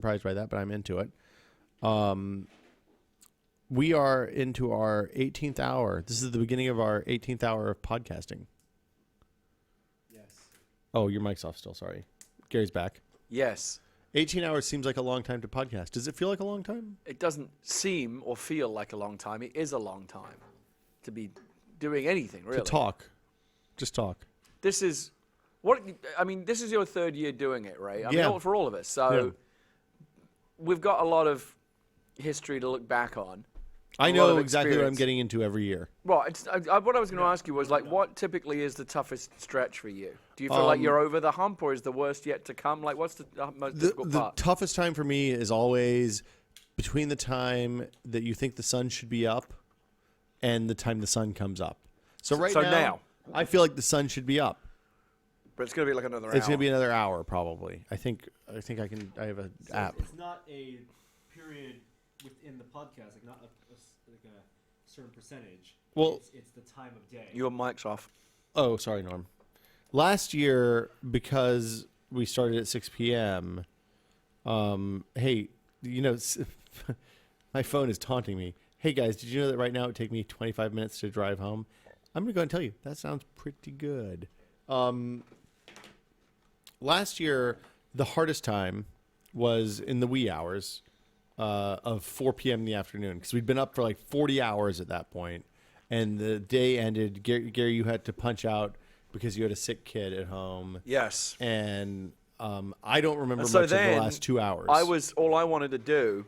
surprised by that, but I'm into it. We are into our 18th hour. This is the beginning of our 18th hour of podcasting. Yes. Oh, your mic's off still. Sorry. Gary's back. Yes. 18 hours seems like a long time to podcast. Does it feel like a long time? It doesn't seem or feel like a long time. It is a long time to be doing anything, really. To talk. Just talk. This is this is your third year doing it, right? I Yeah. mean, for all of us. So we've got a lot of history to look back on. I know exactly what I'm getting into every year. Well, what I was going to ask you was, like, what typically is the toughest stretch for you? Do you feel like you're over the hump, or is the worst yet to come? Like, what's the most difficult part? The toughest time for me is always between the time that you think the sun should be up and the time the sun comes up. So now, I feel like the sun should be up. But it's going to be like another hour. It's going to be another hour, probably. I think I have an app. It's not a period within the podcast, like not a certain percentage. Well, it's the time of day. Your mic's off. Oh, sorry, Norm. Last year, because we started at 6 p.m., hey, my phone is taunting me. Hey, guys, did you know that right now it would take me 25 minutes to drive home? I'm going to go and tell you, that sounds pretty good. Last year, the hardest time was in the wee hours of 4 p.m. in the afternoon, because we'd been up for like 40 hours at that point, and the day ended. Gary, you had to punch out because you had a sick kid at home. Yes. And I don't remember much of the last 2 hours. All I wanted to do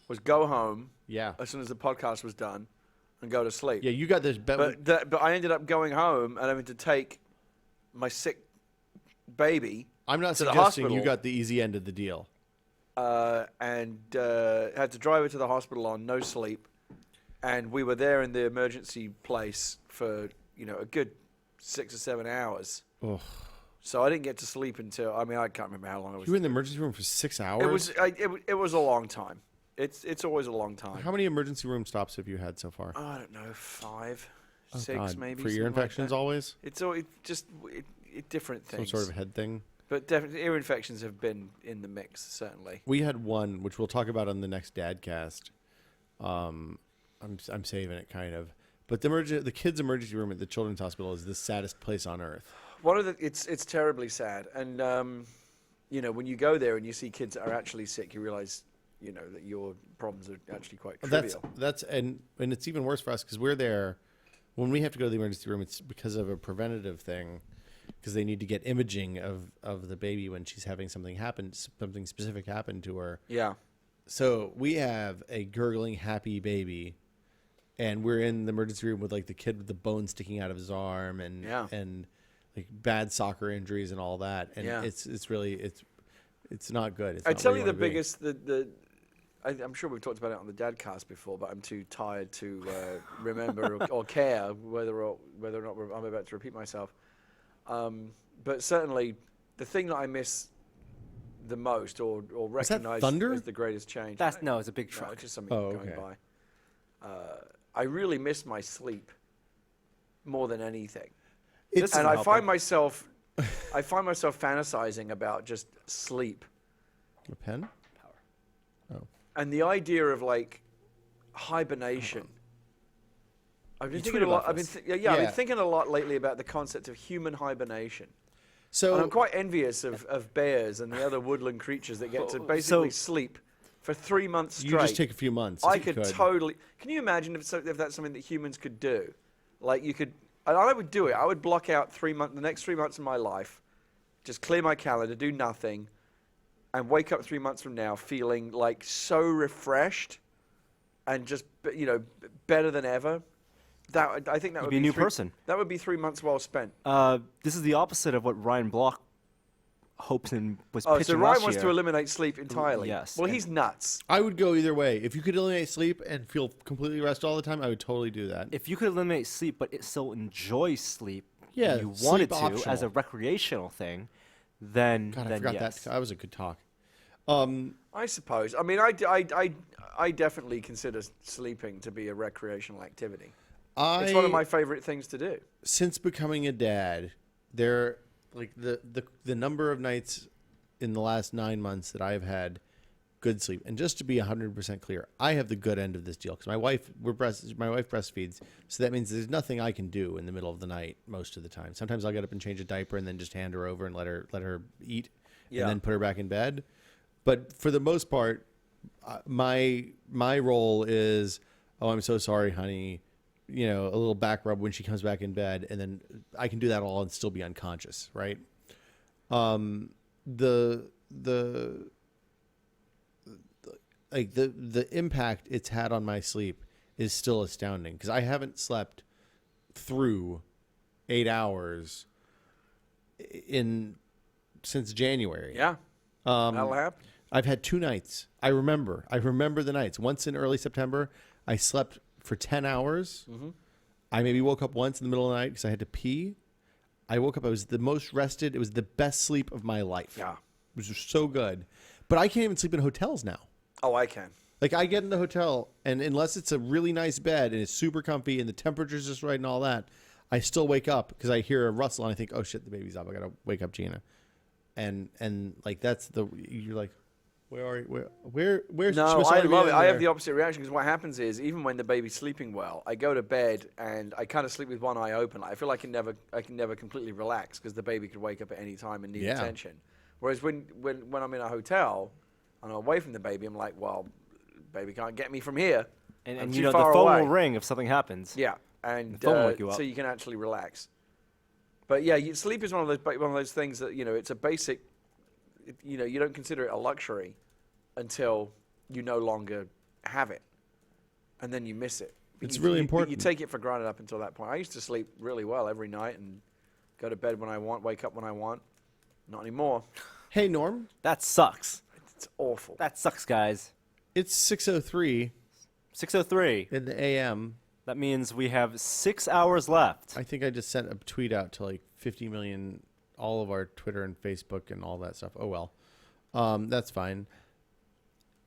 was go home Yeah. as soon as the podcast was done and go to sleep. Yeah, you got this. But I ended up going home and having to take my sick baby I'm not to the suggesting you hospital. got the easy end of the deal. And had to drive her to the hospital on no sleep. And we were there in the emergency place for, a good 6 or 7 hours. Ugh. So I didn't get to sleep until, I can't remember how long it was. You were in the emergency room for 6 hours? It was a long time. It's always a long time. How many emergency room stops have you had so far? I don't know, 5, Oh, 6 God. maybe. For ear something like infections that. always? It's different things. Some sort of head thing? But definitely ear infections have been in the mix, certainly. We had one, which we'll talk about on the next Dadcast. I'm saving it, kind of. But the kids' emergency room at the Children's Hospital is the saddest place on earth. It's terribly sad. And, when you go there and you see kids that are actually sick, you realize, that your problems are actually quite trivial. And it's even worse for us because we're there. When we have to go to the emergency room, it's because of a preventative thing, because they need to get imaging of the baby when she's having something specific happen to her. Yeah. So we have a gurgling, happy baby, and we're in the emergency room with like the kid with the bone sticking out of his arm and like bad soccer injuries and all that. And it's really not good. I tell you the biggest I'm sure we've talked about it on the Dadcast before, but I'm too tired to remember or care whether or not I'm about to repeat myself. But certainly, the thing that I miss the most, or recognize as the greatest change. It's a big truck. No, it's just something going by. I really miss my sleep more than anything, I find myself fantasizing about just sleep. A pen? And the idea of like hibernation. I've been thinking a lot. I've been thinking a lot lately about the concept of human hibernation. So and I'm quite envious of bears and the other woodland creatures that get to basically sleep for 3 months straight. You just take a few months. I could totally. Can you imagine if that's something that humans could do? Like you could. And I would do it. I would block out the next 3 months of my life, just clear my calendar, do nothing, and wake up 3 months from now feeling like so refreshed and just, better than ever. I think that would be a new person. That would be 3 months well spent. This is the opposite of what Ryan Block hopes and was pitching so Ryan wants to eliminate sleep entirely. Yes. Well, he's nuts. I would go either way. If you could eliminate sleep and feel completely rested all the time, I would totally do that. If you could eliminate sleep but still enjoy sleep, yeah, you wanted to optional. as a recreational thing, then God, I forgot yes. that was a good talk. I suppose. I definitely consider sleeping to be a recreational activity. It's one of my favorite things to do. Since becoming a dad, the number of nights in the last 9 months that I've had good sleep. And just to be 100% clear, I have the good end of this deal because my wife breastfeeds, so that means there's nothing I can do in the middle of the night most of the time. Sometimes I'll get up and change a diaper and then just hand her over and let her eat, and then put her back in bed. But for the most part, my role is, oh, I'm so sorry, honey. A little back rub when she comes back in bed, and then I can do that all and still be unconscious, right? The impact it's had on my sleep is still astounding because I haven't slept through 8 hours since January. Yeah, that'll happen. I've had 2 nights. I remember the nights. Once in early September, I slept for 10 hours. Mm-hmm. I maybe woke up once in the middle of the night because I had to pee. I woke up. I was the most rested. It was the best sleep of my life. Yeah. It was just so good. But I can't even sleep in hotels now. Oh, I can. Like, I get in the hotel, and unless it's a really nice bed and it's super comfy and the temperature's just right and all that, I still wake up because I hear a rustle and I think, oh, shit, the baby's up. I got to wake up Gina. And like, you're like, where are you? Where's No, I love it. I have the opposite reaction because what happens is even when the baby's sleeping well, I go to bed and I kind of sleep with one eye open. I feel like I can never completely relax because the baby could wake up at any time and need attention. Whereas when I'm in a hotel and I'm away from the baby, I'm like, well, baby can't get me from here. And too the far phone away. will ring if something happens. Yeah, and The phone will wake you up. so you can actually relax. But yeah, sleep is one of those things that it's a basic. You don't consider it a luxury until you no longer have it, and then you miss it. It's really important. You take it for granted up until that point. I used to sleep really well every night and go to bed when I want, wake up when I want. Not anymore. Hey, Norm. That sucks. It's awful. That sucks, guys. It's 6:03 6:03. in the a.m. That means we have 6 hours left. I think I just sent a tweet out to like 50 million, all of our Twitter and Facebook and all that stuff. Oh, well. That's fine.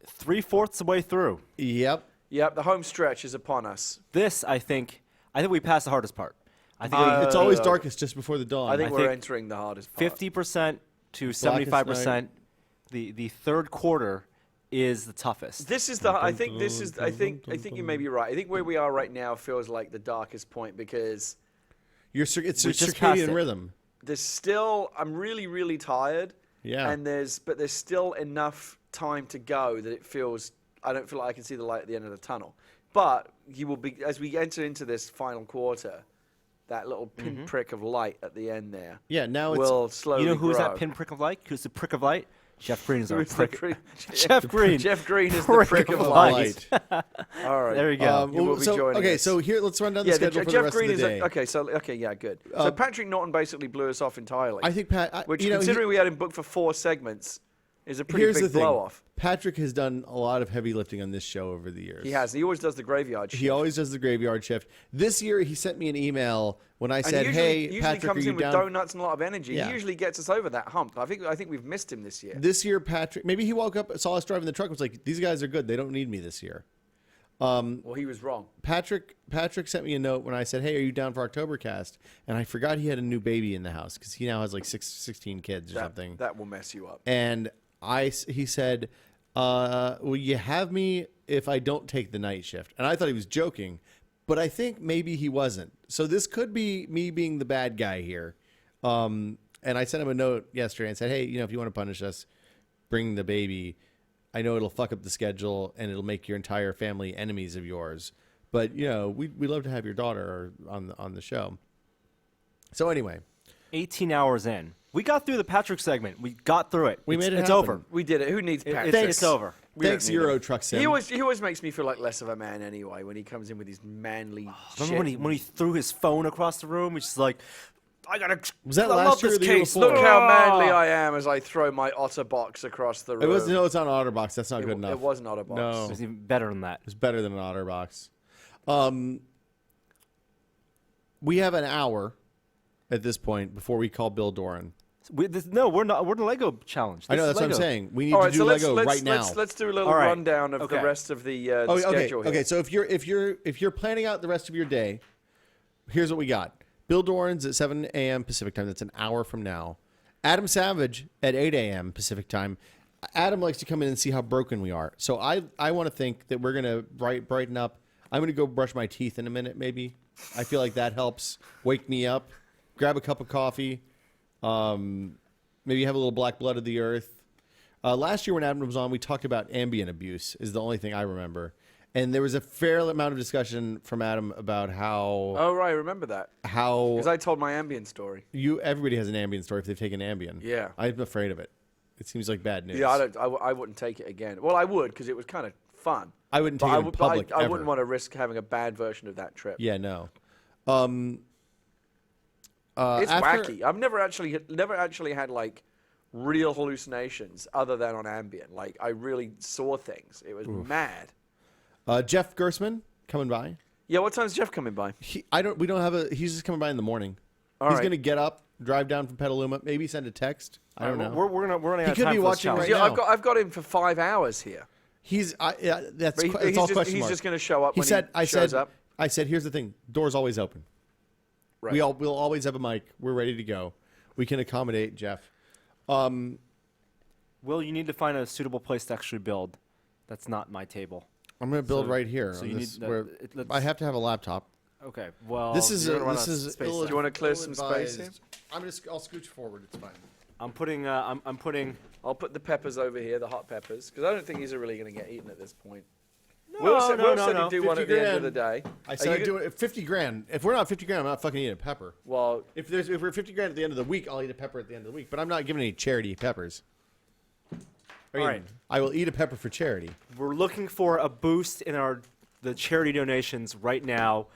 3/4 the way through. Yep. Yep, the home stretch is upon us. This, I think we passed the hardest part. I think It's always darkest just before the dawn. I think I we're think entering the hardest part. 50% to 75%. The third quarter is the toughest. This is the. I think this is. I think you may be right. I think where we are right now feels like the darkest point because it's a We just passed circadian it. rhythm. there's still. I'm really, really tired. Yeah. And there's still enough time to go that it feels. I don't feel like I can see the light at the end of the tunnel. But you will be as we enter into this final quarter. That little pinprick of light at the end there. Yeah. Now will slowly You know who's grow. that pinprick of light? Who's the prick of light? Jeff Green is our Who's the prick. prick- Jeff Green. Jeff Green is the prick of light. All right. There we go. You will be joining us. So here, let's run down the schedule for the Jeff rest Green of the day. good. So Patrick Norton basically blew us off entirely. I think Pat. which, considering we had him booked for 4 segments, is a pretty Here's big the thing. blow off. Patrick has done a lot of heavy lifting on this show over the years. He has. He always does the graveyard shift. He always does the graveyard shift. This year, he sent me an email when I And said, he "Hey, usually Patrick, comes are you in with down?" donuts and a lot of energy. Yeah. He usually gets us over that hump. I think we've missed him this year. This year, Patrick, maybe he woke up, saw us driving the truck, and was like, "These guys are good. They don't need me this year." Well, he was wrong. Patrick sent me a note when I said, "Hey, are you down for Oktoberkast?" And I forgot he had a new baby in the house because he now has like 16 kids or something. That will mess you up. And he said, "Will you have me if I don't take the night shift?" And I thought he was joking, but I think maybe he wasn't. So this could be me being the bad guy here. And I sent him a note yesterday and said, "Hey, if you want to punish us, bring the baby. I know it'll fuck up the schedule and it'll make your entire family enemies of yours. But we love to have your daughter on the show." So anyway, 18 hours in. We got through the Patrick segment. We got through it. We made it It's happen. over. We did it. Who needs Patrick? It's over. We don't thanks need Euro him. Truck Sim. He always makes me feel like less of a man anyway when he comes in with his manly shit. Remember when he threw his phone across the room? He's just like, I Was that I last love year or this the year case. before? Look how manly I am as I throw my OtterBox across the room. It was it's on OtterBox. That's not good enough. It was an OtterBox. No. It was even better than that. It's better than an OtterBox. We have an hour at this point before we call Bill Doran. We're not. We're the Lego challenge. I know, This that's is what I'm Lego. saying. We need All to right, do so Lego let's right now. let's do a little All right. rundown of the Okay. rest of the Okay. schedule here. Okay. So if you're planning out the rest of your day, here's what we got. Bill Doran's at 7 a.m. Pacific time. That's an hour from now. Adam Savage at 8 a.m. Pacific time. Adam likes to come in and see how broken we are. So I want to think that we're gonna brighten up. I'm gonna go brush my teeth in a minute, maybe. I feel like that helps wake me up. Grab a cup of coffee. Maybe have a little black blood of the earth. Last year when Adam was on, we talked about ambient abuse. Is the only thing I remember. And there was a fair amount of discussion from Adam about how. Oh right, I remember that. How. Because I told my Ambien story. Everybody has an Ambien story if they've taken Ambien. Yeah. I'm afraid of it. It seems like bad news. Yeah, I wouldn't take it again. Well, I would because it was kind of fun. I wouldn't But take it in public. I ever. wouldn't want to risk having a bad version of that trip. Yeah, no. It's after- wacky. I've never actually had like real hallucinations other than on Ambien. Like I really saw things. It was mad. Jeff Gerstmann coming by. Yeah, what time's Jeff coming by? We don't have a. He's just coming by in the morning. All He's right. gonna get up, drive down from Petaluma, maybe send a text. I don't know. We're running He out of could time be for this watching challenge. right Yeah, now. I've got him for 5 hours here. That's But it's all question he's mark. just going to show up He when said, he shows up. I said, here's the thing: door's always open. Right. We'll always have a mic. We're ready to go. We can accommodate Jeff. Will, you need to find a suitable place to actually build. That's not my table. I'm gonna build So- right here. so on you this- need where I have to have a laptop. Okay. Well, This is you're gonna run this out of is. space ill- there. Do you wanna clear some space ill-advised. I'll scooch forward. It's fine. I'm putting. I'm putting. I'll put the peppers over here, the hot peppers, because I don't think these are really going to get eaten at this point. No, Will said no. he'd do one 50 at the end of the grand. day. I Are said I'd you do it. 50 grand. If we're not 50 grand, I'm not fucking eating a pepper. Well, If we're 50 grand at the end of the week, I'll eat a pepper at the end of the week. But I'm not giving any charity peppers. All right. I will eat a pepper for charity. We're looking for a boost in the charity donations right now.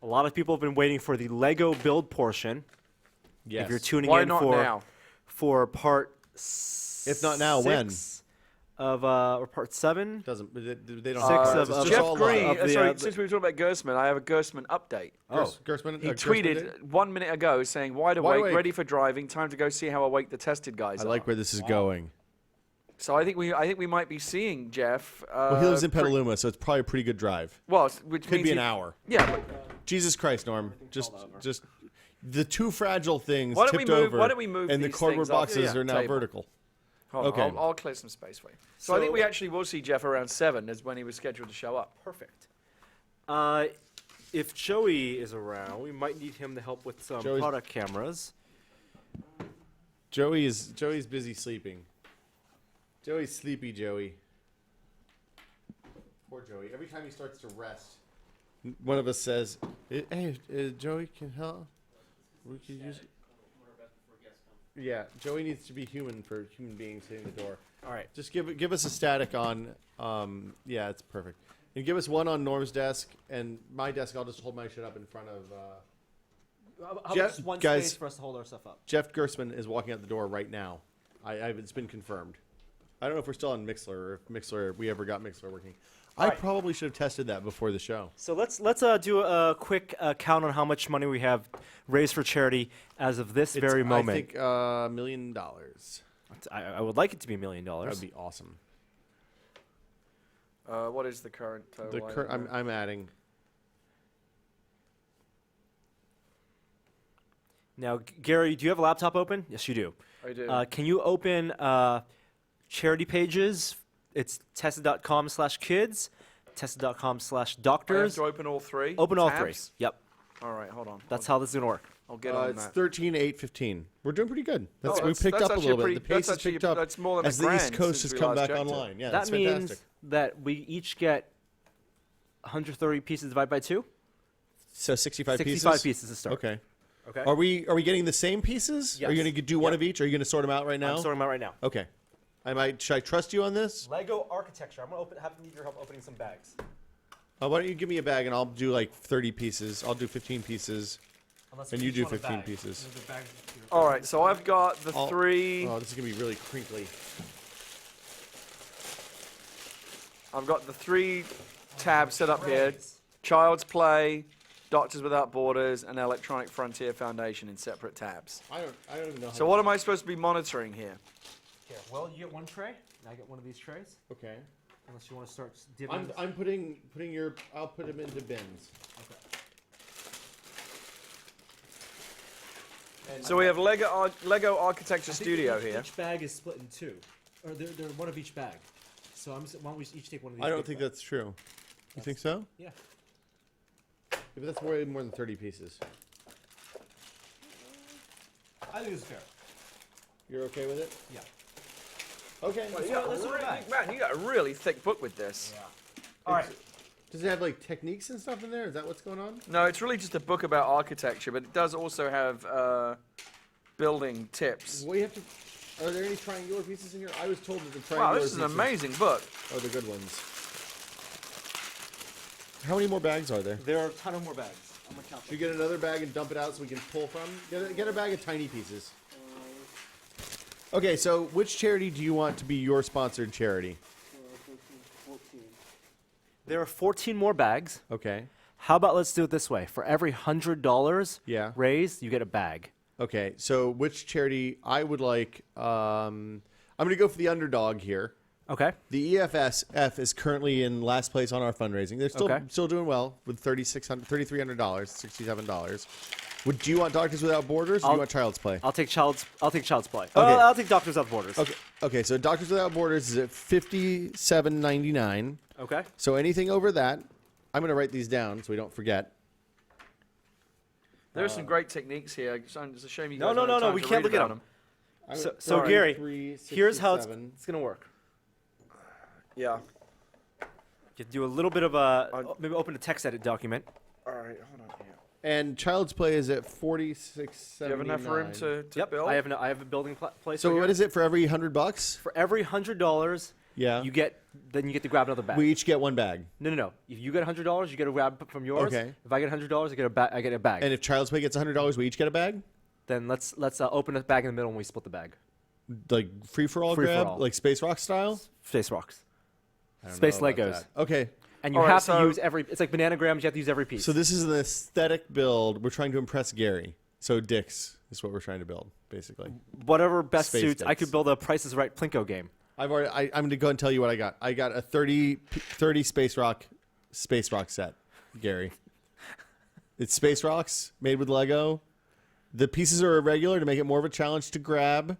A lot of people have been waiting for the Lego build portion. Yes. If you're tuning why in not now? for part. If not now, when? Of or part 7. Doesn't they don't? Six It's of- just Jeff all Green. live. of the, sorry, the- since we were talking about Gerstmann, I have a Gerstmann update. Gerstmann. He Gerstmann tweeted did? 1 minute ago saying, "Wide Wide awake, awake. ready for driving. Time to go see how awake the tested guys I are." like where this is going. So I think we might be seeing Jeff. Well, he lives in Petaluma, so it's probably a pretty good drive. Which Could means be an he- hour. Yeah. But Jesus Christ, Norm. Just the two fragile things Why don't we tipped move- over. why don't we move and the these cardboard things off boxes the are now table? vertical. hold on, Okay. I'll clear some space for you. So I think we actually will see Jeff around 7 is when he was scheduled to show up. Perfect. If Joey is around, we might need him to help with some Joey's- product cameras. Joey's busy sleeping. Joey's sleepy, Joey. Poor Joey. Every time he starts to rest, one of us says, "Hey, Joey, can help? We could use." Yeah, Joey needs to be human for human beings hitting the door. All right. Just give us a static on. Yeah, it's perfect. And give us one on Norm's desk and my desk. I'll just hold my shit up in front of. How Jeff- about one guys- space for us to hold our stuff up? Jeff Gerstmann is walking out the door right now. It's been confirmed. I don't know if we're still on Mixler or if Mixler we ever got Mixler working. I Alright. probably should have tested that before the show. So let's do a quick count on how much money we have raised for charity as of this very moment. I think $1 million. I would like it to be $1 million. That would be awesome. What is the current total? I'm adding. Now, Gary, do you have a laptop open? Yes, you do. I do. Can you open charity pages? It's tested.com/kids, tested.com/doctors. I have to open all 3? Open all tabs? 3. Yep. All right, hold on. That's how this is going to work. I'll get on It's that. 13,815. We're doing pretty good. We that's picked up a actually little pretty- bit. The pace that's has actually- picked up that's more than a as the East grand Coast since has we come last back checked it. online. Yeah, that that's means fantastic. that we each get 130 pieces divided by 2. So 65 pieces. 65 pieces to start. Okay. Okay. Are we getting the same pieces? Yes. Are you going to do one Yep. of each? Are you going to sort them out right now? I'm sorting them out right now. Okay. Should I trust you on this? Lego architecture. I'm going to need your help opening some bags. Why don't you give me a bag and I'll do like 30 pieces. I'll do 15 pieces. And you do 15 pieces. All right, so I've got the I'll- 3. Oh, this is going to be really crinkly. I've got the 3 tabs set up here. Child's Play, Doctors Without Borders, and Electronic Frontier Foundation in separate tabs. I don't even know how So what am I supposed to be monitoring here? Here, well, you get one tray, and I get one of these trays. Okay. Unless you want to start divvying. I'm putting your I'll put them into bins. So we have Lego Architecture I think Studio each, here. Each bag is split in 2. Or they're one of each bag. So why don't we each take one of these? I don't big think bags? that's true. You think so? Yeah. Yeah, but that's way more than 30 pieces. I think it's fair. You're okay with it? Yeah. Okay. Well, Yeah, let's do it back. Man, you got a really thick book with this. All right. Does it have like techniques and stuff in there? Is that what's going on? No, it's really just a book about architecture, but it does also have building tips. Well, you have to. Are there any triangular pieces in here? I was told that the Wow, triangular this is an pieces amazing book. are the good ones. How many more bags are there? There are a ton of more bags. I'm gonna count Should we get another bag and dump it out so we can pull from? Get a bag of tiny pieces. Okay, so which charity do you want to be your sponsored charity? There are 14 more bags. Okay. How about let's do it this way? For every $100 Yeah. raised, you get a bag. Okay, so which charity I would like? I'm going to go for the underdog here. Okay. The EFSF is currently in last place on our fundraising. They're still doing well with $3,300, $67. Do you want Doctors Without Borders or do you want Child's Play? I'll take Child's Play. Okay. I'll take Doctors Without Borders. Okay. So Doctors Without Borders is at $57.99. Okay. So anything over that, I'm going to write these down so we don't forget. There are some great techniques here. It's a shame you No, guys no, don't no, have no, time we to can't read look at about them. So Gary, 3, here's how it's 67. going to work. Yeah. You do a little bit of maybe open a text edit document. All right, hold on here. And Child's Play is at $46.79. Do you have enough room to Yep. build? I have a building place. So right what here. is it for every $100? For every $100, Yeah. you get to grab another bag. We each get one bag. No. If you get $100, you get to grab from yours. Okay. If I get $100, I get a bag. And if Child's Play gets $100, we each get a bag? Then let's open a bag in the middle and we split the bag. Like free-for-all grab? Free-for-all. Like Space Rock style? Space rocks. I don't Space know about Legos. that. Okay. And you All right, have to so- use every. It's like bananagrams. You have to use every piece. So this is an aesthetic build. We're trying to impress Gary. So Dick's is what we're trying to build, basically. Whatever best Space suits. I Dicks. could build a Price is Right Plinko game. I'm going to go and tell you what I got. I got a 30 Space Rock set, Gary. It's Space Rocks made with Lego. The pieces are irregular to make it more of a challenge to grab.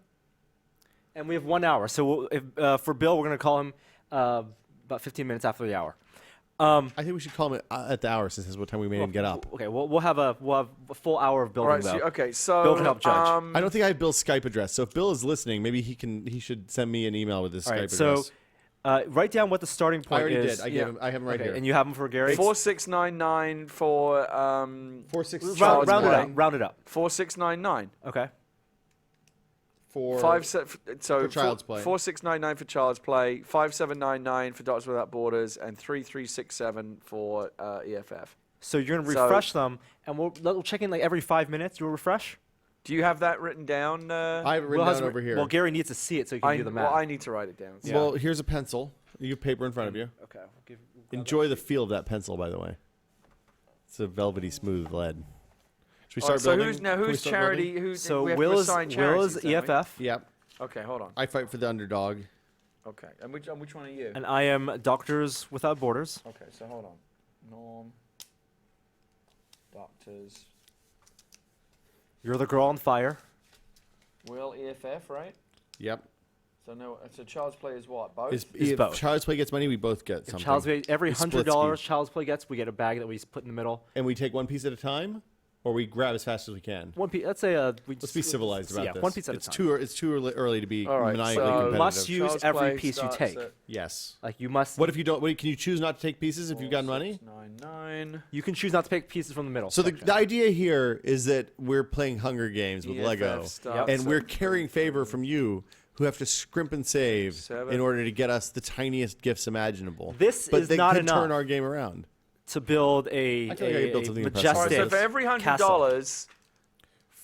And we have 1 hour. So for Bill, we're going to call him about 15 minutes after the hour. I think we should call him at the hour since that's what time we made him get up. Okay, we'll have a full hour of All building right, though. so, okay, so Bill can help judge. I don't think I have Bill's Skype address. So if Bill is listening, maybe he should send me an email with his All Skype right, address. so write down what the starting I point already is. did. I have him right Okay, here. and you have them for Gary. 4699 for 46 Child's round it Play. up. Round it up. 4699. Okay. for So for Child's Play. 4699 for Child's Play, 5799 for Doctors Without Borders, and 3367 for EFF. So you're gonna So- refresh them, and we'll check in like every 5 minutes. You'll refresh. Do you have that written down? I have it written Will has down it- over here. Well, Gary needs to see it so he can do the math. Well, I need to write it down. Yeah. Well, here's a pencil. You have paper in front of you. Okay. We'll Enjoy the feel of that pencil, by the way. It's a velvety smooth lead. Should we All right, start so building? who's now Can we who's start charity? building? Who's So we have Will to is assign Will charities, is don't we? EFF, Yep. Okay, hold on. I fight for the underdog. Okay, and which one are you? and I am Doctors Without Borders. Okay, so hold on. Norm. Doctors. You're the girl on fire. Will EFF, right? Yep. So no. So Child's Play is what? Both. If both. Child's Play gets money, we both get If something. Child's Play, every We split $100 ski. Child's Play gets, we get a bag that we put in the middle. And we take one piece at a time, or we grab as fast as we can. One piece. Let's say Let's be civilized about this. one piece at it's a time. It's too early to be All right, maniacally so competitive. You must use Child's every Play piece you starts take. at Yes. Like you must. What if you don't? Can you choose not to take pieces if you've got money? 4699. You can choose not to pick pieces from the middle. So the section. idea here is that we're playing Hunger Games with EFF Lego, starts and we're at carrying favor from you, who have to scrimp and save 7. in order to get us the tiniest gifts imaginable. This but is they not could enough. turn our game around. to build a, I feel like I could build something impressive. All right, majestic so for every castle. $100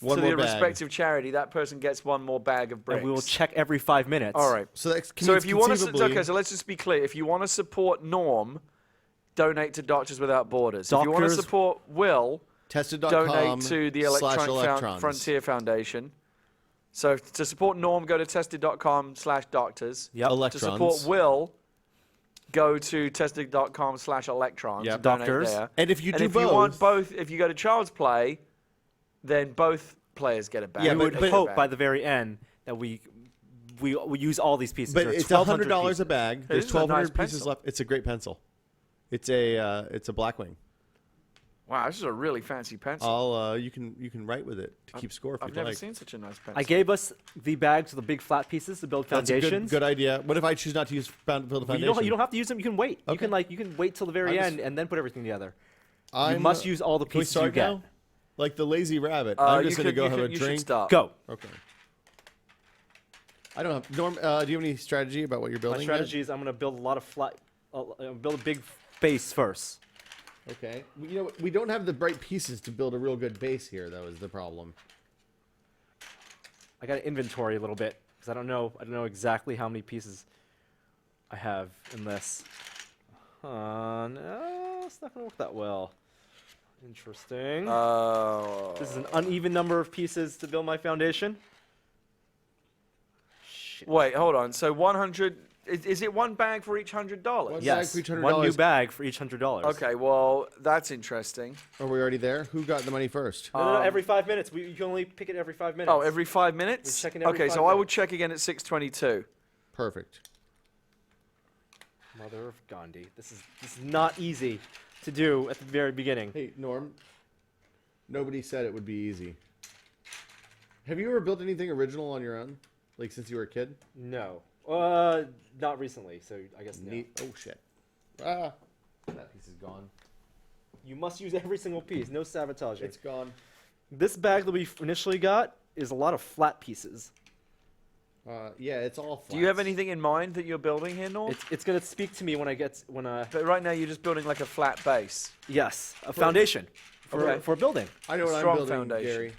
One to more the bag. respective charity, that person gets one more bag of bricks. And we will check every 5 minutes. All right. So that's So if you want to, conceivably- okay, so let's just be clear. If you want to support Norm, donate to Doctors Without Borders. If you want to Doctors- support Will, tested.com donate to the Electronic /electrons. Frontier Foundation. So to support Norm, go to tested.com/doctors. Yep. To Electrons. support Will, go to tested.com/electrons. Yep. Donate Doctors. there. And if you And do if you want both, both, if you go to Child's Play, then both players get a bag. Yeah, we but- would but- hope by the very end that we we use all these pieces. But There are it's $1,200 $100 a bag. Hey, There's this is a nice 1,200 pieces pencil. left. It's a great pencil. It's a Blackwing. Wow, this is a really fancy pencil. I'll you can write with it to keep score if I've you'd never like. seen such a nice pencil. I gave us the bags with the big flat pieces to build That's a foundations. good idea. What if I choose not to build a Well, foundation? you don't have to use them. You can wait. Okay. You can wait till the very I'm just- end and then put everything together. You I'm, must use all the Can we pieces you start get. now? Like the lazy rabbit. I'm just gonna go have a you drink. should start. Go. Okay. I don't have Norm. Do you have any strategy about what you're building? My yet? strategy is I'm going to build a lot of flat. Build a big base first. Okay. You know, we don't have the right pieces to build a real good base here, though, is the problem. I got to inventory a little bit because I don't know exactly how many pieces I have in this. No, it's not going to work that well. Interesting. This is an uneven number of pieces to build my foundation. Shit. Wait, hold on. So 100. Is it one bag for each $100? One Yes, bag for each $100. one new bag for each $100. Okay, well that's interesting. Are we already there? Who got the money first? No, every 5 minutes. You can only pick it every 5 minutes. Oh, every 5 minutes. We're checking every Okay, 5 so I will minutes. check again at 6:22. Perfect. Mother of Gandhi. This is not easy to do at the very beginning. Hey, Norm. Nobody said it would be easy. Have you ever built anything original on your own? Like since you were a kid? No. Not recently, so I guess no. Neat. Oh, shit. Ah. That piece is gone. You must use every single piece. No sabotaging. It's gone. This bag that we initially got is a lot of flat pieces. Yeah, it's all flats. Do you have anything in mind that you're building here, Norm? It's gonna speak to me when I But right now you're just building like a flat base. yes, a foundation Okay. for building. I know what Strong I'm building, foundation. Gary.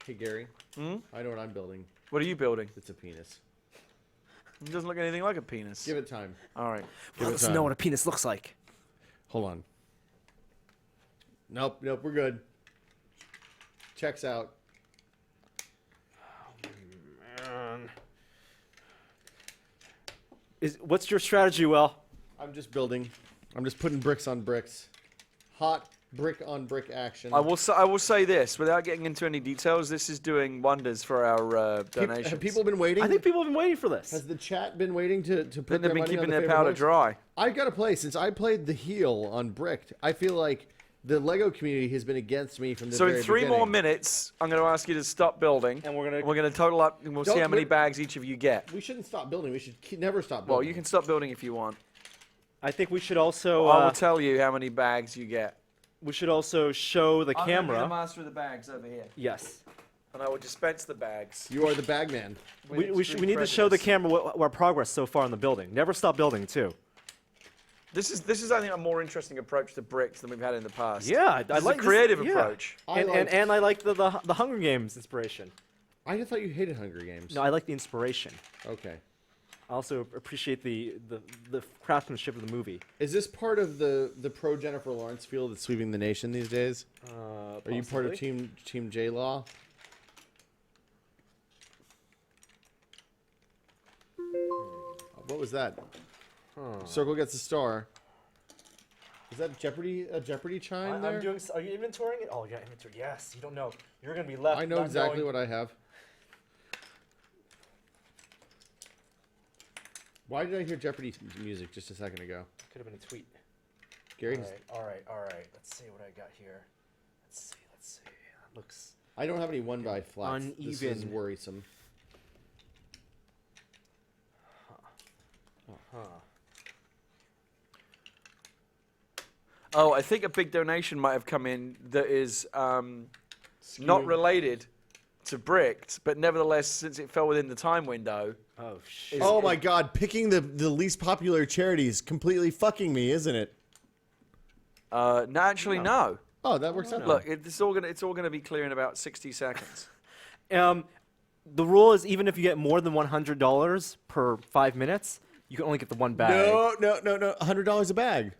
Hey, Gary. Hmm? I know what I'm building. What are you building? It's a penis. It doesn't look anything like a penis. Give it time. All right. Give Let it us time. know what a penis looks like. Hold on. Nope, we're good. Checks out. Man. What's your strategy, Will? I'm just building. I'm just putting bricks on bricks. Hot brick on brick action. I will say this without getting into any details. This is doing wonders for our donations. Have people been waiting? I think people have been waiting for this. Has the chat been waiting to put Then their they've been money on keeping the their favorite powder horse? dry. I've got to play. Since I played the heel on Bricked, I feel like the Lego community has been against me from the So very in 3 more beginning. minutes, I'm going to ask you to stop building, And we're we're going to total up, and we'll see Don't how many wait. bags each of you get. We shouldn't stop building. We should never stop building. Well, you can stop building if you want. I think we should also I will tell you how many bags you get. show the I'm camera. the master of the bags over here, Yes. and I will dispense the bags. You are the bag man. with We extreme need to show the prejudice. camera our progress so far in the building. Never stop building, too. This is I think a more interesting approach to bricks than we've had in the past. Yeah, This is a creative approach. And I like the Hunger Games inspiration. I just thought you hated Hunger Games. No, I like the inspiration. Okay. I also appreciate the craftsmanship of the movie. Is this part of the pro Jennifer Lawrence field that's sweeping the nation these days? Are you part of Team J Law? What was that? Circle gets a star. Is that a Jeopardy chime there? I'm doing. Are you inventorying it? Oh, yeah, inventory. Yes. You don't know. You're gonna be left. I know exactly what I have. Why did I hear Jeopardy music just a second ago? Could have been a tweet. Gary, All right. Let's see what I got here. Let's see. That looks. I don't have any 1x flats. This is Uneven. worrisome. Oh, I think a big donation might have come in that is not related to bricks, but nevertheless, since it fell within the time window. Oh shit. Oh my God! Picking the least popular charity is completely fucking me, isn't it? No, actually, no. Oh, that works out. Look, it's all gonna be clear in about 60 seconds. The rule is even if you get more than $100 per 5 minutes, you can only get the one bag. No, $100 a bag.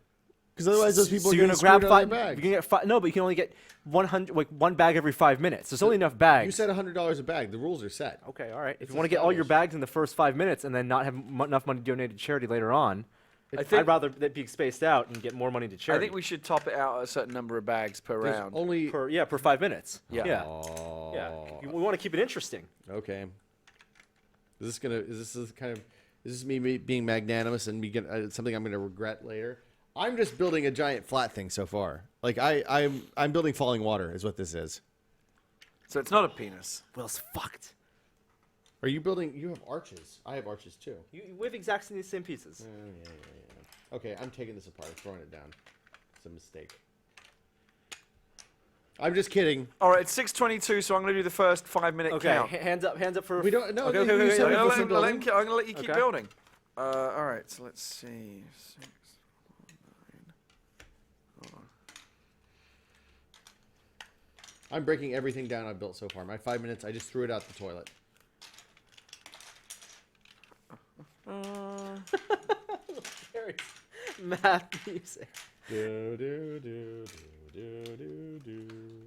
Because otherwise, those people so are you're going gonna to grab grab 5 bags. You can get five. No, but you can only get 100, like one bag every 5 minutes. There's only enough bags. You said $100 a bag. The rules are set. Okay, all right. If It's you want to get all your established. bags in the first 5 minutes and then not have enough money donated to charity later on, I think I'd rather that be spaced out and get more money to I charity. think we should top it out at a certain number of bags per There's round. only. per 5 minutes. Yeah. Yeah. Oh. Yeah. We want to keep it interesting. Okay. Is this me being magnanimous and something I'm gonna regret later? I'm just building a giant flat thing so far. Like I'm building falling water is what this is. So it's not a penis. Will's fucked. Are you building? You have arches. I have arches too. We have exactly the same pieces. Yeah. Okay, I'm taking this apart. I'm throwing it down. It's a mistake. I'm just kidding. All right, it's 6:22, so I'm going to do the first 5-minute Okay, count. hands up for. We don't. No, Okay, you okay, said okay, we I'm could build going to let you keep Okay. building. All right, so let's see. 6, 9. I'm breaking everything down I've built so far. My 5 minutes, I just threw it out the toilet. Math music.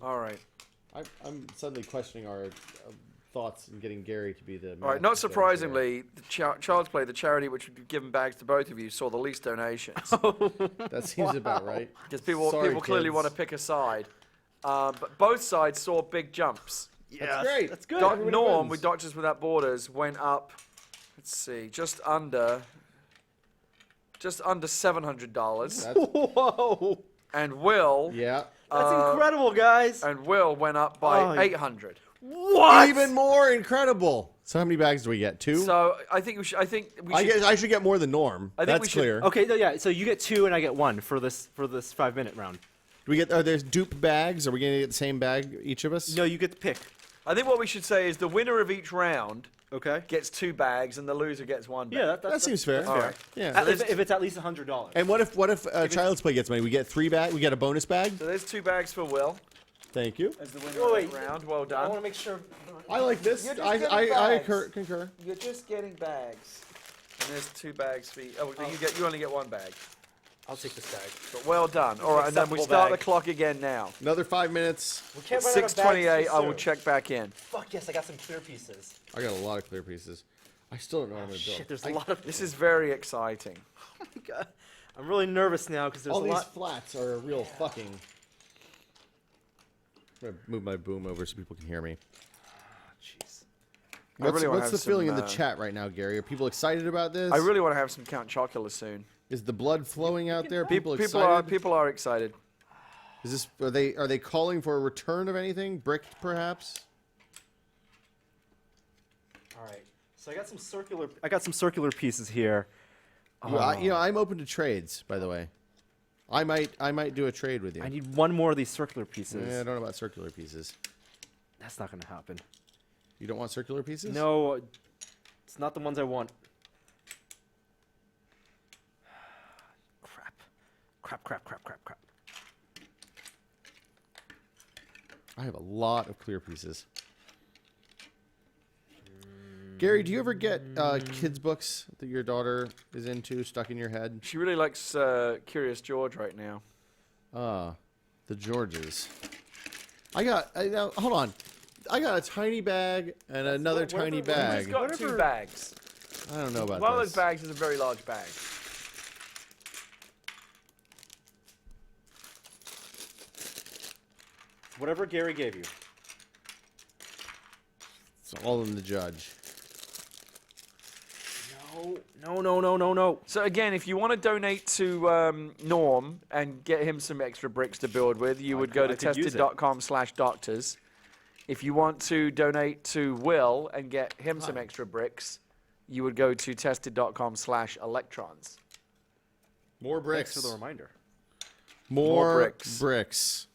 All right. I'm suddenly questioning our thoughts in getting Gary to be the. All right, not surprisingly, the Child's Play, the charity which would be given bags to both of you, saw the least donations. That seems about right. Because people Sorry, clearly kids. want to pick a side. But both sides saw big jumps. That's great. That's good. Everybody Norm wins. with Doctors Without Borders went up, let's see, just under $700. That's, Whoa. And Will, yeah. That's incredible, guys. and Will went up by Oh, 800. What? Even more incredible. So how many bags do we get? 2? So I think we should. I should get more than Norm. I think That's we should- clear. Okay, no, yeah. So you get 2 and I get 1 for this 5-minute round. Do we get? Are there dupe bags? Are we gonna get the same bag each of us? No, you get to pick. I think what we should say is the winner of each round Okay. gets 2 bags, and the loser gets 1 bag. Yeah, that seems fair. That's All fair. right. Yeah. If it's at least $100. And what if Child's Play gets money? We get 3 bags. We get a bonus bag. So there's 2 bags for Will Thank you. as the winner Wait, of wait. that round. Well I done. want to make sure. I like this. You're just I getting bags. concur. You're just getting bags. And there's 2 bags for you. Oh, you only get 1 bag. I'll take this bag. But well done. All right, and then we Acceptable start bag. the clock again now. Another 5 minutes. We can't At 6:28, I will check back in. Fuck yes, I got some clear pieces. I got a lot of clear pieces. I still don't know what I'm gonna build. Shit, there's a lot of. This is very exciting. Oh my God. I'm really nervous now because there's All a these lot. flats are a real fucking. I'm gonna move my boom over so people can hear me. Jeez. What's, really wanna what's have the feeling some, in the chat right now, Gary? Are people excited about this? I really want to have some Count Chocula soon. Is the blood flowing out there? People People excited. are excited. Is this? Are they calling for a return of anything? Bricked, perhaps? All right. So I got some circular. I got some circular pieces here. Well, I'm open to trades. By the way, I might do a trade with you. I need 1 more of these circular pieces. I don't know about circular pieces. That's not gonna happen. You don't want circular pieces? No, it's not the ones I want. Crap. I have a lot of clear pieces. Gary, do you ever get kids' books that your daughter is into stuck in your head? She really likes Curious George right now. The Georges. Now, hold on. I got a tiny bag and another tiny Who's bag. got 2 bags? I don't know about One of this. those bags is a very large bag. Whatever Gary gave you. It's all in the judge. No. So again, if you want to donate to Norm and get him some extra bricks to build with, you would go to I could use it. tested.com/doctors. If you want to donate to Will and get him some extra bricks, you would go to tested.com/electrons. More bricks. Thanks for the reminder. More bricks. bricks.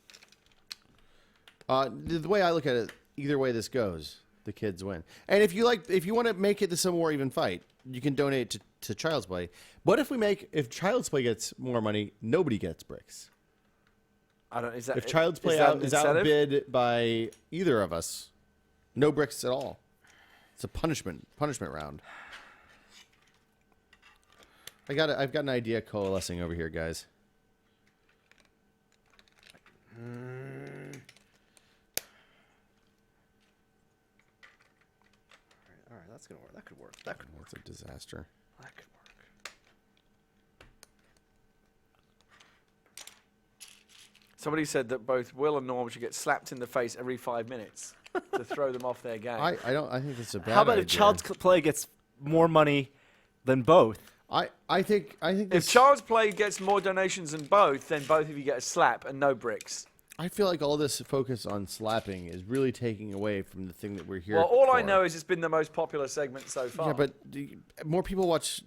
The way I look at it, either way this goes, the kids win. And if you want to make it the Civil War even fight, you can donate to Child's Play. What if Child's Play gets more money, nobody gets bricks? I don't. Is that If Child's Play is that an is incentive? outbid by either of us, no bricks at all. It's a punishment round. I've got an idea coalescing over here, guys. All right, that's gonna work. That could work. That could work. It's a disaster. That could work. Somebody said that both Will and Norm should get slapped in the face every 5 minutes to throw them off their game. I think that's a bad How about idea. if Child's Play gets more money than both? I think If this, Child's Play gets more donations than both, then both of you get a slap and no bricks. I feel like all this focus on slapping is really taking away from the thing that we're here Well, all I for. know is it's been the most popular segment so far. Yeah, but more people watch.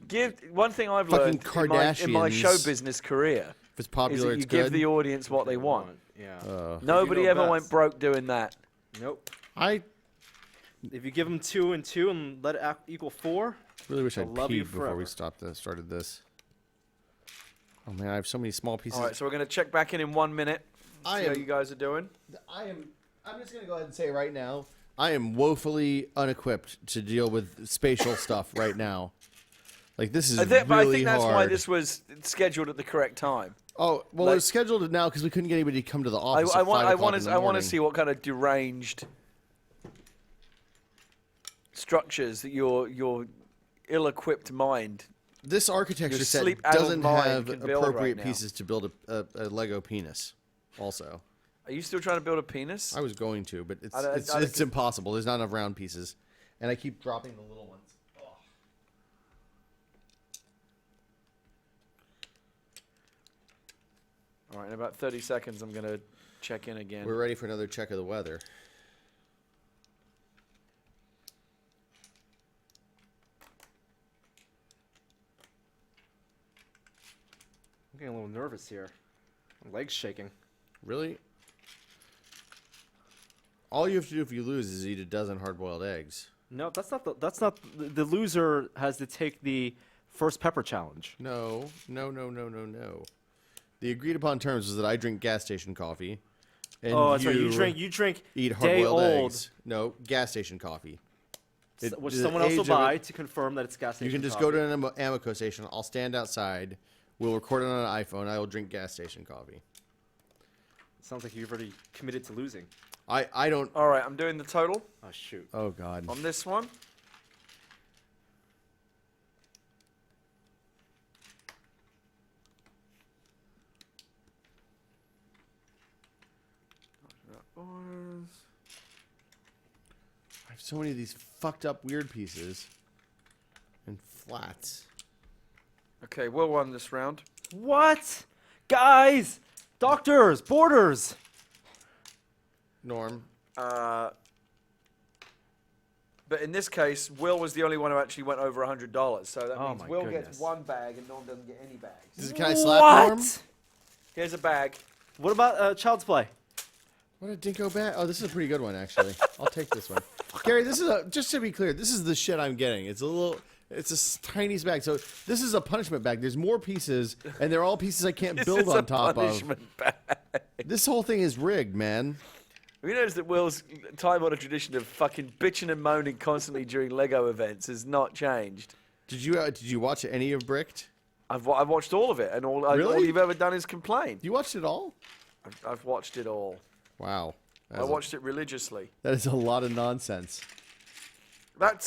One thing I've Fucking learned in my show Kardashians. business career If it's is popular, that you it's give good. the audience what they want. Yeah. Nobody You know ever best. went broke doing that. Nope. I If you give them 2 and 2 and let it equal 4, really wish I'll I'd love you peed before we forever. started this. Oh man, I have so many small pieces. All right, so we're going to check back in 1 minute. See how you guys are doing. I'm just gonna go ahead and say right now, I am woefully unequipped to deal with spatial stuff right now. Like this is But I really think that's hard. why this was scheduled at the correct time. Oh well, like- it was scheduled now because we couldn't get anybody to come to the office. I at 5 o'clock want in the to morning. see what kind of deranged structures that your ill-equipped mind. This architecture Your set sleep-addled doesn't mind have can build appropriate right now. pieces to build a Lego penis. Also, Are you still trying to build a penis? I was going to, but it's I don't- it's impossible. There's not enough round pieces, and I keep dropping the little ones. All right, in about 30 seconds, I'm going to check in again. We're ready for another check of the weather. I'm getting a little nervous here. My leg's shaking. Really? All you have to do if you lose is eat a dozen hard-boiled eggs. No, that's not the loser has to take the first pepper challenge. No. The agreed upon terms was that I drink gas station coffee, and Oh, that's right. You drink eat day hard-boiled old, eggs. No, gas station coffee. which the someone else age will of buy it- to confirm that it's gas station. You can just coffee. go to an Amoco station. I'll stand outside. We'll record it on an iPhone. I will drink gas station coffee. Sounds like you've already committed to losing. I don't. All right, I'm doing the total Oh shoot. Oh God. on this one. I have so many of these fucked up weird pieces and flats. Okay, Will won this round. What? Guys! Doctors! Boarders! Norm. But in this case, Will was the only one who actually went over $100. So that Oh means my Will goodness. gets one bag and Norm doesn't get any bags. Can I slap what? Norm? Here's a bag. What about Child's Play? What a dinko bag. Oh, this is a pretty good one, actually. I'll take this one. Gary, this is just to be clear, this is the shit I'm getting. It's a tiny bag. So this is a punishment bag. There's more pieces, and they're all pieces I can't This build is on a top of. punishment bag. This whole thing is rigged, man. Have you noticed that Will's time-honored tradition of fucking bitching and moaning constantly during Lego events has not changed? Did you watch any of Bricked? I've watched all of it, and all Really? you've ever done is complain. You watched it all? I've watched it all. Wow. I watched it religiously. That is a lot of nonsense. That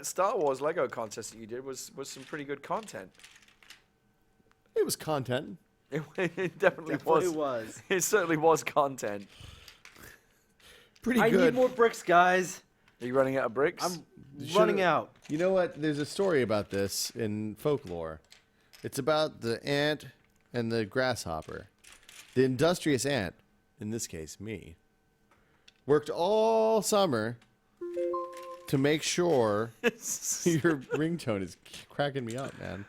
Star Wars Lego contest that you did was some pretty good content. It was content. It definitely was. It certainly was content. Pretty I good. need more bricks, guys. Are you running out of bricks? I'm You running should've- out. You know what? There's a story about this in folklore. It's about the ant and the grasshopper. The industrious ant, in this case me, worked all summer to make sure your ringtone is cracking me up, man.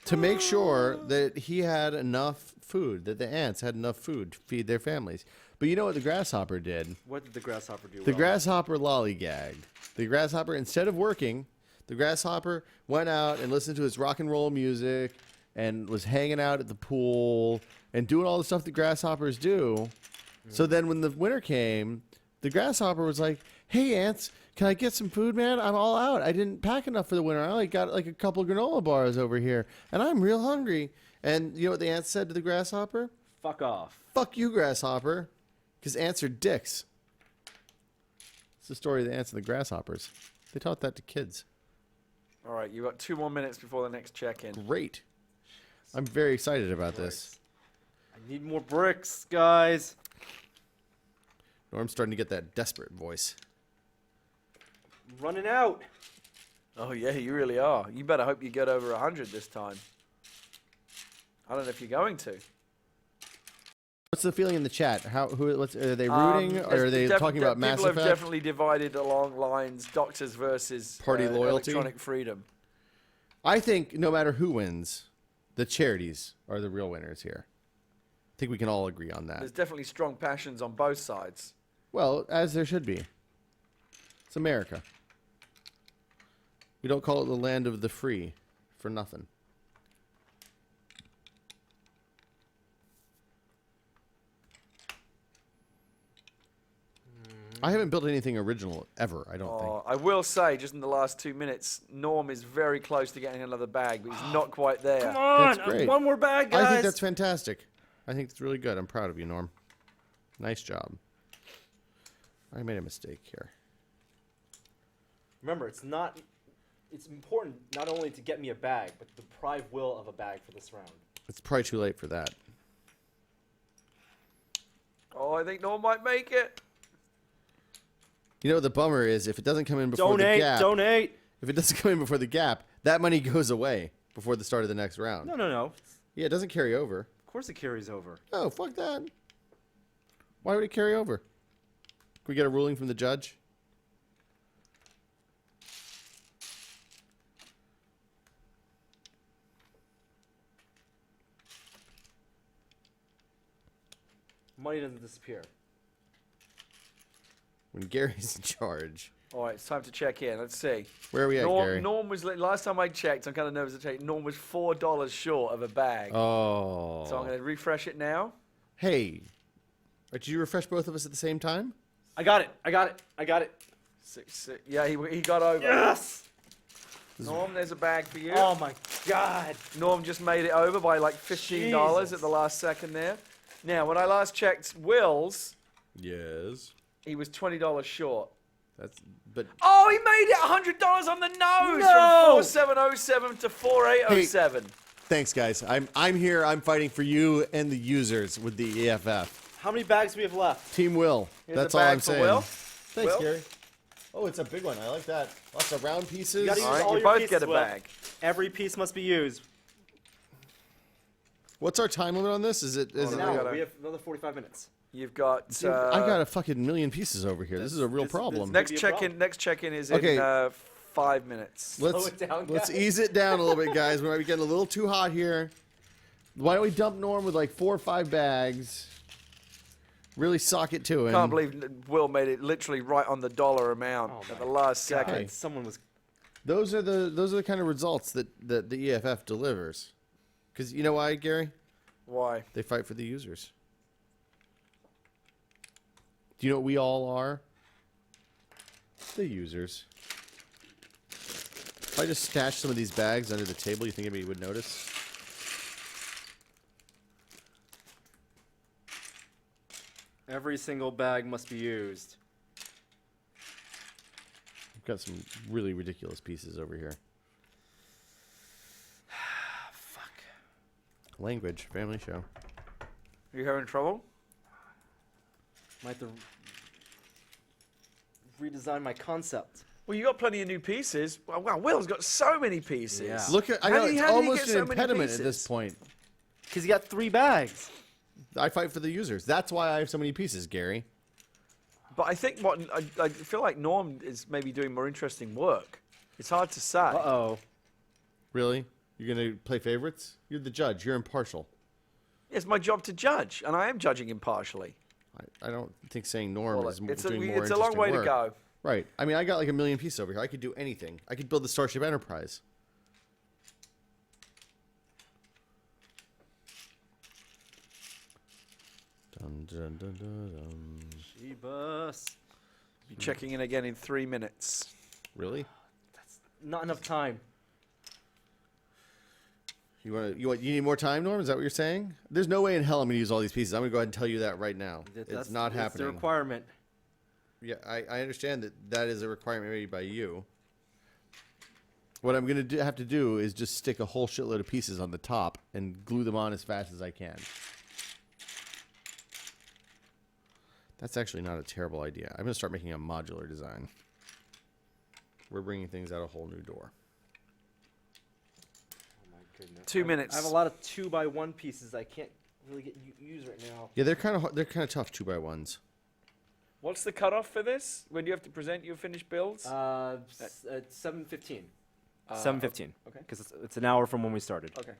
To make sure that he had enough food, that the ants had enough food to feed their families. But you know what the grasshopper did? What did the grasshopper do? The grasshopper lollygagged. The grasshopper, instead of working, the grasshopper went out and listened to his rock and roll music and was hanging out at the pool and doing all the stuff that grasshoppers do. So then when the winter came, the grasshopper was like, hey, ants, can I get some food, man? I'm all out. I didn't pack enough for the winter. I only got like a couple granola bars over here, and I'm real hungry. And you know what the ants said to the grasshopper? Fuck off. Fuck you, grasshopper, because ants are dicks. It's the story of the ants and the grasshoppers. They taught that to kids. All right, you've got 2 more minutes before the next check-in. Great. I'm very excited about this. I I need more bricks, guys. Norm's starting to get that desperate voice. I'm running out. Oh, yeah, you really are. You better hope you get over 100 this time. I don't know if you're going to. What's the feeling in the chat? Are they rooting? Or are they talking about Mass Effect? People have definitely divided along lines, doctors versus Party loyalty? electronic freedom. I think no matter who wins, the charities are the real winners here. I think we can all agree on that. There's definitely strong passions on both sides. Well, as there should be. It's America. We don't call it the land of the free for nothing. I haven't built anything original ever, I don't think. I will say, just in the last 2 minutes, Norm is very close to getting another bag, but he's not quite there. Come on, That's great. one more bag, guys. I think that's fantastic. I think it's really good. I'm proud of you, Norm. Nice job. I made a mistake here. Remember, it's important not only to get me a bag, but to deprive Will of a bag for this round. It's probably too late for that. Oh, I think Norm might make it. You know what the bummer is? If it doesn't come in before the gap... Donate! If it doesn't come in before the gap, that money goes away before the start of the next round. No. Yeah, it doesn't carry over. Of course it carries over. Oh, fuck that. Why would it carry over? Can we get a ruling from the judge? Money doesn't disappear. When Gary's in charge. All right, it's time to check in. Let's see. Where are we at, Gary? Norm was, last time I checked, I'm kind of nervous to check, Norm was $4 short of a bag. Oh. So I'm going to refresh it now. Hey. Did you refresh both of us at the same time? I got it. Yeah, he got over. Yes! Norm, there's a bag for you. Oh my god. Norm just made it over by like $15 Jesus. at the last second there. Now, when I last checked Will's, Yes. he was $20 short. But Oh, he made it $100 on the nose No! from 4707 to 4807. thanks, guys. I'm here. I'm fighting for you and the users with the EFF. How many bags do we have left? Team Will. Here's That's a all bag I'm for saying. Will. Thanks, Will? Gary. Oh, it's a big one. I like that. Lots of round pieces. You gotta use All right, all you your both pieces, get a Will. bag. Every piece must be used. What's our time limit on this? Is it? no, An we hour. gotta- We have another 45 minutes. You've got I got a fucking million pieces over here. This is a real this- problem. next be a check-in. problem. Next check-in is Okay. in 5 minutes. Let's Slow it down, let's guys. ease it down a little bit, guys. We might be getting a little too hot here. Why don't we dump Norm with like 4 or 5 bags? Really sock it to him. Can't believe Will made it literally right on the dollar amount Oh at my the last God, second. someone was. Those are the kind of results that the EFF delivers. Because you know why, Gary? Why? They fight for the users. Do you know what we all are? The users. If I just stash some of these bags under the table, you think anybody would notice? Every single bag must be used. I've got some really ridiculous pieces over here. Fuck. Language, family show. Are you having trouble? Might have to redesign my concept. Well, you got plenty of new pieces. Wow, Will's got so many pieces. Yeah. Look at, I How know did he- it's how did he almost get an so many impediment at this pieces? point. Because you got 3 bags. I fight for the users. That's why I have so many pieces, Gary. But I think I feel like Norm is maybe doing more interesting work. It's hard to say. Uh-oh. Really? You're going to play favorites? You're the judge. You're impartial. It's my job to judge, and I am judging impartially. I don't think saying Norm Well, is doing it's more a interesting long way work. to go. Right. I mean, I got like a million pieces over here. I could do anything. I could build the Starship Enterprise. Dun, dun, dun, dun, dun. She-bus. Be checking in again in 3 minutes. Really? Not enough time. You need more time, Norm? Is that what you're saying? There's no way in hell I'm going to use all these pieces. I'm going to go ahead and tell you that right now. It's not happening. It's the requirement. Yeah, I understand that is a requirement made by you. What I'm going to have to do is just stick a whole shitload of pieces on the top and glue them on as fast as I can. That's actually not a terrible idea. I'm going to start making a modular design. We're bringing things out a whole new door. Oh my goodness. 2 minutes. I have a lot of 2x1 pieces I can't really get use right now. Yeah, they're kind of tough 2x1s. What's the cutoff for this? When do you have to present your finished builds? 7:15. Uh, 7:15. okay. Because it's an hour from when we started. Okay.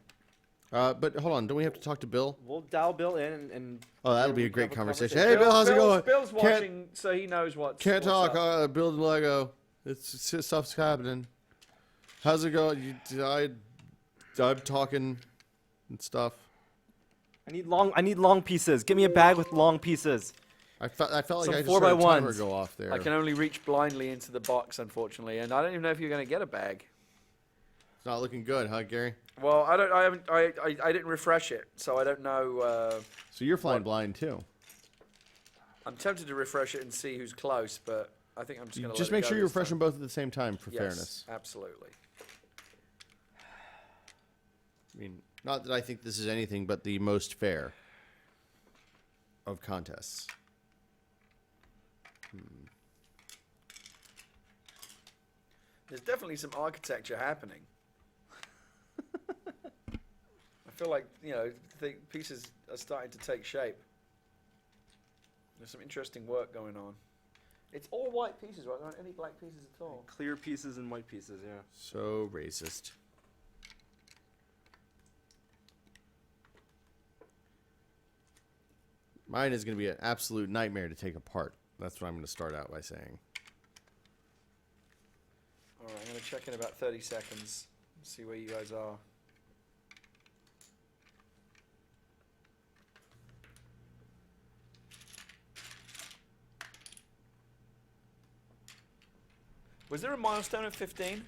But hold on, don't we have to talk to Bill? We'll dial Bill in and Oh, that'll be a we great have a conversation. conversation. Hey, Bill, how's it going? Bill's Can't- watching, so he knows what's. Can't what's talk. up. Building Lego. It's stuff's happening. How's it going? I'm talking and stuff. I need long pieces. Give me a bag with long pieces. I felt like Some I just 4 heard by a timer 1s. go off there. I can only reach blindly into the box, unfortunately, and I don't even know if you're going to get a bag. It's not looking good, huh, Gary? Well, I don't. I haven't. I didn't refresh it, so I don't know. So you're flying blind too. I'm tempted to refresh it and see who's close, but I think I'm just going to Just make sure you refresh them both at the same time for Yes, fairness. absolutely. I mean, not that I think this is anything but the most fair of contests. There's definitely some architecture happening. I feel like, the pieces are starting to take shape. There's some interesting work going on. It's all white pieces, right? There aren't any black pieces at all. Clear pieces and white pieces, yeah. So racist. Mine is going to be an absolute nightmare to take apart. That's what I'm going to start out by saying. All right, I'm going to check in about 30 seconds. See where you guys are. Was there a milestone at 15?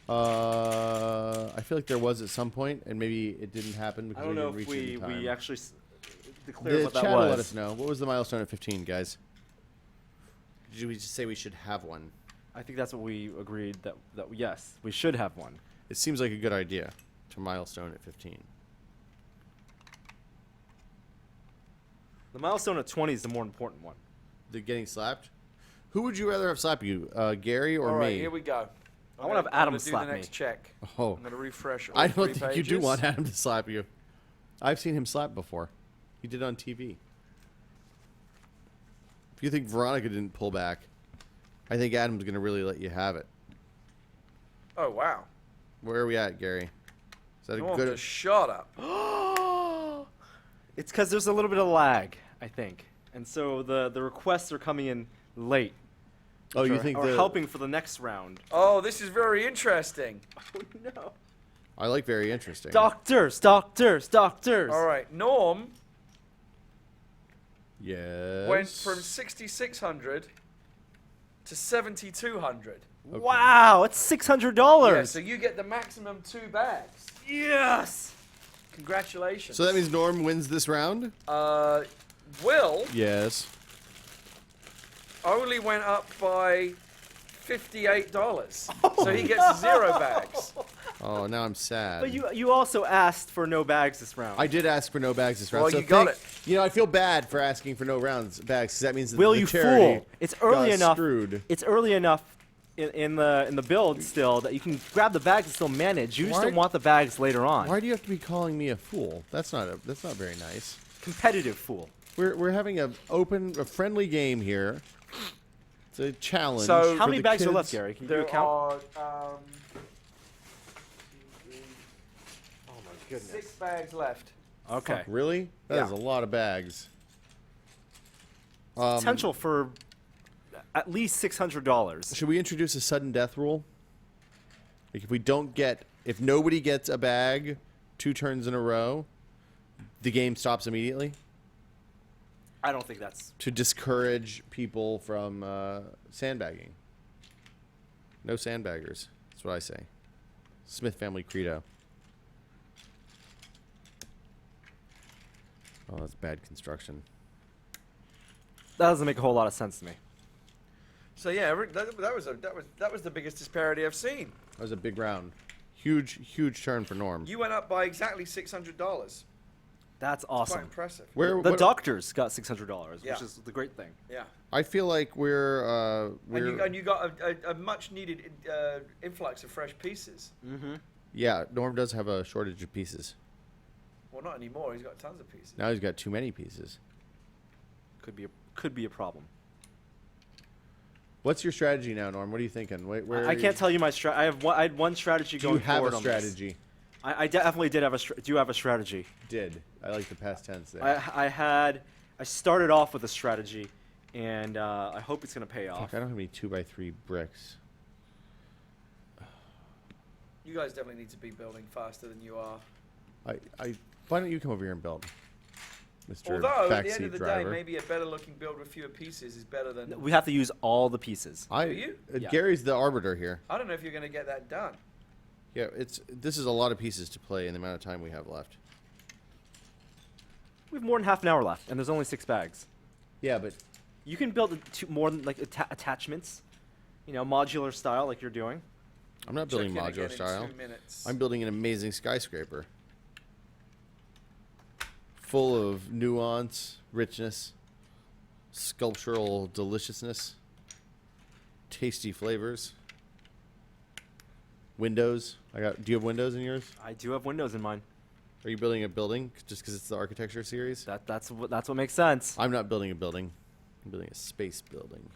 I feel like there was at some point, and maybe it didn't happen because I don't we know didn't if reach it in time. we actually declared The what that chat will was. let us know. What was the milestone at 15, guys? Did we just say we should have one? I think that's what we agreed that yes, we should have one. It seems like a good idea to milestone at 15. The milestone at 20 is the more important one. The getting slapped? Who would you rather have slap you, Gary or All right, me? here we go. I wanna have Adam I'm slap do the me. next check. Oh, I'm going to refresh all I three don't think you do pages. want Adam to slap you. I've seen him slap before. He did it on TV. If you think Veronica didn't pull back, I think Adam's going to really let you have it. Oh, wow. Where are we at, Gary? Is that a Norm good... just shut up. It's because there's a little bit of lag, I think, and so the requests are coming in late. Oh, you Or- think or the... helping for the next round? Oh, this is very interesting. Oh no! I like very interesting. Doctors. All right, Norm Yes. went from 6,600 to 7,200. Okay. Wow, it's $600. Yeah, so you get the maximum 2 bags. Yes. Congratulations. So that means Norm wins this round? Will Yes. only went up by $58. So he gets 0 bags. Oh, now I'm sad. But you also asked for no bags this round. I did ask for no bags this round. Well, so you got thank- it. You know, I feel bad for asking for no bags because that means that Will the you charity fool? It's early got enough. Screwed. It's early enough in the build still that you can grab the bags and still manage. You just Why- don't want the bags later on. Why do you have to be calling me a fool? That's not very nice. Competitive fool. We're having a friendly game here. It's a challenge. So- How for many the bags are kids. left, Gary? Can you do There a count? are Oh my goodness. 6 bags left. Okay. Really? That is Yeah. a lot of bags. Potential for at least $600. Should we introduce a sudden death rule? Like if nobody gets a bag 2 turns in a row, the game stops immediately I don't think that's. to discourage people from sandbagging. No sandbaggers. That's what I say. Smith family credo. Oh, that's bad construction. That doesn't make a whole lot of sense to me. So yeah, that was the biggest disparity I've seen. That was a big round. Huge turn for Norm. You went up by exactly $600. That's Quite awesome. impressive. Where The what- doctors got $600, Yeah. which is the great thing. Yeah. I feel like we're And you got a much needed influx of fresh pieces. Mm-hmm. yeah. Norm does have a shortage of pieces. Well, not anymore. He's got tons of pieces. Now he's got too many pieces. Could be a problem. What's your strategy now, Norm? What are you thinking? Where I can't tell you my I had one strategy Do going you have forward a on this. strategy? I definitely did have do have a strategy. Did I like the past tense there? I started off with a strategy, and I hope it's gonna pay off. Fuck, I don't have any 2x3 bricks. You guys definitely need to be building faster than you are. Why don't you come over here and build, Mr. Although, at the end Backseat of the Driver? day, maybe a better looking build with fewer pieces is better than... We have to use all the pieces. Do you? Yeah. Gary's the arbiter here. I don't know if you're going to get that done. Yeah, this is a lot of pieces to play in the amount of time we have left. We have more than half an hour left, and there's only 6 bags. Yeah, but You can build more than like attachments, modular style like you're doing. I'm not building Check in modular again style. in 2 minutes. I'm building an amazing skyscraper. Full of nuance, richness, sculptural deliciousness, tasty flavors. Windows. Do you have windows in yours? I do have windows in mine. Are you building a building just because it's the architecture series? That's what makes sense. I'm not building a building. I'm building a space building.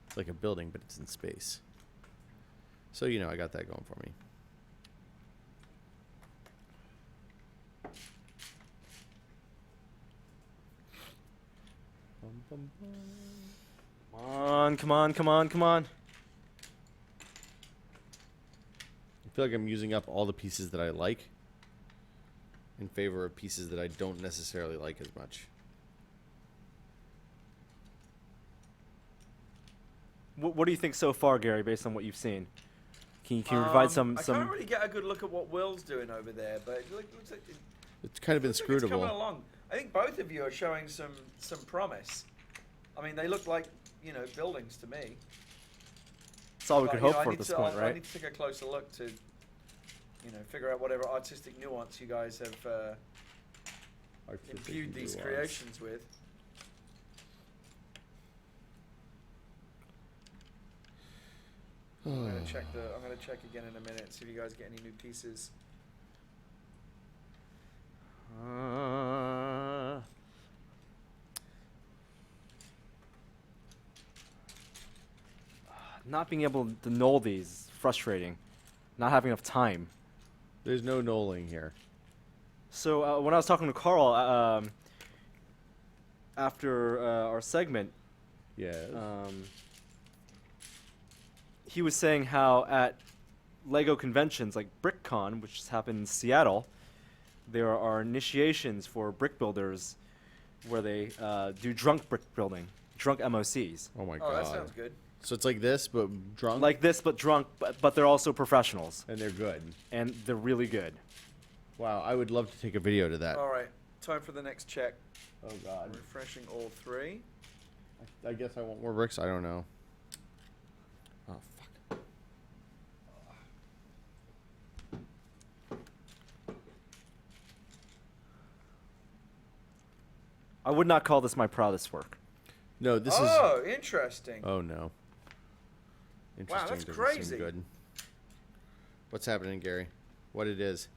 It's like a building, but it's in space. So, I got that going for me. Come on. I feel like I'm using up all the pieces that I like in favor of pieces that I don't necessarily like as much. What do you think so far, Gary, based on what you've seen? Can you provide some? I can't really get a good look at what Will's doing over there, but it looks like It's kind of looks like it's coming inscrutable. along. I think both of you are showing some promise. I mean, they look like buildings to me. That's all we But, could you know, hope I for need at this to- point, I right? need to take a closer look to, figure out whatever artistic nuance you guys have imbued these creations with. I'm gonna check again in a minute. See if you guys get any new pieces. Not being able to null these is frustrating. Not having enough time. There's no knolling here. So when I was talking to Carl after our segment, Yeah. he was saying how at Lego conventions like BrickCon, which has happened in Seattle, there are initiations for brick builders where they do drunk brick building, drunk MOCs. Oh my Oh, god. that sounds good. So it's like this, but drunk, Like this, but drunk, but they're also professionals, and they're good. and they're really good. Wow, I would love to take a video to that. All right, time for the next check. Oh god. Refreshing all 3. I guess I want more bricks. I don't know. Oh fuck. I would not call this my proudest work. No, this is. Oh, interesting. Oh no. Interesting. that's doesn't crazy. Seem good. What's happening, Gary? What it is?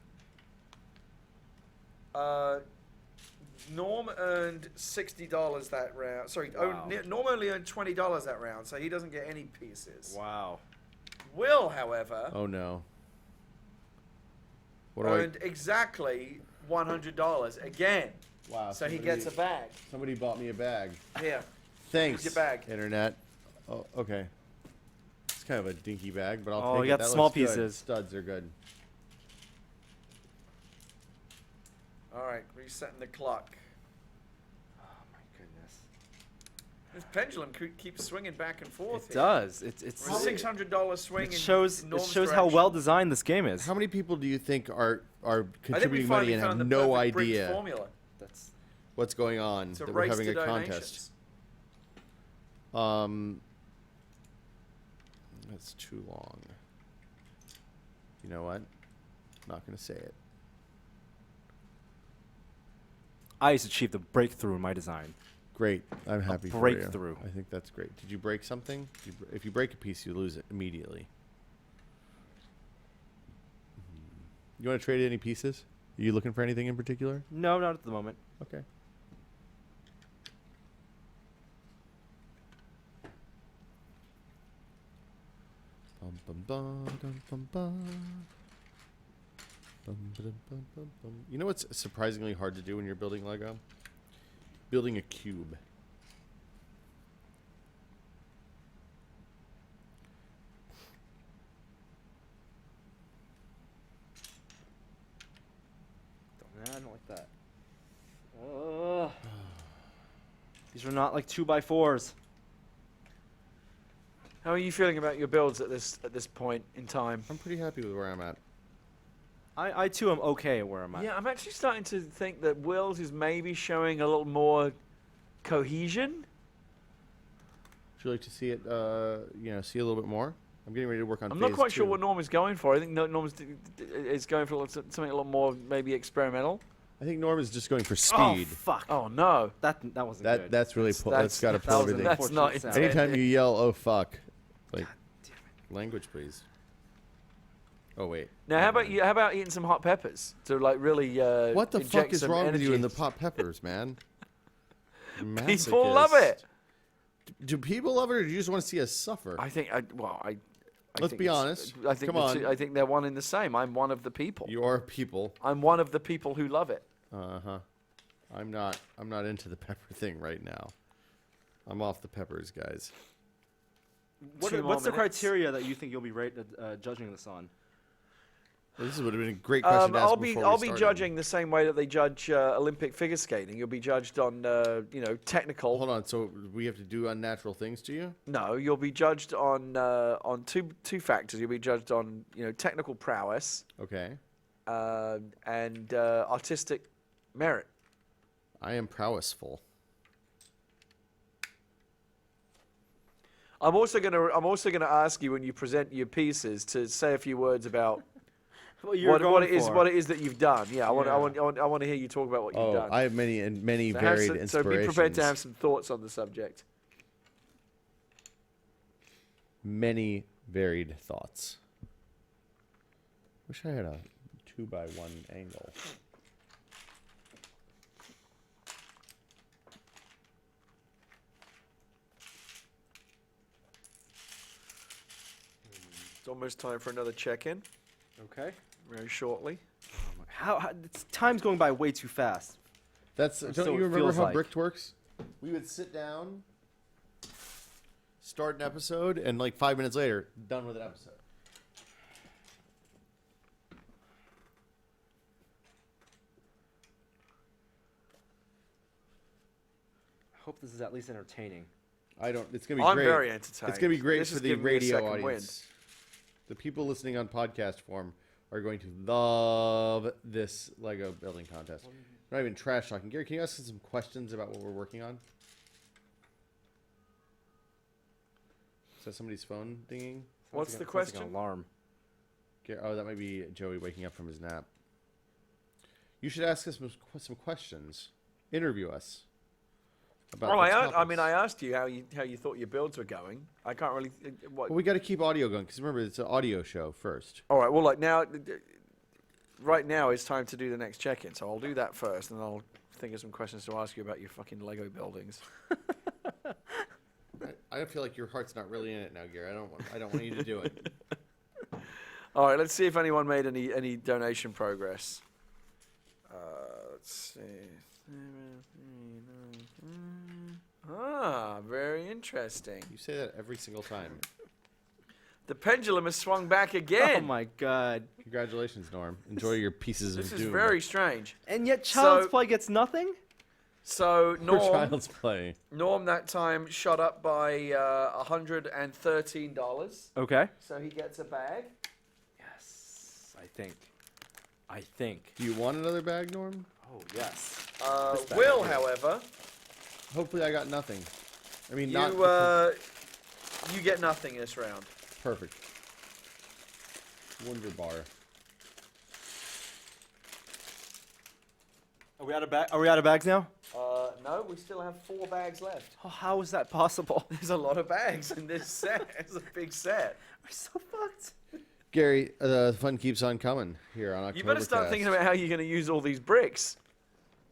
Norm earned $60 that round. Sorry, Wow. Norm only earned $20 that round, so he doesn't get any pieces. Wow. Will, however, Oh no. What do earned exactly $100 again. Wow. So he gets a bag. Somebody bought me a bag. Here. Thanks. Here's your bag. Internet. Oh, okay. It's kind of a dinky bag, but I'll Oh, take you it. got That small looks good. pieces. Studs are good. All right, resetting the clock. Oh my goodness. This pendulum keeps swinging back and forth. It does. It's We're a $600 swing. it shows in Norm's how direction. well designed this game is. How many people do you think are I think we contributing money finally and have found the no perfect bricks idea formula That's what's going on? to That we're race having to a donations. contest. That's too long. You know what? Not gonna say it. I achieved a breakthrough in my design. Great. I'm happy for you. breakthrough. I think that's great. Did you break something? If you break a piece, you lose it immediately. You want to trade any pieces? Are you looking for anything in particular? No, not at the moment. Okay. Bum, bum, bum, dum, bum, bum. Bum, ba-dum, bum, bum, bum. You know what's surprisingly hard to do when you're building Lego? Building a cube. I don't like that. These are not like 2x4s. How are you feeling about your builds at this point in time? I'm pretty happy with where I'm at. I too am okay where I'm at. Yeah, I'm actually starting to think that Will's is maybe showing a little more cohesion. Would you like to see it, see a little bit more? I'm getting ready to work on I'm phase not quite sure 2. what Norm is going for. I think Norm is going for something a little more maybe experimental. I think Norm is just going for Oh speed. fuck! Oh no, That wasn't good. That's really that's got to that pull was everything. an that's not unfortunate sound. intended. Anytime you yell, "Oh fuck," like God damn it. language, please. Oh wait. Now how about you? How about eating some hot peppers to like really? What the inject fuck is some wrong with you energy? and the pot peppers, man? People love Masochist. it. Do people love it, or do you just want to see us suffer? I think. Let's think be it's- honest. I think Come on. I think they're one in the same. I'm one of the people. You are people. I'm one of the people who love it. Uh huh. I'm not into the pepper thing right now. I'm off the peppers, guys. What's 2 the more minutes. criteria that you think you'll be judging this on? Well, this would have been a great question to ask I'll before be we started. judging the same way that they judge Olympic figure skating. You'll be judged on technical. Hold on. So we have to do unnatural things to you? No, you'll be judged on two factors. You'll be judged on technical prowess Okay. and artistic merit. I am prowessful. I'm also gonna ask you when you present your pieces to say a few words about what it is that you've done. Yeah, I want to hear you talk about what you've Oh, done. I have many So varied so inspirations. be prepared to have some thoughts on the subject. Many varied thoughts. Wish I had a 2x1 angle. It's almost time for another check-in. Okay. Very shortly. How time's going by way too fast. That's So don't it you remember feels how like. Bricked works? We would sit down, start an episode, and like 5 minutes later, done with an episode. I hope this is at least entertaining. It's gonna be I'm great. very entertained. It's gonna be great This for is the giving me a radio second wind. audience. The people listening on podcast form are going to love this Lego building contest. We're not even trash talking. Gary, can you ask us some questions about what we're working on? Is that somebody's phone dinging? What's Sounds the like question? an alarm. Oh, that might be Joey waking up from his nap. You should ask us some questions. Interview us. About Well, the I mean, topics. I asked you how you thought your builds were going. I can't really. What? Well, we got to keep audio going because remember it's an audio show first. All right. Well, like now, right now it's time to do the next check-in. So I'll do that first, and then I'll think of some questions to ask you about your fucking Lego buildings. I feel like your heart's not really in it now, Gary. I don't want you to do it. All right. Let's see if anyone made any donation progress. Let's see. Ah, very interesting. You say that every single time. The pendulum has swung back Oh again. my god. Congratulations, Norm. Enjoy your pieces This of is doom. very strange. And yet Child's So- Play gets nothing? So For Norm, Child's Play. Norm that time shot up by $113. Okay. So he gets a bag. Yes, I think. Do you want another bag, Norm? Oh, yes. This bag Will, right here. however, Hopefully I got nothing. I mean, you not you get nothing this round. perfect. Wonder bar. Are we out of Are we out of bags now? No, we still have 4 bags left. Oh, how is that possible? There's a lot of bags in this set. It's a big set. We're so fucked. Gary, the fun keeps on coming here on OCTOBERKAST. You better start thinking about how you're going to use all these bricks.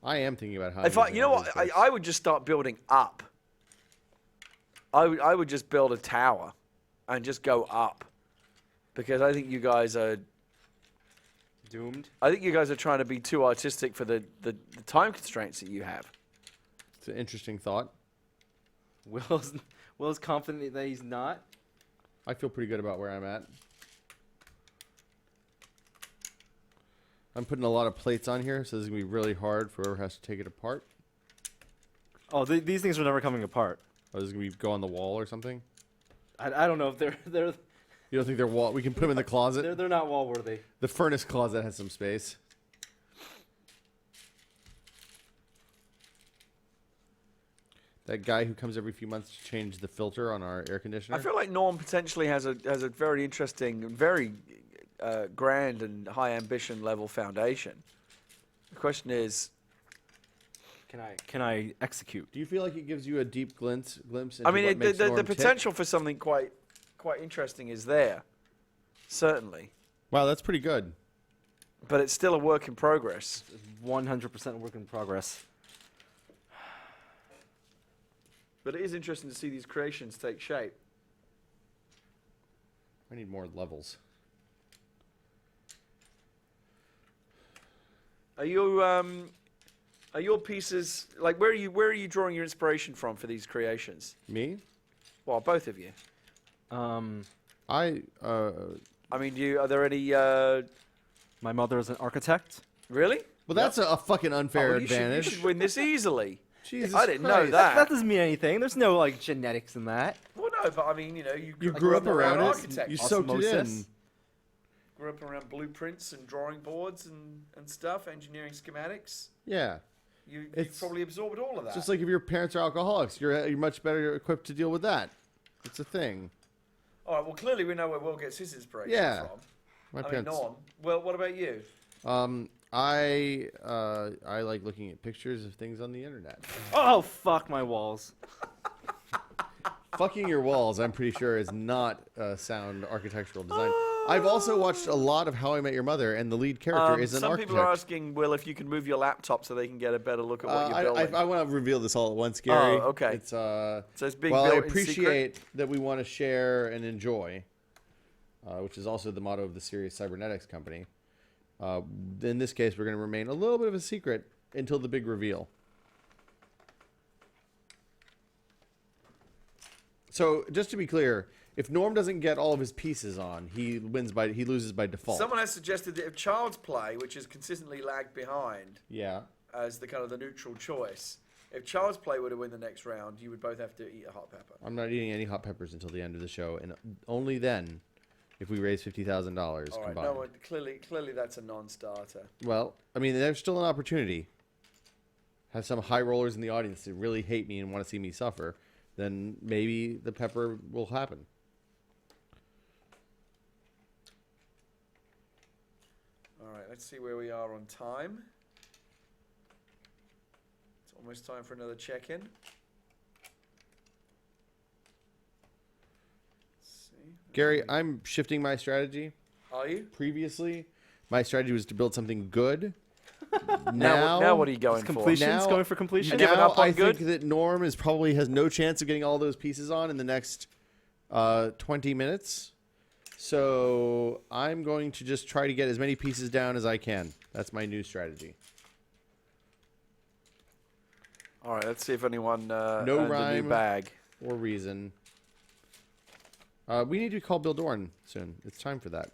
I am thinking about how. If I, you know what, I would just start building up. I would just build a tower and just go up, because I think you guys are Doomed. I think you guys are trying to be too artistic for the time constraints that you have. It's an interesting thought. Will's confident that he's not. I feel pretty good about where I'm at. I'm putting a lot of plates on here, so this is going to be really hard for whoever has to take it apart. Oh, these things are never coming apart. Oh, this is going to go on the wall or something? I don't know if they're You don't think they're wall? We can put them in the closet? they're not wall worthy. The furnace closet has some space. That guy who comes every few months to change the filter on our air conditioner. I feel like Norm potentially has a very interesting, very grand and high ambition level foundation. The question is, Can I execute? Do you feel like it gives you a deep glimpse into I mean, what makes the Norm tick? potential for something quite interesting is there, certainly, Wow, that's pretty good. but it's still a work in progress. 100% work in progress. But it is interesting to see these creations take shape. I need more levels. Are your pieces like where are you drawing your inspiration from for these creations? Me? Well, both of you. I mean, are there any My mother is an architect. really? well, that's a fucking unfair Oh, you advantage. should win this easily. Jesus I didn't know Christ. that. That doesn't mean anything. There's no like genetics in that. Well, no, but I mean, you You grew up around it. architect. You soaked it in. Osmosis. Grew up around blueprints and drawing boards and stuff, engineering schematics. Yeah. You It's- probably absorbed all of that. It's just like if your parents are alcoholics, you're much better equipped to deal with that. It's a thing. All right. Well, clearly we know where Will gets his inspiration Yeah. from. My I mean, parents. Norm. Well, what about you? I like looking at pictures of things on the internet. Oh fuck my walls. Fucking your walls, I'm pretty sure, is not sound architectural design. I've also watched a lot of How I Met Your Mother, and the lead character is an some architect. people are asking Will if you can move your laptop so they can get a better look at what you're building. I want to reveal this all at once, Gary. Oh, okay. It's So it's being well, I built in secret? appreciate that we want to share and enjoy, which is also the motto of the Serious Cybernetics company. In this case, we're going to remain a little bit of a secret until the big reveal. So, just to be clear, if Norm doesn't get all of his pieces on, he loses by default. Someone has suggested that if Child's Play, which has consistently lagged behind Yeah. as the kind of the neutral choice, if Child's Play were to win the next round, you would both have to eat a hot pepper. I'm not eating any hot peppers until the end of the show, and only then, if we raise $50,000 All right, combined. no, clearly that's a non-starter. Well, I mean, there's still an opportunity. Have some high rollers in the audience that really hate me and want to see me suffer, then maybe the pepper will happen. All right, let's see where we are on time. It's almost time for another check-in. Let's see. Gary, I'm shifting my strategy. Are you? Previously, my strategy was to build something good. Now what are you going for? Completions Now- going for completion. You giving up on I good? think that Norm probably has no chance of getting all those pieces on in the next 20 minutes. So I'm going to just try to get as many pieces down as I can. That's my new strategy. All right, let's see if anyone No earned a new rhyme. bag. Or reason. We need to call Bill Doran soon. It's time for that.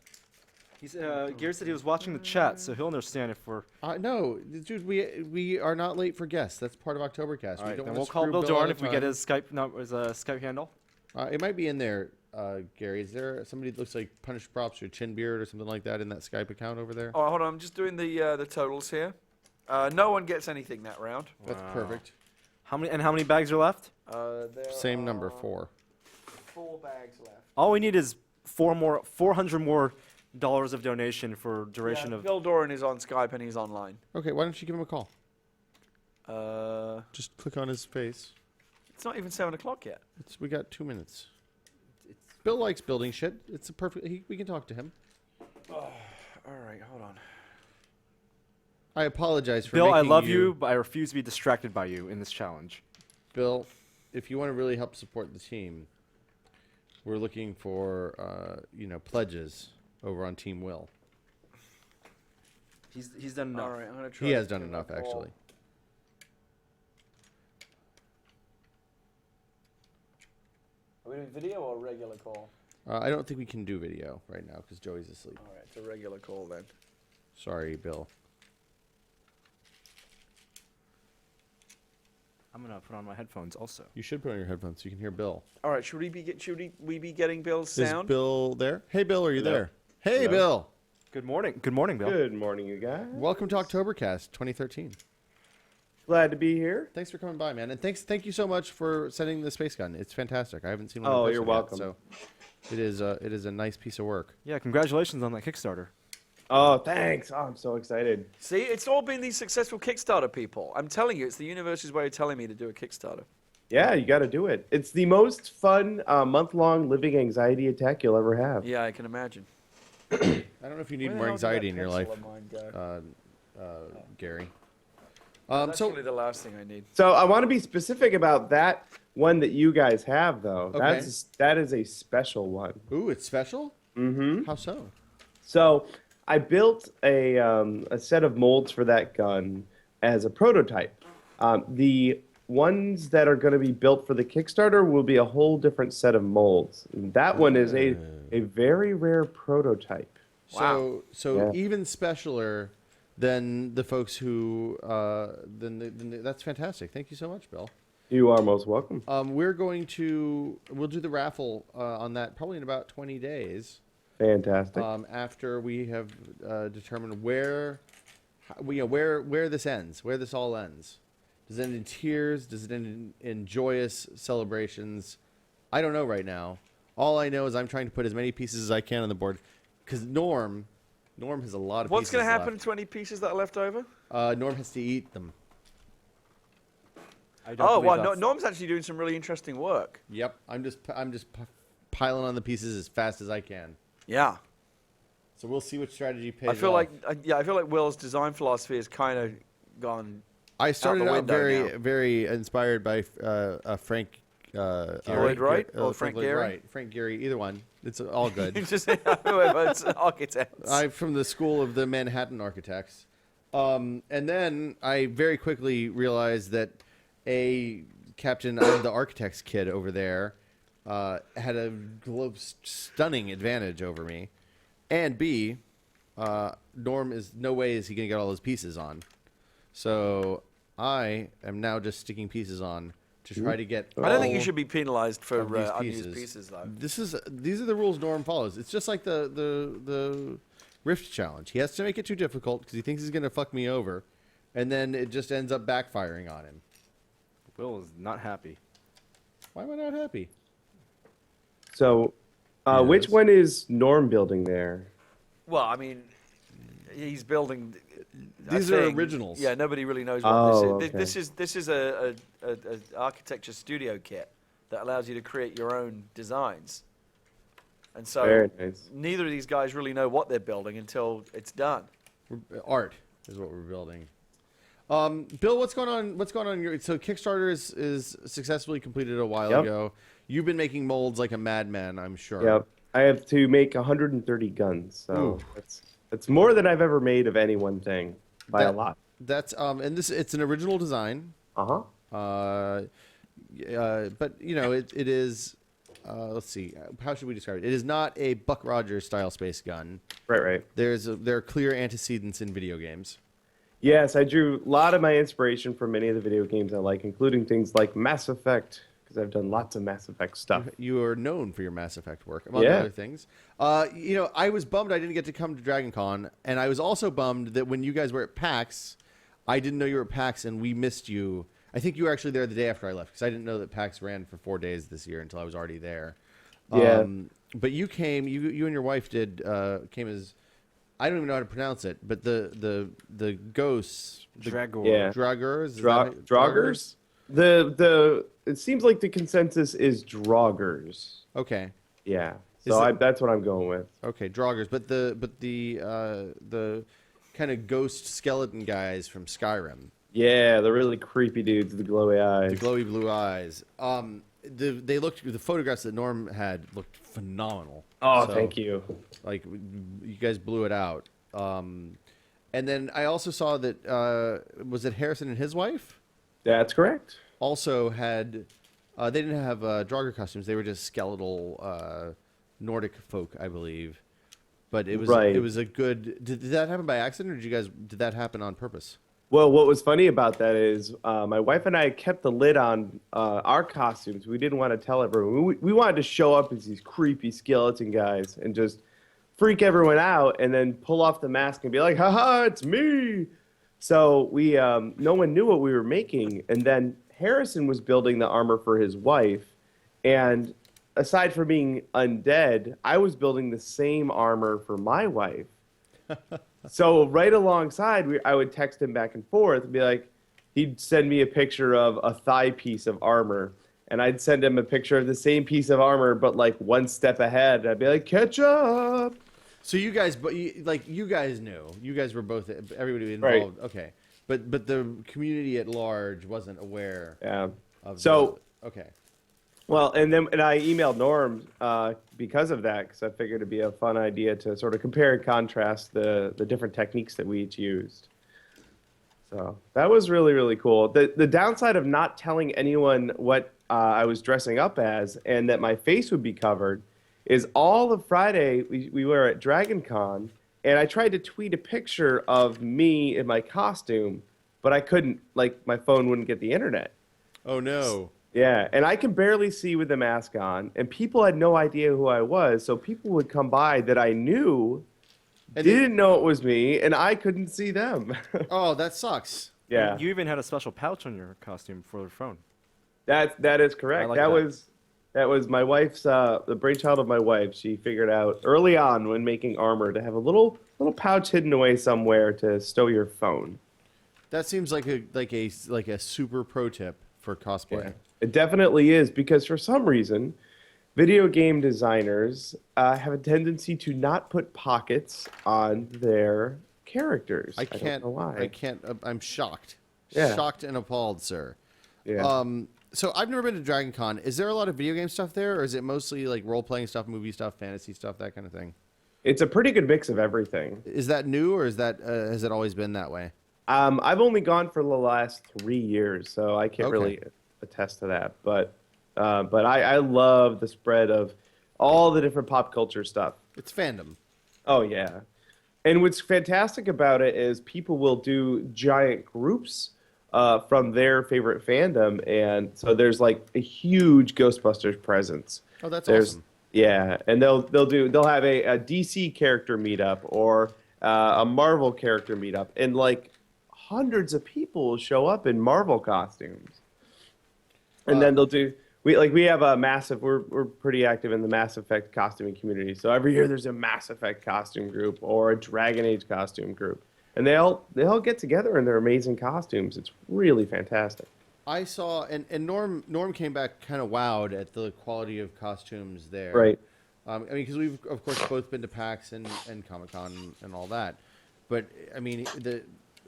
He's Gary said he was watching the chat, so he'll understand if we're. No, dude, we are not late for guests. That's part of OCTOBERKAST. All right, then wanna we'll call screw Bill Doran out if we of get time. his Skype handle. It might be in there, Gary. Is there somebody that looks like Punished Props or Chin Beard or something like that in that Skype account over there? Oh, hold on, I'm just doing the totals here. No one gets anything that round. That's Wow. perfect. How many bags are left? There Same number, are 4. 4 bags left. All we need is 400 more dollars of donation for duration Yeah, of. Bill Doran is on Skype and he's online. Okay, why don't you give him a call? Just click on his face. It's not even 7 o'clock yet. We got 2 minutes. Bill likes building shit. It's a perfect. We can talk to him. All right, hold on. I apologize for Bill, I making love you, but I refuse to be distracted by you in this challenge. Bill, if you want to really help support the team, we're looking for pledges over on Team Will. He's done enough. All right, I'm gonna try. He to has done give him a enough, call. actually. Are we doing video or regular call? I don't think we can do video right now because Joey's asleep. All right, it's a regular call then. Sorry, Bill. I'm gonna put on my headphones also. You should put on your headphones so you can hear Bill. All right, should we be getting Bill's sound? Is Bill there? Hey, Bill, are you Hello. there? Hey, Hello. Bill. Good morning. Good morning, Bill. Good morning, you guys. Welcome to Oktoberkast 2013. Glad to be here. Thanks for coming by, man, and thank you so much for sending the space gun. It's fantastic. I haven't seen one. Oh, in person you're yet, welcome. so it is a nice piece of work. Yeah, congratulations on that Kickstarter. Oh, thanks. Oh, I'm so excited. See, it's all been these successful Kickstarter people. I'm telling you, it's the universe's way of telling me to do a Kickstarter. Yeah, you got to do it. It's the most fun month-long living anxiety attack you'll ever have. Yeah, I can imagine. I don't know if you need Where the more hell did that anxiety in your life, pencil of mine go? Gary. That's So really the last thing I need. So I want to be specific about that one that you guys have, though. Okay. That is a special one. ooh, it's special. Mm-hmm. How so? So I built a set of molds for that gun as a prototype. The ones that are going to be built for the Kickstarter will be a whole different set of molds. And that one is a very rare prototype. So Yeah. even specialer than the folks who that's fantastic. Thank you so much, Bill. You are most welcome. We'll do the raffle on that probably in about 20 days. Fantastic. After we have determined where this ends, where this all ends. Does it end in tears? Does it end in joyous celebrations? I don't know right now. All I know is I'm trying to put as many pieces as I can on the board, because Norm has a lot of What's pieces going to happen left. to any pieces that are left over? Norm has to eat them. I don't Oh, believe well, that's- Norm's actually doing some really interesting work. Yep, I'm just piling on the pieces as fast as I can. Yeah. So we'll see which strategy pays I feel off. I feel like Will's design philosophy has kind of gone. I started out window very now. very inspired by Frank Lloyd Wright or Frank Lloyd Gehry? Wright. Frank Gehry, either one. It's all good. Just whoever, it's architects. I'm from the school of the Manhattan architects. And then I very quickly realized that Captain, I'm the architect's kid over there, had a stunning advantage over me. And B, Norm is no way is he going to get all those pieces on. So I am now just sticking pieces on to try to get. I don't think you all should be penalized for of these unused pieces, though. These are the rules Norm follows. It's just like the Rift challenge. He has to make it too difficult because he thinks he's going to fuck me over, and then it just ends up backfiring on him. Will is not happy. Why am I not happy? So, which Yes. one is Norm building there? Well, I mean, he's building. a These are thing. originals. Yeah, nobody really knows what Oh, this is. okay. This is a architecture studio kit that allows you to create your own designs. And so Very nice. neither of these guys really know what they're building until it's done. Art is what we're building. Bill, what's going on? What's going on? So Kickstarter is successfully completed a while Yep. ago. You've been making molds like a madman, I'm sure. Yep. I have to make 130 guns, so Ooh. that's more than I've ever made of any one thing by a That- lot. That's and it's an original design. Uh-huh. But you know it is. Let's see. How should we describe it? It is not a Buck Rogers style space gun. Right. There are clear antecedents in video games. Yes, I drew a lot of my inspiration from many of the video games I like, including things like Mass Effect, because I've done lots of Mass Effect stuff. You are known for your Mass Effect work, among Yeah. other things. You know, I was bummed I didn't get to come to Dragon Con, and I was also bummed that when you guys were at PAX, I didn't know you were at PAX, and we missed you. I think you were actually there the day after I left, because I didn't know that PAX ran for 4 days this year until I was already there. Yeah. But you came, you and your wife came as, I don't even know how to pronounce it, but the ghosts, the Dragor. Yeah. Draugrs, is that Draugrs? The it seems like the consensus is Draugrs. Okay, Yeah. Is So it- that's what I'm going with. okay, Draugrs, but the kind of ghost skeleton guys from Skyrim, Yeah, the really creepy dudes with the glowy eyes. the glowy blue eyes. The photographs that Norm had looked phenomenal. Oh, So, thank you. Like you guys blew it out. And then I also saw that was it Harrison and his wife That's correct. also had they didn't have Draugr costumes. They were just skeletal Nordic folk, I believe. But it was Right. it was a good. Did that happen by accident, or did that happen on purpose? Well, what was funny about that is my wife and I kept the lid on our costumes. We didn't want to tell everyone. We wanted to show up as these creepy skeleton guys and just freak everyone out and then pull off the mask and be like, haha, it's me. So we no one knew what we were making. And then Harrison was building the armor for his wife. And aside from being undead, I was building the same armor for my wife. So right alongside, I would text him back and forth and be like, he'd send me a picture of a thigh piece of armor, and I'd send him a picture of the same piece of armor, but like one step ahead. I'd be like, catch up. So you guys, but you guys knew. You guys were both everybody Right. involved. Okay, but the community at large wasn't aware Yeah. of. So- okay. Well, and I emailed Norm because of that, because I figured it'd be a fun idea to sort of compare and contrast the different techniques that we each used. So that was really, really cool. The downside of not telling anyone what I was dressing up as and that my face would be covered is all of Friday we were at Dragon Con, and I tried to tweet a picture of me in my costume, but I couldn't, like my phone wouldn't get the internet. Oh no. Yeah, and I can barely see with the mask on, and people had no idea who I was, so people would come by that I knew, And didn't know it was me, and I couldn't see them. Oh, that sucks. Yeah, You even had a special pouch on your costume for the phone. that is correct. I like that that. was my wife's the brainchild of my wife. She figured out early on when making armor to have a little pouch hidden away somewhere to stow your phone. That seems like a super pro tip for cosplay. Yeah. It definitely is, because for some reason, video game designers have a tendency to not put pockets on their characters. I don't know why. I can't. I'm shocked. Yeah. Shocked and appalled, sir. Yeah. So I've never been to Dragon Con. Is there a lot of video game stuff there, or is it mostly like role playing stuff, movie stuff, fantasy stuff, that kind of thing? It's a pretty good mix of everything. Is that new, or is that has it always been that way? I've only gone for the last 3 years, so I can't Okay. really attest to that. But I love the spread of all the different pop culture stuff. It's fandom. Oh, yeah. And what's fantastic about it is people will do giant groups from their favorite fandom. And so there's like a huge Ghostbusters presence. Oh, that's There's, awesome. Yeah, and they'll have a DC character meetup or a Marvel character meetup, and like hundreds of people will show up in Marvel costumes. And then they'll do we have a massive we're pretty active in the Mass Effect costuming community. So every year there's a Mass Effect costume group or a Dragon Age costume group. And they all get together in their amazing costumes. It's really fantastic. I saw, and Norm came back kind of wowed at the quality of costumes there. Right. I mean, because we've of course both been to PAX and Comic Con and all that, but I mean,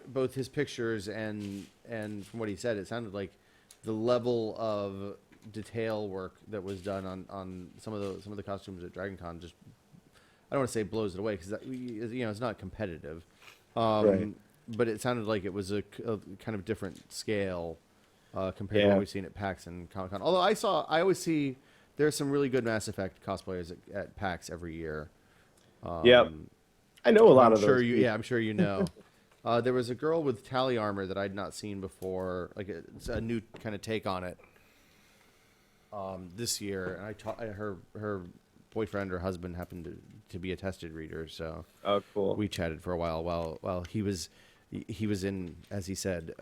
both his pictures and from what he said, it sounded like the level of detail work that was done on some of the costumes at Dragon Con just, I don't want to say blows it away, because it's not competitive, Right. but it sounded like it was a kind of different scale compared to Yeah. what we've seen at PAX and Comic Con. Although I always see there's some really good Mass Effect cosplayers at PAX every year. Yep. I know a lot of those. I'm sure you know. There was a girl with tally armor that I'd not seen before. Like it's a new kind of take on it. This year, and I taught her boyfriend or husband happened to be a tested reader, so Oh, cool. we chatted for a while while he was in, as he said,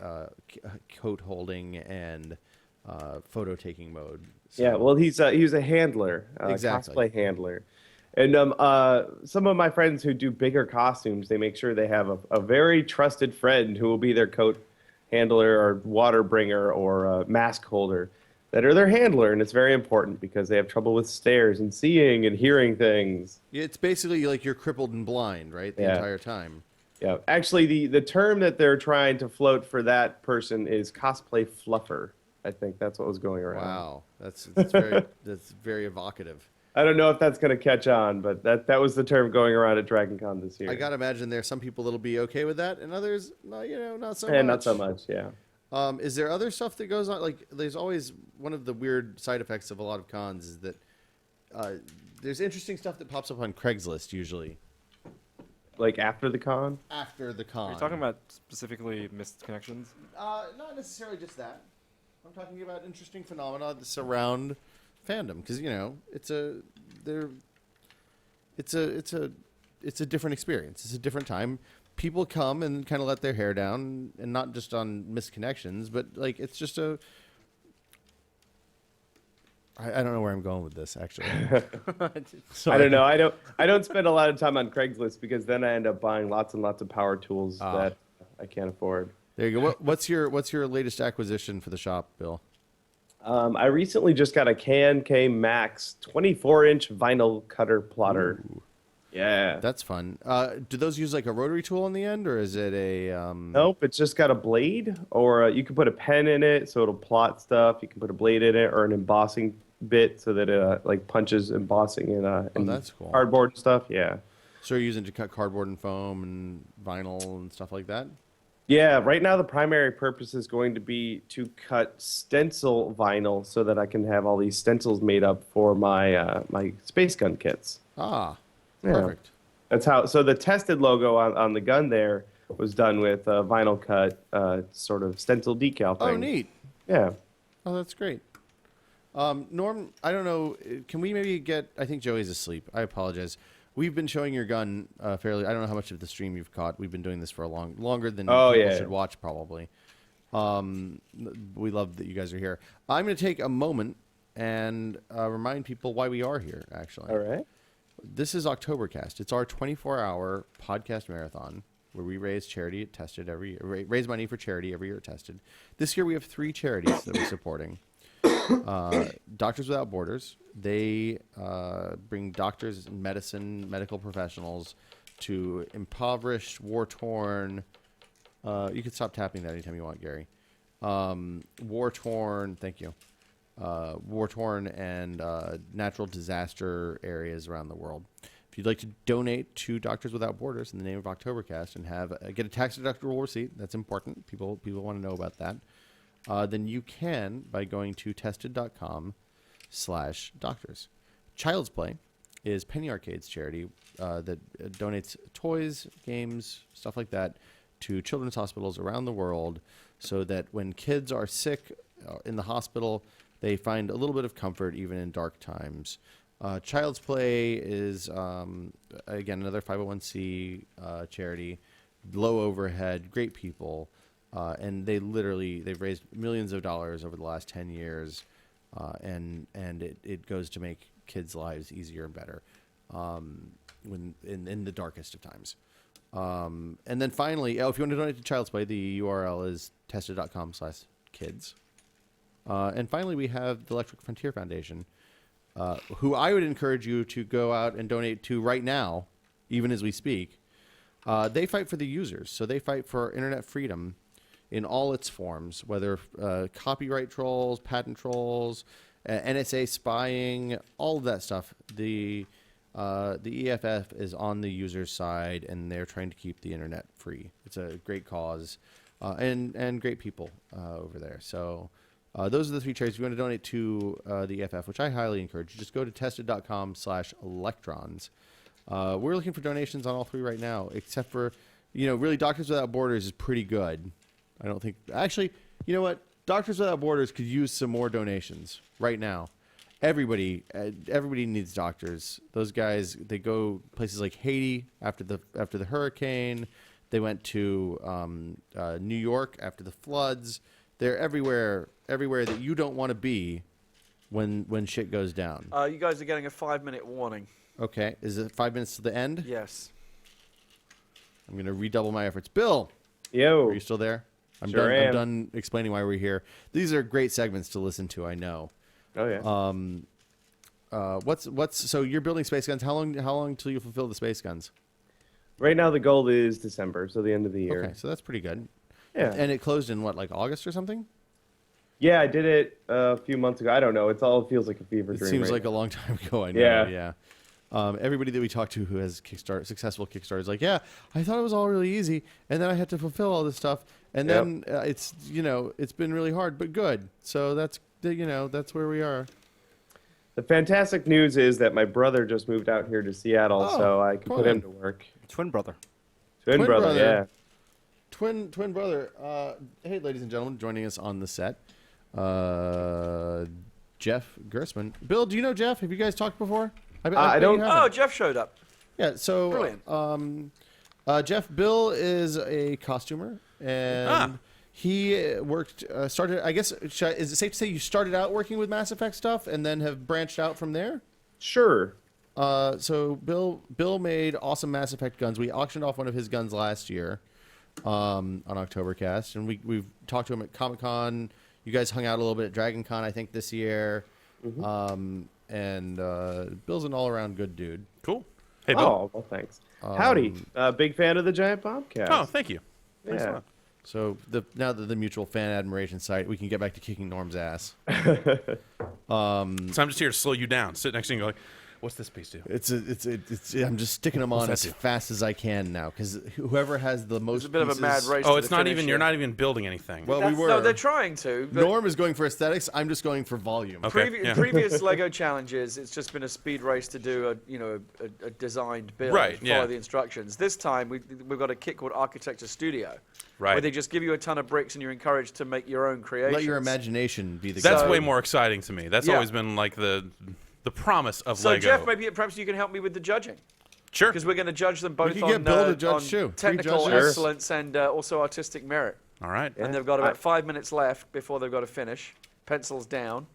coat holding and photo taking mode. So, Yeah, well, he was a handler, Exactly. cosplay handler, And some of my friends who do bigger costumes, they make sure they have a very trusted friend who will be their coat handler or water bringer or mask holder that are their handler. And it's very important because they have trouble with stairs and seeing and hearing things. It's basically like you're crippled and blind, right? The Yeah. entire time. Yeah. Actually, the term that they're trying to float for that person is cosplay fluffer. I think that's what was going around. Wow. That's very evocative. I don't know if that's going to catch on, but that was the term going around at Dragon Con this year. I gotta imagine there's some people that'll be okay with that, and others, no, not so much. And not so much, yeah. Is there other stuff that goes on? Like, there's always one of the weird side effects of a lot of cons is that there's interesting stuff that pops up on Craigslist usually Like after the con? after the con. Are you talking about specifically missed connections? Not necessarily just that. I'm talking about interesting phenomena that surround fandom because it's a different experience. It's a different time. People come and kind of let their hair down, and not just on misconnections, but like it's just a. I don't know where I'm going with this actually. I don't know. I don't spend a lot of time on Craigslist because then I end up buying lots and lots of power tools that I can't afford. There you go. What's your latest acquisition for the shop, Bill? I recently just got a K&K Max 24-inch vinyl cutter plotter. Ooh. Yeah. That's fun. Do those use like a rotary tool on the end, or is it a? Nope, it's just got a blade, or you can put a pen in it so it'll plot stuff. You can put a blade in it, or an embossing bit so that it like punches embossing in that's cool. cardboard and stuff. Yeah. So you're using to cut cardboard and foam and vinyl and stuff like that? Yeah, right now the primary purpose is going to be to cut stencil vinyl so that I can have all these stencils made up for my my space gun kits. Ah, Yeah. perfect. That's how. So the tested logo on the gun there was done with a vinyl cut sort of stencil decal thing. Oh, neat. Yeah. Oh, that's great. Norm, I don't know. Can we maybe get? I think Joey's asleep. I apologize. We've been showing your gun fairly. I don't know how much of the stream you've caught. We've been doing this for longer than people should watch probably. We love that you guys are here. I'm going to take a moment and remind people why we are here. Actually, All right. this is OCTOBERKAST. It's our 24-hour podcast marathon where we raise charity at Tested every year. Raise money for charity every year at Tested. This year we have 3 charities that we're supporting. Doctors Without Borders. They bring doctors and medical professionals to impoverished, war-torn. You can stop tapping that anytime you want, Gary. War-torn. Thank you. War-torn and natural disaster areas around the world. If you'd like to donate to Doctors Without Borders in the name of OCTOBERKAST and have get a tax-deductible receipt, that's important. People want to know about that. Then you can by going to tested.com/doctors. Child's Play is Penny Arcade's charity that donates toys, games, stuff like that to children's hospitals around the world so that when kids are sick in the hospital, they find a little bit of comfort even in dark times. Child's Play is, again, another 501c charity, low overhead, great people. And they've raised millions of dollars over the last 10 years, and it goes to make kids' lives easier and better when in the darkest of times. And then finally, if you want to donate to Child's Play, the URL is tested.com/kids. And finally, we have the Electric Frontier Foundation, who I would encourage you to go out and donate to right now, even as we speak. They fight for the users, so they fight for internet freedom in all its forms, whether copyright trolls, patent trolls, NSA spying, all of that stuff. The EFF is on the user's side, and they're trying to keep the internet free. It's a great cause, and great people over there. So those are the 3 charities. If you want to donate to the EFF, which I highly encourage, just go to tested.com/electrons. We're looking for donations on all 3 right now, except for, really Doctors Without Borders is pretty good. I don't think... Actually, you know what? Doctors Without Borders could use some more donations right now. Everybody needs doctors. Those guys, they go places like Haiti after the hurricane. They went to New York after the floods. They're everywhere that you don't want to be when shit goes down. You guys are getting a 5-minute warning. Okay. Is it 5 minutes to the end? Yes. I'm going to redouble my efforts. Bill, Yo. are you still there? I'm Sure done. I'm am. done explaining why we're here. These are great segments to listen to. I know. Oh yeah. So you're building space guns. How long till you fulfill the space guns? Right now the goal is December, so the end of the year. Okay, so that's pretty good. Yeah. And it closed in what, like August or something? Yeah, I did it a few months ago. I don't know. It feels like a fever It dream. seems right like now. a long time ago. I know. Yeah. Everybody that we talk to who has successful Kickstarter is like, yeah, I thought it was all really easy, and then I had to fulfill all this stuff, and Yep. then it's been really hard, but good. So that's where we are. The fantastic news is that my brother just moved out here to Seattle, Oh, so I can cool put him then. to work. Twin brother. Twin brother, yeah. Twin brother. Hey, ladies and gentlemen, joining us on the set, Jeff Gerstmann. Bill, do you know Jeff? Have you guys talked before? I bet don't- you haven't. Oh, Jeff showed up. Yeah, so Brilliant. Bill is a costumer, and he started. I guess is it safe to say you started out working with Mass Effect stuff and then have branched out from there? Sure. So Bill made awesome Mass Effect guns. We auctioned off one of his guns last year on OCTOBERKAST, and we've talked to him at Comic-Con. You guys hung out a little bit at Dragon Con, I think, this year. And Bill's an all-around good dude. Cool. Hey, Bill. Oh, well, thanks. Howdy. Big fan of the Giant Bobcast. Oh, thank you. Thanks a Yeah. lot. So now that the mutual fan admiration site, we can get back to kicking Norm's ass. So I'm just here to slow you down. Sit next to you and go like, what's this piece do? I'm just sticking them on that as do? fast as I can now because whoever has the most It's a bit of a pieces- mad race. Oh, to it's the not finish even. here. You're not even building anything. Well, That's- we were. No, they're trying to. But Norm is going for aesthetics. I'm just going for volume. Okay. yeah. Previous Lego challenges, it's just been a speed race to do a designed build. Right, Follow yeah. the instructions. This time we've got a kit called Architecture Studio, where Right. they just give you a ton of bricks and you're encouraged to make your own creations. Let your imagination be the That's guide. way more exciting to me. That's Yeah. always been like the promise of So Lego. Jeff, perhaps you can help me with the judging. Sure. Because we're going to judge them both can on, get Bill to judge on too. Free technical judges. excellence and also artistic merit. All right. Yeah. And they've got about 5 minutes left before they've got to finish. Pencils down.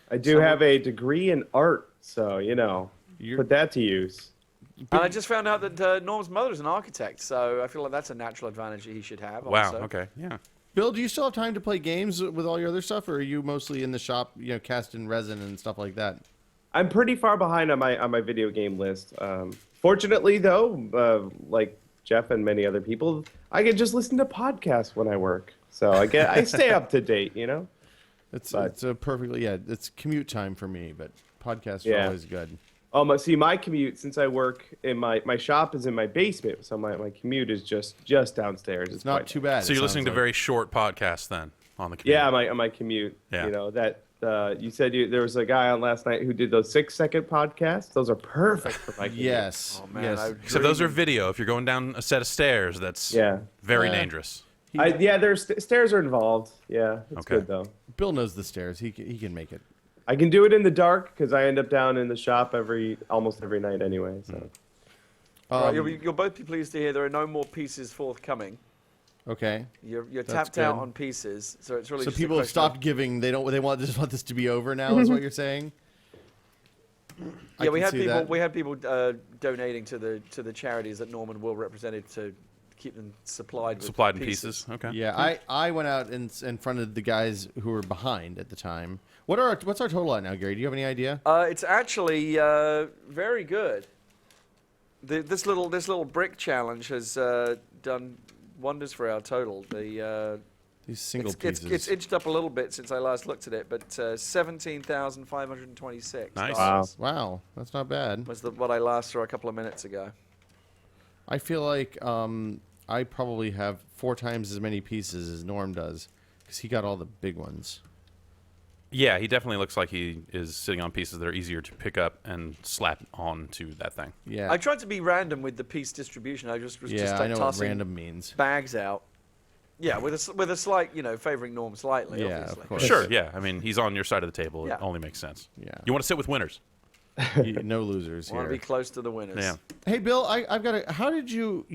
I do have a degree in art, so, You're- put that to use. And I just found out that Norm's mother is an architect, so I feel like that's a natural advantage that he should have. Wow. Also. Okay. Yeah. Bill, do you still have time to play games with all your other stuff, or are you mostly in the shop, casting resin and stuff like that? I'm pretty far behind on my video game list. Fortunately, though, like Jeff and many other people, I can just listen to podcasts when I work, so I stay up to date. It's But- it's a perfectly it's commute time for me, but podcasts are Yeah. always good. My commute, since I work in my shop is in my basement, so my commute is just downstairs. It's not too bad. So it you're listening sounds to like. very short podcasts then on the computer. Yeah, on my commute. Yeah. That you said there was a guy on last night who did those 6-second podcasts. Those are perfect for my commute. Yes. Oh, man, yes. Except those are video. If you're going down a set of stairs, that's very Yeah. dangerous. There's stairs are involved. Yeah, it's Okay. good though. Bill knows the stairs. He can make it. I can do it in the dark because I end up down in the shop almost every night anyway. So Right, you'll both be pleased to hear there are no more pieces forthcoming. Okay. You're That's tapped out good. on pieces, so it's really So just a people have question of- stopped giving. They just want this to be over now. Is what you're saying? I Yeah, we can had see people. that. We had people donating to the charities that Norman Will represented to keep them supplied with Supplied in pieces. Okay. Yeah, I went out and fronted the guys who were behind at the time. What's our total at now, Gary? Do you have any idea? It's actually very good. This little brick challenge has done wonders for our total. These single It's pieces. inched up a little bit since I last looked at it, but 17,526. Nice. Wow. Wow, that's not bad. Was what I last saw a couple of minutes ago. I feel like I probably have 4 times as many pieces as Norm does because he got all the big ones. Yeah, he definitely looks like he is sitting on pieces that are easier to pick up and slap onto that thing. Yeah. I tried to be random with the piece distribution. I just was yeah, just I like know what tossing random means. bags out. Yeah, with a slight, favoring Norm slightly, Yeah, of obviously. course. Sure. Yeah. I mean, he's on your side of the table. Yeah. It only makes sense. Yeah. You want to sit with winners. No losers Want to here. be close to the winners. Yeah. Hey, Bill, I've got a. How did you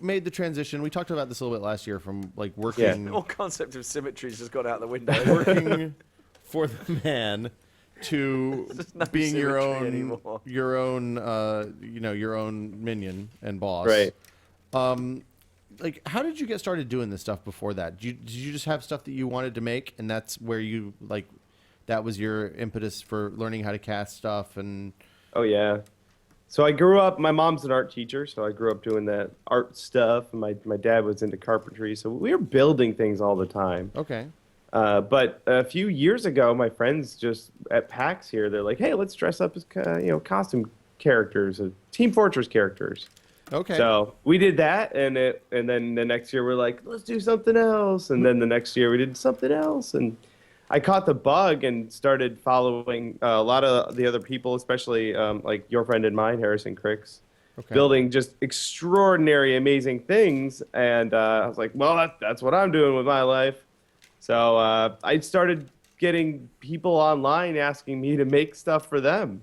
made the transition? We talked about this a little bit last year from like working All concept of symmetry's just gone out the window. working for the man to no being your symmetry own, anymore. your own, your own minion and boss. Right. Like, how did you get started doing this stuff before that? Did you just have stuff that you wanted to make, and that's where you like, that was your impetus for learning how to cast stuff and? Oh yeah. So I grew up. My mom's an art teacher, so I grew up doing that art stuff. And my dad was into carpentry, so we were building things all the time. Okay. But a few years ago, my friends just at PAX here, they're like, "Hey, let's dress up as costume characters, Team Fortress characters." Okay. So we did that, and then the next year we're like, "Let's do something else," and then the next year we did something else, and I caught the bug and started following a lot of the other people, especially like your friend and mine, Harrison Cricks, building just extraordinary, amazing things, and I was like, well, that's what I'm doing with my life. So I started getting people online asking me to make stuff for them.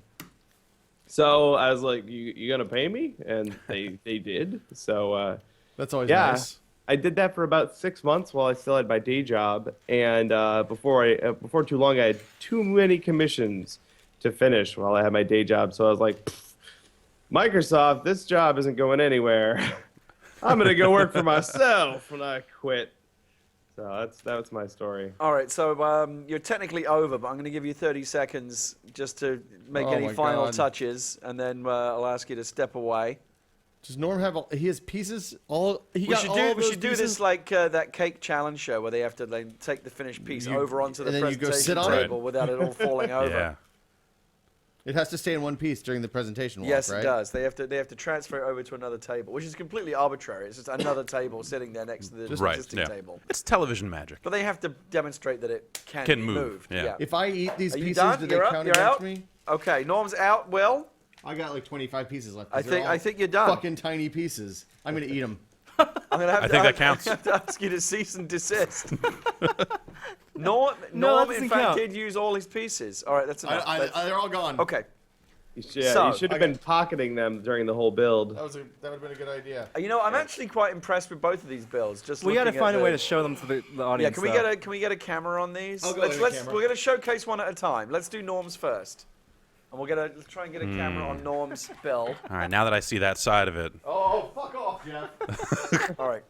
So I was like, you gonna pay me? And they did. So that's always yeah, nice. I did that for about 6 months while I still had my day job. And before too long, I had too many commissions to finish while I had my day job. So I was like, Microsoft, this job isn't going anywhere. I'm gonna go work for myself, and I quit. So that's my story. All right, so you're technically over, but I'm going to give you 30 seconds just to make Oh any my final God. touches, and then I'll ask you to step away. Does Norm have he has pieces all? We should do this like that cake challenge show where they have to like, take the finished piece over onto the and then you go presentation sit on it? table without it all falling over. Yeah. It has to stay in one piece during the presentation walk, Yes, right? it does. They have to transfer it over to another table, which is completely arbitrary. It's just another table sitting there next to the Right, existing yeah. table. It's television magic. But they have to demonstrate that it can Can be move, moved. yeah. If I eat these Are you pieces, done? do they You're up? count You're against out? me? Okay, Norm's out. Will, I got like 25 pieces left. I 'cause they're all think you're done. Fucking tiny pieces. I'm gonna eat them. I'm gonna have I to, think that I'm counts. gonna have to ask you to cease and desist. Norm, No, that in doesn't fact, count. did use all his pieces. All right, that's enough. They're all gone. Okay. You should have been pocketing them during the whole build. That would have been a good idea. You know, I'm actually quite impressed with both of these builds. Just We got to looking at find a way the- to show them to the Yeah, audience. can we get a camera on these? I'll go with a camera. We're gonna showcase one at a time. Let's do Norm's first, and let's try and get a camera on Norm's build. All right, now that I see that side of it, Oh, fuck off, Jeff. All right.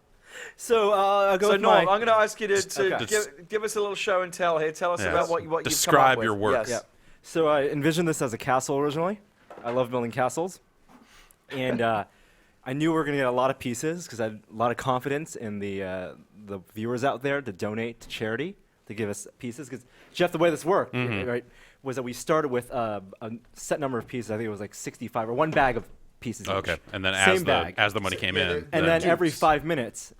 So I'll go So with Norm, my. I'm going to ask you to Okay. give us a little show and tell here. Tell us Yes. about what you've come Describe up with. your work. Yes. Yeah. So I envisioned this as a castle originally. I love building castles, and I knew we were going to get a lot of pieces because I had a lot of confidence in the viewers out there to donate to charity to give us pieces. Because Jeff, the way this worked, right, was that we started with a set number of pieces. I think it was like 65 or one bag of pieces. okay, each. and then Same bag. as the money came in, And then every Dupes. 5 minutes,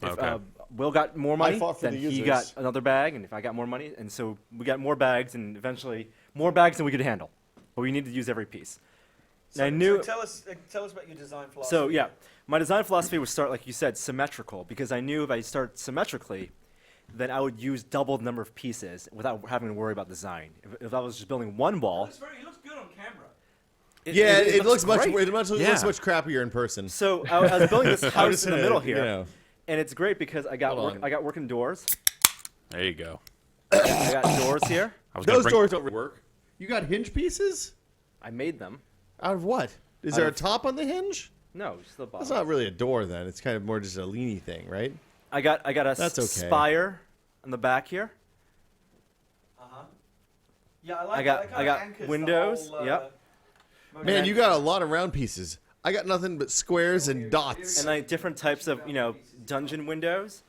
if Okay. Will got more money, fought for then the he users. got another bag, and if I got more money, and so we got more bags, and eventually more bags than we could handle. But we needed to use every piece. And I knew. So tell us about your design philosophy. So yeah, my design philosophy was start, like you said, symmetrical, because I knew if I start symmetrically, then I would use double the number of pieces without having to worry about design. If I was just building one wall, He looks good on camera. Yeah, it looks much. great. It looks Yeah. much crappier in person. So I was building this house just in the gonna, middle here, you know. and it's great because I got Hold on. I got working doors. there you go. I got doors here. I was gonna Those bring, doors don't work. You got hinge pieces? I made them. Out of what? Is there a top on the hinge? No, just the bottom. That's not really a door then. It's kind of more just a leany thing, right? I got a That's okay. spire on the back here. Yeah, I I got windows. Yep. Man, you got a lot of round pieces. I got nothing but squares and dots. And like different types of dungeon windows.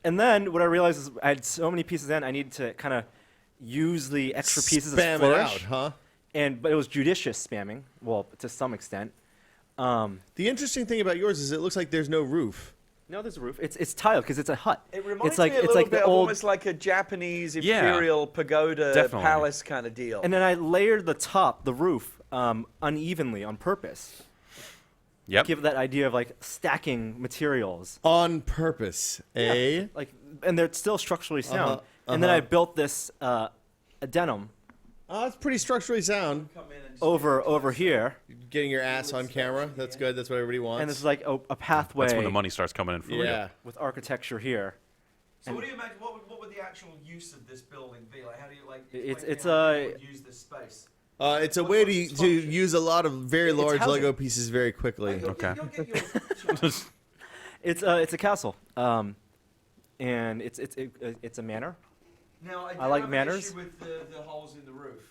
And then what I realized is I had so many pieces in, I needed to kind of use the extra pieces Spam as it flourish. out, huh? But it was judicious spamming, well, to some extent. The interesting thing about yours is it looks like there's no roof. No, there's a roof. It's tiled because it's a hut. It reminds it's like me a it's little like bit the of old. almost like a Japanese Yeah. imperial pagoda Definitely. palace kind of deal. And then I layered the top, the roof, unevenly on purpose. yep. Give that idea of like stacking materials. On purpose, eh? Like, and they're still structurally sound. And then I built this addendum Oh, it's pretty structurally sound. over here, Getting your ass on camera. That's good. That's what everybody wants. and this is like a pathway That's when the money starts coming in for yeah. you. with architecture here. So what do you imagine? What would the actual use of this building be? Like, how do you It's use this space? It's a What's way its to function? use a lot of very It's large housing. Lego pieces very quickly. Okay. You'll get your It's a castle, and it's a manor. Now, I do I like have manners. an issue with the holes in the roof,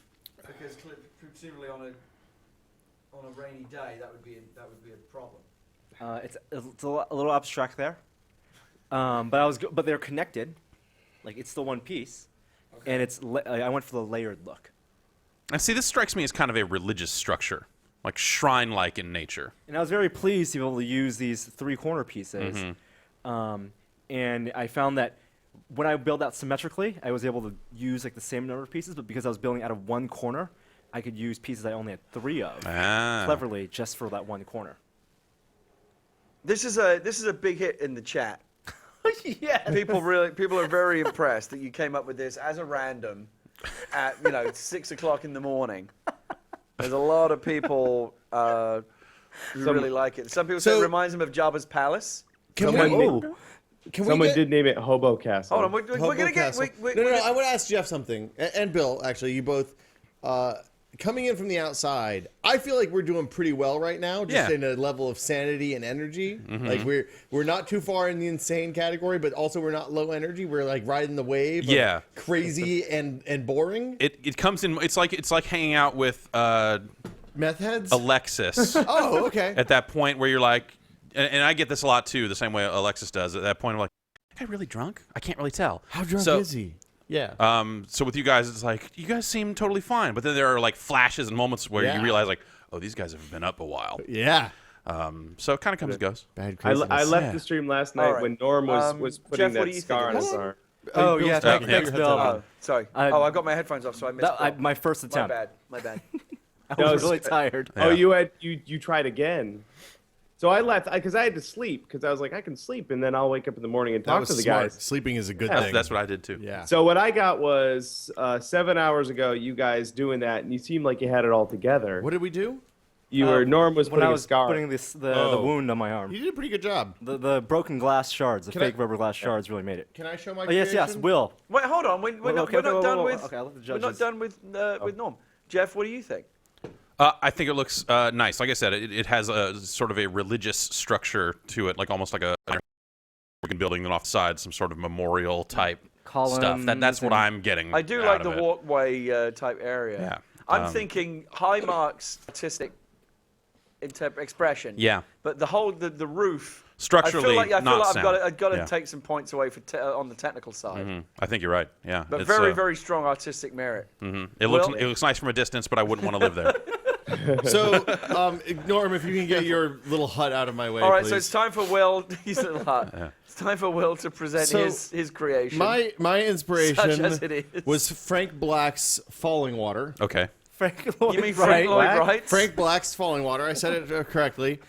because presumably on a rainy day that would be a problem. It's a little abstract there, but they're connected, like it's still one piece, and I went for the layered look. And see, this strikes me as kind of a religious structure, like shrine-like in nature. And I was very pleased to be able to use these 3 corner pieces, and I found that when I build out symmetrically, I was able to use like the same number of pieces, but because I was building out of one corner, I could use pieces I only had 3 of cleverly just for that one corner. This is a big hit in the chat. Yeah. People are very impressed that you came up with this as a random at 6 o'clock in the morning. There's a lot of people who really like it. Some people say it reminds them of Jabba's palace. Someone did name it Hobo Castle. Hold on, we're gonna get. No, I want to ask Jeff something, and Bill. Actually, you both coming in from the outside. I feel like we're doing pretty well right now, just in a level of sanity and energy. Like we're not too far in the insane category, but also we're not low energy. We're like riding the wave. Of crazy and boring. It comes in. It's like hanging out with Meth heads. Alexis. Oh, okay. At that point where you're like, and I get this a lot too, the same way Alexis does. At that point, I'm like, am I really drunk? I can't really tell. How drunk is he? Yeah. So with you guys, it's like you guys seem totally fine, but then there are like flashes and moments where you realize like, oh, these guys have been up a while. Yeah. So it kind of comes and goes. Bad I craziness. left the stream last night right. when Norm was Jeff, putting what do that you scar on think his of arm. Oh Bill's yeah, taking thanks, your Bill. headset Sorry. I- I got my headphones off, so I missed. My first my attempt. bad. My bad. I was really tired. Yeah. Oh, you tried again. So I left because I had to sleep because I was like I can sleep and then I'll wake up in the morning and That talk was to the smart. guys. Sleeping is a good Yeah. thing. That's what I did too. Yeah. So what I got was 7 hours ago. You guys doing that and you seemed like you had it all together. What did we do? Norm was when putting I a was scar. putting the wound on my arm. You did a pretty good job. The broken glass shards, the Can I- fake rubber glass shards, really made it. Can I show my Oh yes, yes, creation? Will. Wait, hold on. We're not done with. Okay, I'll let the We're not judges. done with Norm. Jeff, what do you think? I think it looks nice. Like I said, it has a sort of a religious structure to it, like almost like a building off the side, some sort of memorial type stuff. That's what I'm getting. I do out like of the it. walkway type area. Yeah. I'm thinking high marks artistic expression. Yeah. But the roof. Structurally, I feel not like sound. I've got to Yeah. take some points away for on the technical side. I think you're right. Yeah. But It's, very, very strong artistic merit. It looks nice from a distance, but I wouldn't want to live there. So, Norm, if you can get your little hut out of my way, All right, please. so it's time for Will. He's a lot. It's time for Will to present So, his creation. My Such inspiration as it is. was Frank Black's Falling Water. Okay. Frank You mean Frank Lloyd Wright? Frank Black's Falling Water. I said it correctly.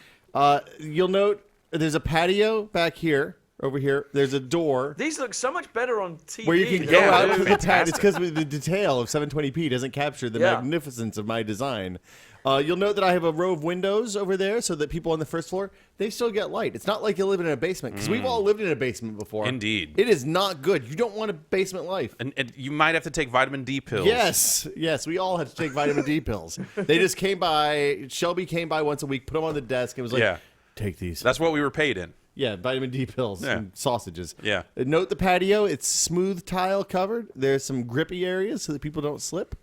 You'll note there's a patio back here. Over here, there's a door These look so much better on TV. where you can than go they out do. to the pad. It's because the detail of 720p doesn't capture the Yeah. magnificence of my design. You'll note that I have a row of windows over there so that people on the first floor, they still get light. It's not like you live in a basement, because we've all lived in a basement before. Indeed. It is not good. You don't want a basement life. And you might have to take vitamin D pills. Yes, we all had to take vitamin D pills. They just came by. Shelby came by once a week, put them on the desk, and was like, Yeah. take these. That's what we were paid in. Yeah, vitamin D pills Yeah. and sausages. Yeah. Note the patio. It's smooth tile covered. There's some grippy areas so that people don't slip.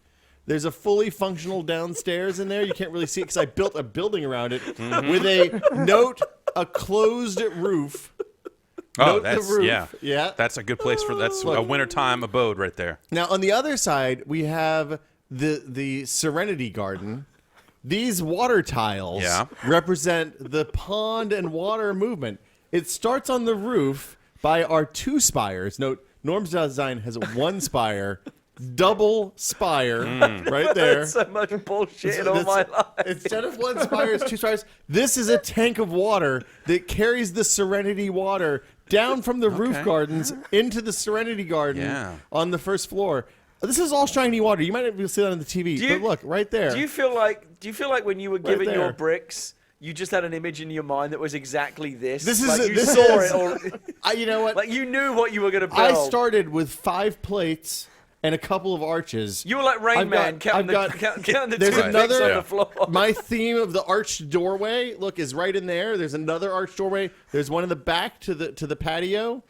There's a fully functional downstairs in there. You can't really see it because I built a building around it with a closed roof. Oh, Note the that's roof. Yeah. That's a good place that's a wintertime abode right there. Now, on the other side, we have the Serenity Garden. These water tiles represent the pond and water movement. It starts on the roof by our 2 spires. Note, Norm's design has 1 spire, double spire right there. That's so much bullshit in all my life. Instead of 1 spire, it's 2 spires. This is a tank of water that carries the Serenity water down from the roof gardens into the Serenity Garden on the first floor. This is all shiny water. You might not be able to see that on the TV, but look right there. Do you feel like when you were given your there. bricks, you just had an image in your mind that was exactly this. This is like you this saw is, it. Or, you know what? like you knew what you were going to build. I started with 5 plates and a couple of arches. You were like Rain Man, counting the there's toothpicks another on the floor. My theme of the arched doorway, look, is right in there. There's another arched doorway. There's one in the back to the patio.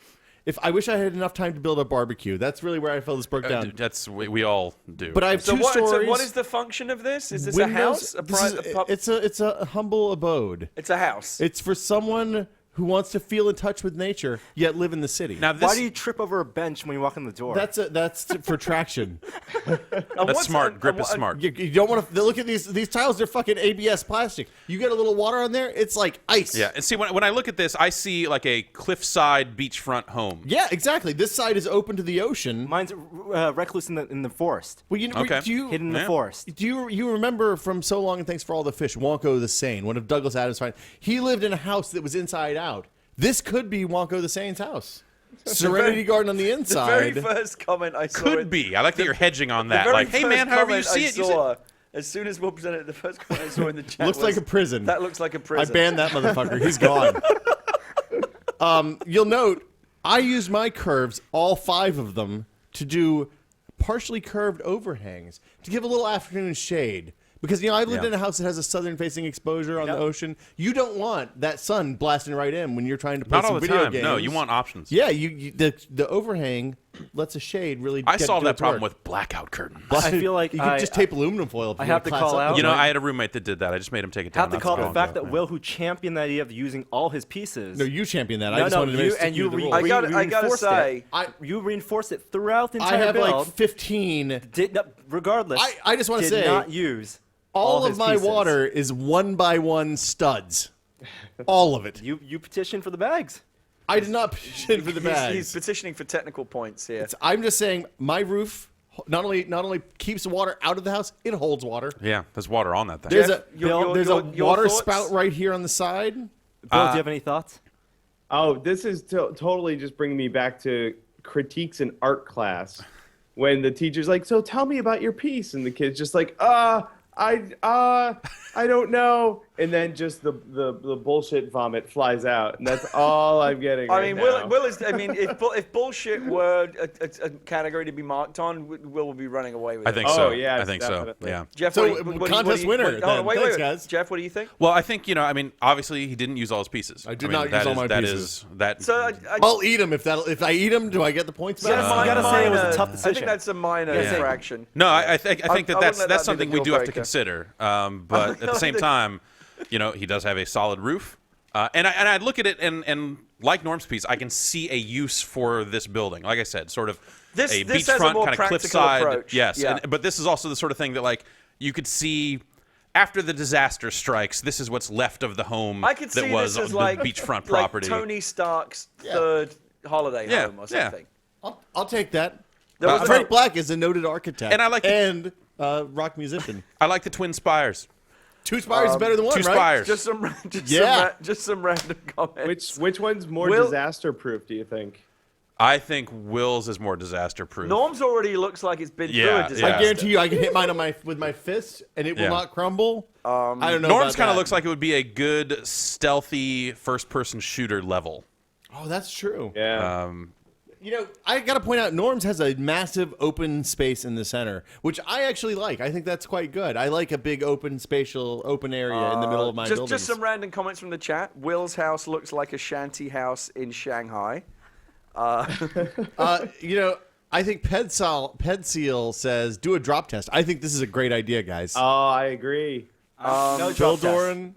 If I wish I had enough time to build a barbecue. That's really where I felt this broke down. That's we all do. But I have two So stories. what is the function of this? Is this Windows- a house? It's a humble abode. It's a house. It's for someone who wants to feel in touch with nature yet live in the city. now this, Why do you trip over a bench when you walk in the door? That's for traction. that's smart. Grip is smart. You don't want to look at these tiles. They're fucking ABS plastic. You get a little water on there, it's like ice. Yeah, and see when I look at this, I see like a cliffside beachfront home. Yeah, exactly. This side is open to the ocean. Mine's recluse in the forest. Well, Okay. Hidden in the Yeah. forest. Do you remember from So Long and Thanks for All the Fish, Wonko the Sane, one of Douglas Adams' finds? He lived in a house that was inside out. This could be Wonko the Sane's house. Serenity Garden on the The inside. very first comment I saw. Could be. I like that you're hedging on that. The very Like, hey first man, however you comment see I it, you saw, as soon as Will presented it, the first comment I saw in the chat Looks was, like a prison. That looks like a I prison. banned that motherfucker. He's gone. You'll note, I used my curves, all 5 of them, to do partially curved overhangs to give a little afternoon shade. Because, I've lived in a house that has a southern-facing exposure on the ocean. You don't want that sun blasting right in when you're trying to play Not some all the video time. games. No, you want options. Yeah, the overhang lets a shade really I get solved do that its problem work. with blackout curtains. I feel like you could just tape aluminum foil up. I if you have wanna to class call up out- the You know, joint. I had a roommate that did that. I just made him take it down. have to not call so the long fact ago. that Will, who championed the idea of using all his pieces. No, you championed that. I No, just no, wanted to you- stick and you you to the re- rules. I gotta reinforced say, you reinforced it throughout the I entire have build. like 15. Regardless, I just wanna did say, not use All of his my pieces. water is 1x1 studs. All of it. You petitioned for the bags. I did not petition for the he's bags. petitioning for technical points here. I'm just saying my roof not only keeps the water out of the house, it holds water. Yeah, there's water on that thing. There's Jeff, there's a your water thoughts? spout right here on the side. Bill, do you have any thoughts? Oh, this is totally just bringing me back to critiques in art class when the teacher's like, "So tell me about your piece," and the kid's just like, I don't know," and then just the bullshit vomit flies out, and that's all I'm getting. I right mean, now. Will is. I mean, if bullshit were a category to be marked on, Will would be running away with it. I think Oh, so. yeah, I think so. definitely. Yeah. Jeff, So, what do you- contest winner, hold on, then. wait, Thanks, guys. Jeff, what do you think? Well, I think I mean, obviously he didn't use all his pieces. I did mean, not that use all is- my that pieces. is- that. So I'll eat them if I eat them. Do I get the points back? Yeah, you gotta say it was a tough I decision. think that's a minor Yeah. infraction. No, I think I that wouldn't that's let that be the something we deal do have to breaker. consider. But at the same time, he does have a solid roof, and I look at it and like Norm's piece, I can see a use for this building. Like I said, sort of This a has a beachfront more kind of practical cliffside. approach. Yes, Yeah. but this is also the sort of thing that like you could see. After the disaster strikes, this is what's left of the home I could that see was this as the like beachfront like property. Tony Stark's third holiday Yeah, home or yeah. something. I'll take that. There was Frank a- Black is a noted architect And I like the- rock musician. I like the twin spires. 2 spires is better than 1, Two right? spires. Just some random comments. Which one's more Will- disaster proof? Do you think? I think Will's is more disaster proof. Norm's already looks like it's been through Yeah, a disaster. I guarantee you, I can hit mine with my fist, and it will Yeah. not crumble. I don't know. Norm's kind of looks like it would be a good stealthy first-person shooter level. Oh, that's true. Yeah. I got to point out, Norm's has a massive open space in the center, which I actually like. I think that's quite good. I like a big open area in the middle of my buildings. Just some random comments from the chat. Will's house looks like a shanty house in Shanghai. I think Pedseal says, do a drop test. I think this is a great idea, guys. Oh, I agree. No Bill drop test. Doran.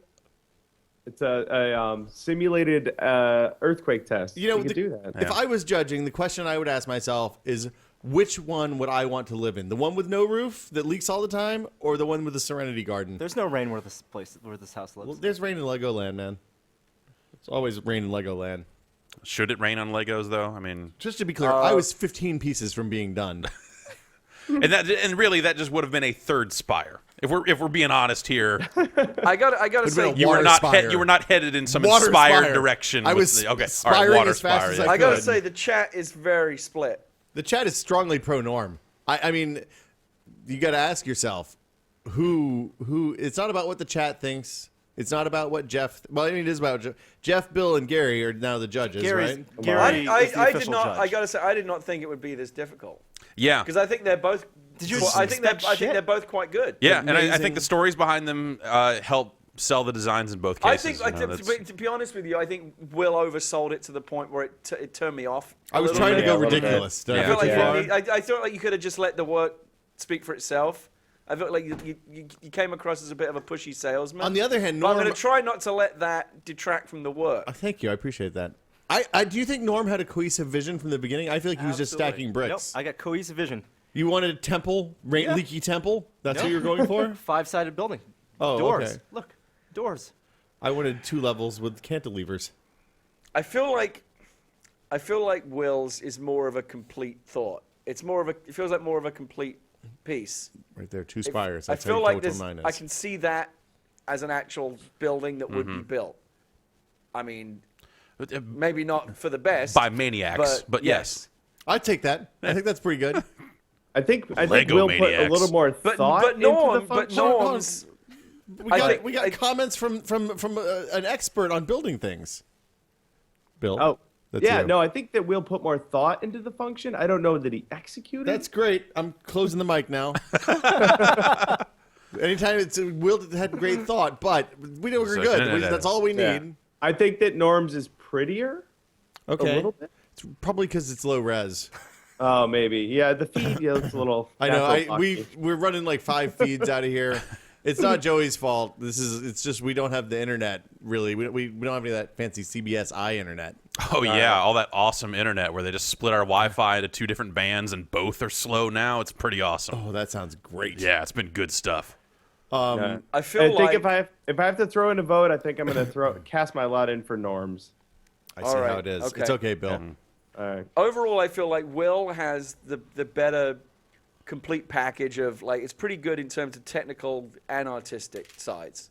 It's a simulated earthquake test. You know, could do that. If I was judging, the question I would ask myself is, which one would I want to live in? The one with no roof that leaks all the time, or the one with the Serenity Garden? There's no rain where this house lives. Well, there's rain in Legoland, man. It's always rain in Legoland. Should it rain on Legos though? I mean, Just to be clear, I was 15 pieces from being done. and really that just would have been a third spire. If we're being honest here, I gotta say, been a you were water not spire. you were not headed in some Water inspired spire. direction. I with was the, okay, all right, spiring water as fast spire. as yeah. I I gotta could. say the chat is very split. The chat is strongly pro-Norm. I mean, you got to ask yourself, who? It's not about what the chat thinks. It's not about what Jeff. Well, I mean, it is about Jeff, Bill, and Gary are now the judges, right? Gary is the I did official not. judge. I gotta say, I did not think it would be this difficult Yeah. because I think they're both. Did you I think expect I think shit? they're both quite good. Yeah, and I Amazing. think the stories behind them help sell the designs in both I cases. think, you know, to be honest with you, I think Will oversold it to the point where it turned me off. I was a little trying to bit. go a little bit. ridiculous. Did I I felt go like too far? I felt like you could have just let the work speak for itself. I felt like you came across as a bit of a pushy salesman. On the other hand, but I'm Norm. going to try not to let that detract from the work. Thank you. I appreciate that. I do you think Norm had a cohesive vision from the beginning? I feel like he was just Absolutely. stacking Nope, bricks. I got cohesive vision. You wanted a temple, Yeah. leaky temple. That's what Nope. you're going for. 5-sided building. Oh, Doors. okay. Look, doors. I wanted 2 levels with cantilevers. I feel like Will's is more of a complete thought. It feels like more of a complete piece. Right there, 2 spires. I That's how feel you like told this. mine is. I can see that as an actual building that would be built. I mean, maybe not for the best by maniacs, but yes. I'd take that. I think that's pretty good. I think Lego Will put a maniacs. little more thought into the function. Norm's. We got comments from an expert on building things. Bill. Oh, That's yeah. you. No, I think that Will put more thought into the function. I don't know that he executed. That's great. I'm closing the mic now. Anytime it's Will had great thought, but we know we're So- good. no. That's all we need. Yeah. I think that Norm's is prettier. Okay. A little bit. It's probably because it's low res. Oh, maybe. Yeah, the feed looks a little. I know. natural We're running like 5 feeds out of here. It's not Joey's fault. It's just we don't have the internet really. We don't have any of that fancy CBS internet. Oh yeah, all that awesome internet where they just split our Wi-Fi into 2 different bands and both are slow now. It's pretty awesome. Oh, that sounds great. Yeah, it's been good stuff. Yeah. I feel I think like if I have to throw in a vote, I think I'm going to cast my lot in for Norms. I see All how right. it is. Okay. It's okay, Bill. All right. overall, I feel like Will has the better complete package of like it's pretty good in terms of technical and artistic sides.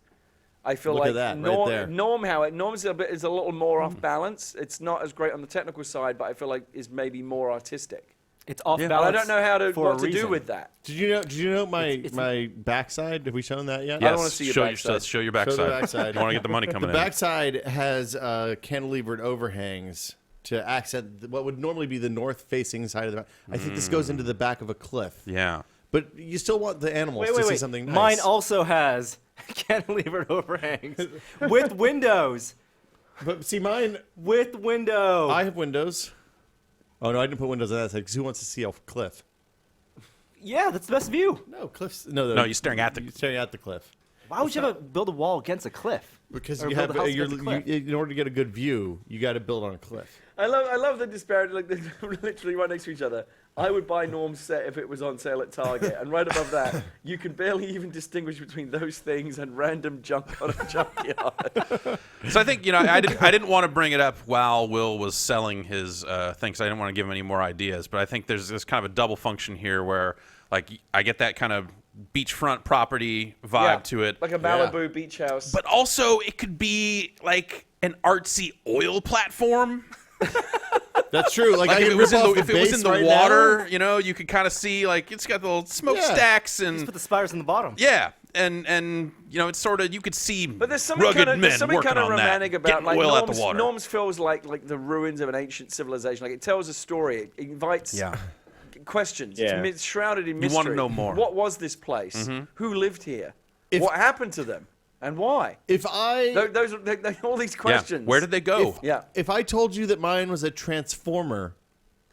I feel Look like at that, right there. Norm's is a little more off balance. It's not as great on the technical side, but I feel like is maybe more artistic. It's off But balance. I don't know what to do reason. with that. Did you know my It's- my backside? Have we shown that yet? I don't wanna see your show backside. show your Show backside. the backside. I want to get the money The coming in. backside has cantilevered overhangs to accent what would normally be the north-facing side of the. I think this goes into the back of a cliff. Yeah. But you still want the animals Wait, to see wait. something nice. Mine also has cantilevered overhangs with windows. But see, mine. With window. I have windows. Oh no, I didn't put windows on that side because who wants to see a cliff? Yeah, that's the best view. No cliffs. No, No, you're staring at the- You're staring at the cliff. Why would you ever build a wall against a cliff? Because Or you build have a house against a cliff? in order to get a good view, you got to build on a cliff. I love the disparity. Like they're literally right next to each other. I would buy Norm's set if it was on sale at Target, and right above that, you can barely even distinguish between those things and random junk on a junkyard. So I think I didn't want to bring it up while Will was selling his thing, because I didn't want to give him any more ideas. But I think there's this kind of a double function here where like I get that kind of beachfront property vibe to it, like a Malibu beach house. but also it could be like an artsy oil platform. That's true. Like, Like I if can it was rip in off the, if the it was base in the right water, now. you could kind of see like it's got the little smokestacks Just and put the spires in the bottom. yeah, and it's sort of you could see But there's something rugged kind men of working on romantic that, about getting like oil out Norm's, the water. Norm's feels like the ruins of an ancient civilization. Like it tells a story. It invites questions. Yeah. It's shrouded in You mystery. wanna know more. What was this place? Who lived here? What happened to them? And why? If I Those are all these questions. Yeah. Where did they go? if I told you that mine was a transformer,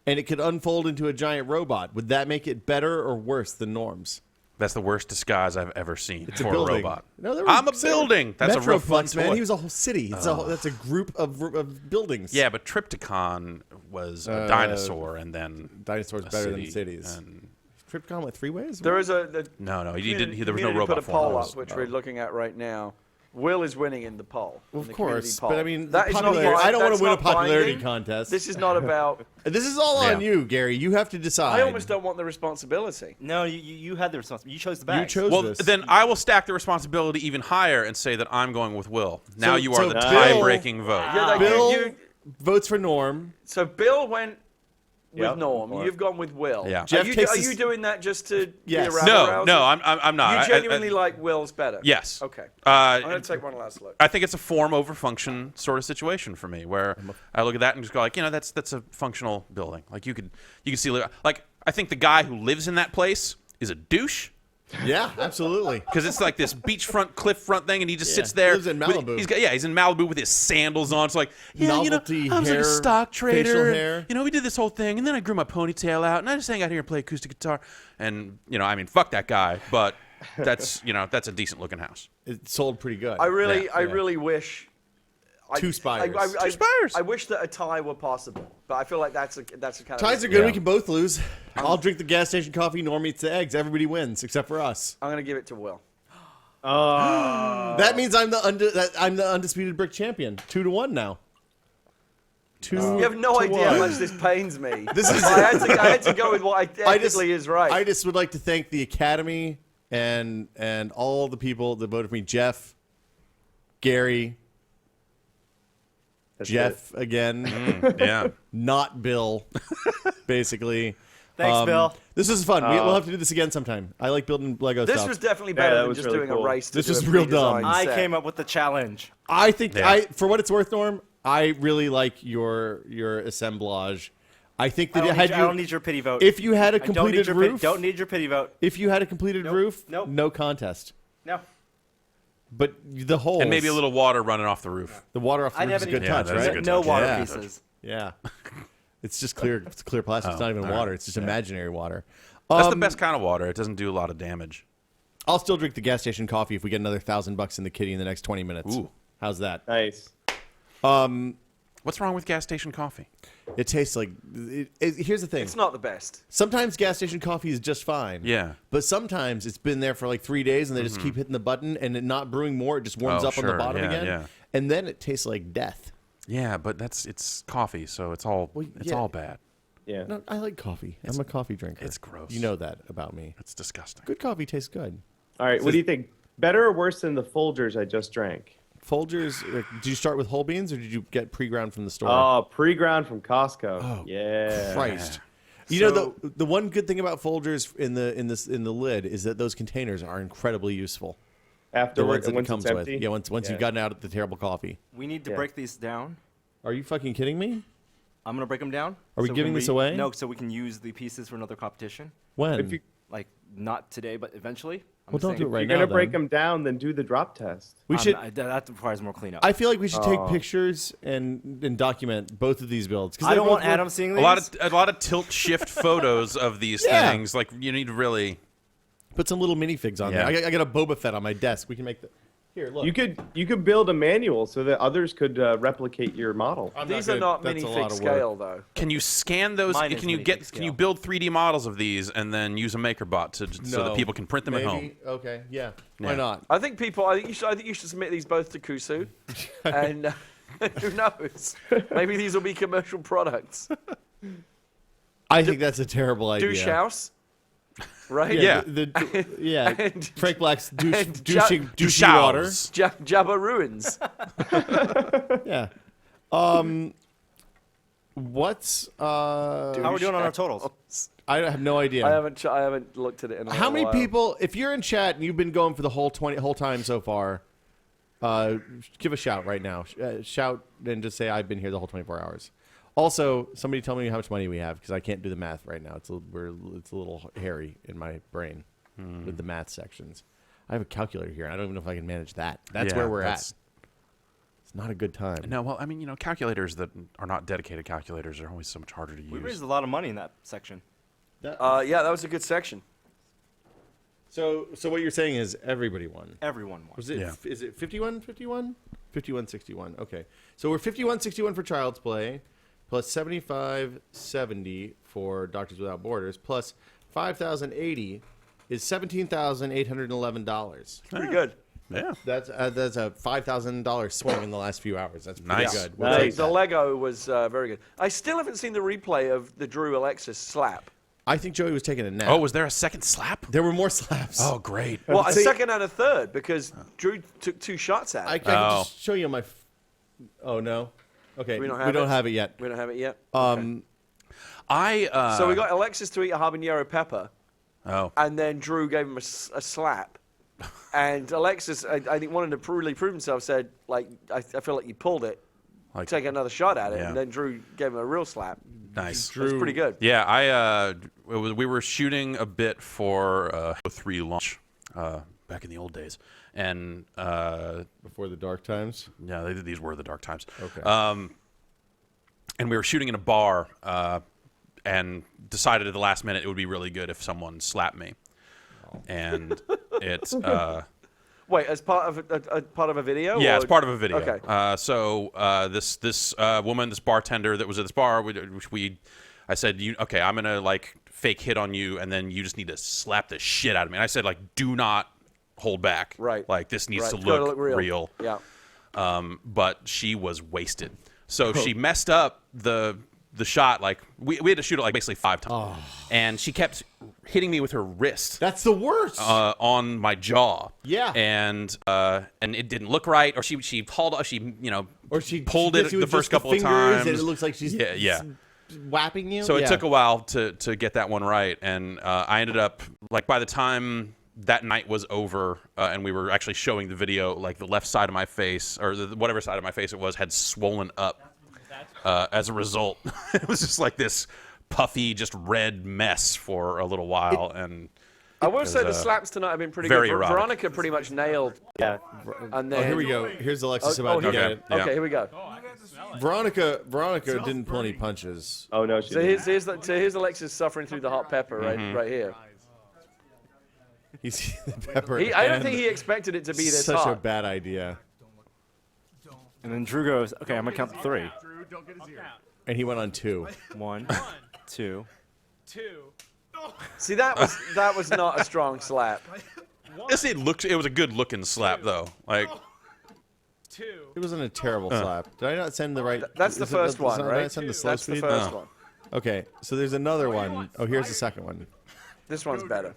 and it could unfold into a giant robot, would that make it better or worse than Norm's? That's the worst disguise I've ever seen It's for a a building. robot. No, there I'm a were- building. That's a real fun Metroplex, man. toy. He was a whole city. That's a group of buildings. Yeah, but Triptychon was a dinosaur, and then Dinosaurs a better than city, cities. and- Triptychon went 3 ways. There is a No, he didn't. There was community no robot put a form. poll It up, was- which we're looking at right now. Will is winning in the poll. in Of the course, community poll. but I mean, that is not popularity- I don't want that's to win a not popularity binding. contest. This is not about. This is all on Yeah. you, Gary. You have to decide. I almost don't want the responsibility. No, you had the responsibility. You chose the bag. You chose Well, this. then I will stack the responsibility even higher and say that I'm going with Will. Now So- you are so the Bill- tie-breaking vote. Yeah, like Bill you- votes for Norm. so Bill went with Norm. Or- You've gone with Will. Yeah. Jeff Are takes you this- doing that just to Yes. be a rabble-rouser? No, I'm not. You genuinely like Will's better? Yes. Okay. I'm Uh, going to take one last look. I think it's a form over function sort of situation for me, where I look at that and just go like, that's a functional building. Like you could see like I think the guy who lives in that place is a douche. Yeah, absolutely. Because it's like this beachfront, cliff-front thing, and he just Yeah, sits there. he lives in Malibu. He's in Malibu with his sandals on. It's like, Novelty I was like hair, a stock trader. facial and, hair. we did this whole thing, and then I grew my ponytail out, and I just hang out here and play acoustic guitar. And fuck that guy, but that's that's a decent-looking house. It sold pretty good. I really wish. Two spires. Two spires. I wish that a tie were possible, but I feel like that's a kind of. Ties are good. Yeah. We can both lose. I'll drink the gas station coffee. Norm eats the eggs. Everybody wins except for us. I'm going to give it to Will. That means I'm the undisputed brick champion. 2-1 now. You have no idea how much this pains me. This is. I had to go with what technically is right. I just would like to thank the Academy and all the people that voted for me. Jeff, Gary, That's Jeff again, Yeah. not Bill, basically. Thanks, Bill. This is fun. We'll have to do this again sometime. I like building Lego this stuff. was definitely better that than was just really doing cool. a race. To This do was a real pre-designed dumb. I set. came up with the challenge. I think Yeah. for what it's worth, Norm, I really like your assemblage. I think that I don't need your pity vote. if you had a I don't need completed your roof, don't need your pity vote. if you had a completed roof, Nope. no contest. No. But the holes And maybe a little water running off the roof. the water off the I roof is a never good even Yeah, touch, that is a right? good No touch. water Yeah. pieces. Yeah. It's just clear. It's clear plastic. It's not even all water. right. It's just imaginary water. That's the best kind of water. It doesn't do a lot of damage. I'll still drink the gas station coffee if we get another $1,000 in the kitty in the next 20 minutes. Ooh. How's that? Nice. What's wrong with gas station coffee? It tastes like. Here's the thing. It's not the best. Sometimes gas station coffee is just fine. Yeah. But sometimes it's been there for like 3 days and they just keep hitting the button and it not brewing more. It just warms Oh, up on the sure. bottom Yeah, again. yeah. And then it tastes like death. Yeah, but it's coffee, so it's all yeah. all bad. Yeah. No, I like coffee. I'm a coffee drinker. it's gross. You know that about me. It's disgusting. Good coffee tastes good. All right. What do you think? Better or worse than the Folgers I just drank? Folgers, did you start with whole beans or did you get pre-ground from the store? Oh, pre-ground from Costco. Oh, yeah. Christ. You know the one good thing about Folgers in the lid is that those containers are incredibly useful. The ones Afterwards, that it once comes it's with. empty. Yeah, once you've gotten out of the terrible coffee. We need to Yeah. break these down. Are you fucking kidding me? I'm gonna break them down. Are we so giving can this away? No, so we can use the pieces for another competition. When? If you- Like not today, but eventually. I'm Well, don't saying- do it right You're now. gonna break then. them down, then do the drop test. We should. that requires more cleanup. I feel like we should take pictures and document both of these builds. 'cause I they don't both want look- Adam seeing A these. lot of tilt shift photos of these Yeah. things. Like you need to really. Put some little minifigs on Yeah. there. I got a Boba Fett on my desk. We can make the. Here, look. You could build a manual so that others could replicate your model. I'm These gonna- are not that's a lot minifig of work. scale, though. Can you scan those? Mine is Can you minifig get? Can scale. you build 3D models of these and then use a MakerBot so that No. people can print them Maybe. at home? Okay, yeah. Yeah. Why not? I think you should submit these both to Kusu, and who knows? Maybe these will be commercial products. I think that's a terrible idea. Douche house, right? Yeah. Yeah. And- Frank Black's and douchey Douche water. house. Jabba ruins. Yeah. What's How are we doing on our totals? I have no idea. I haven't looked at it in a How many while. people? If you're in chat and you've been going for the whole time so far, give a shout right now. Shout and just say I've been here the whole 24 hours. Also, somebody tell me how much money we have because I can't do the math right now. It's a little hairy in my brain with the math sections. I have a calculator here. I don't even know if I can manage that. That's Yeah, where we're at. that's- It's not a good time. No, well, I mean, calculators that are not dedicated calculators are always so much harder to We use. raised a lot of money in that section. Yeah, that was a good section. So what you're saying is everybody won. Everyone won. Was it? Yeah. Is it 51-51? 51-61. Okay. So we're 51-61 for Child's Play, plus 75-70 for Doctors Without Borders, plus 5,080 is $17,811. Pretty good. Yeah. That's a $5,000 swing in the last few hours. That's pretty Nice. good. We'll Nice. take The that. Lego was very good. I still haven't seen the replay of the Drew Alexis slap. I think Joey was taking a nap. Oh, was there a second slap? There were more slaps. Oh, great. Well, a See- second and a third because Drew took 2 shots at I it. can Oh. just show you on my. Oh no. Okay. We don't we don't it? have it yet. We don't have it yet. So we got Alexis to eat a habanero pepper. Oh. And then Drew gave him a slap. And Alexis, I think, wanted to really prove himself, said, like, I feel like you pulled it. Like, Take another shot at it. Yeah. And then Drew gave him a real slap. Nice. It was pretty good. Yeah, we were shooting a bit for 3 launch back in the old days. And Before the dark times? yeah, these were the dark times. Okay. And we were shooting in a bar and decided at the last minute it would be really good if someone slapped me. And it's Wait, as part of a video? yeah, or? it's part of a video. Okay. So this woman, this bartender that was at this bar, I said, okay, I'm gonna like fake hit on you, and then you just need to slap the shit out of me. And I said, like, do not hold back. Right. Like this needs to It's gotta look real. Yeah. But she was wasted, so she messed up the shot. Like we had to shoot it like basically 5 times, and she kept hitting me with her wrist. That's the worst. On my jaw. Yeah. And it didn't look right, or she hauled off, or she pulled hits it you the with first just couple the of fingers times. And it looks like she's whapping you. So it Yeah. took a while to get that one right, and I ended up, like, by the time that night was over and we were actually showing the video, like the left side of my face, or whatever side of my face it was, had swollen up as a result. It was just like this puffy, just red mess for a little while. And I will say the slaps tonight have been pretty very good. erotic. Veronica pretty much nailed. Yeah. And then, Here we go. Here's Alexis about to okay. get it. Yeah. Okay, here we go. Veronica didn't pull any punches. Oh no, she So didn't. here's Alexis suffering through the hot pepper right here. He's the pepper. I don't and think he expected it to be this such hot. a bad idea. And then Drew goes, okay, I'm going to count to 3. And he went on 2. 1, 2. See, that was not a strong slap. it was a good looking slap though. Like, It wasn't a terrible slap. Did I not send the right? That's the first one, Did I right? send the slow That's the speed? first one. Okay, so there's another one. Oh, here's the second one. This one's better.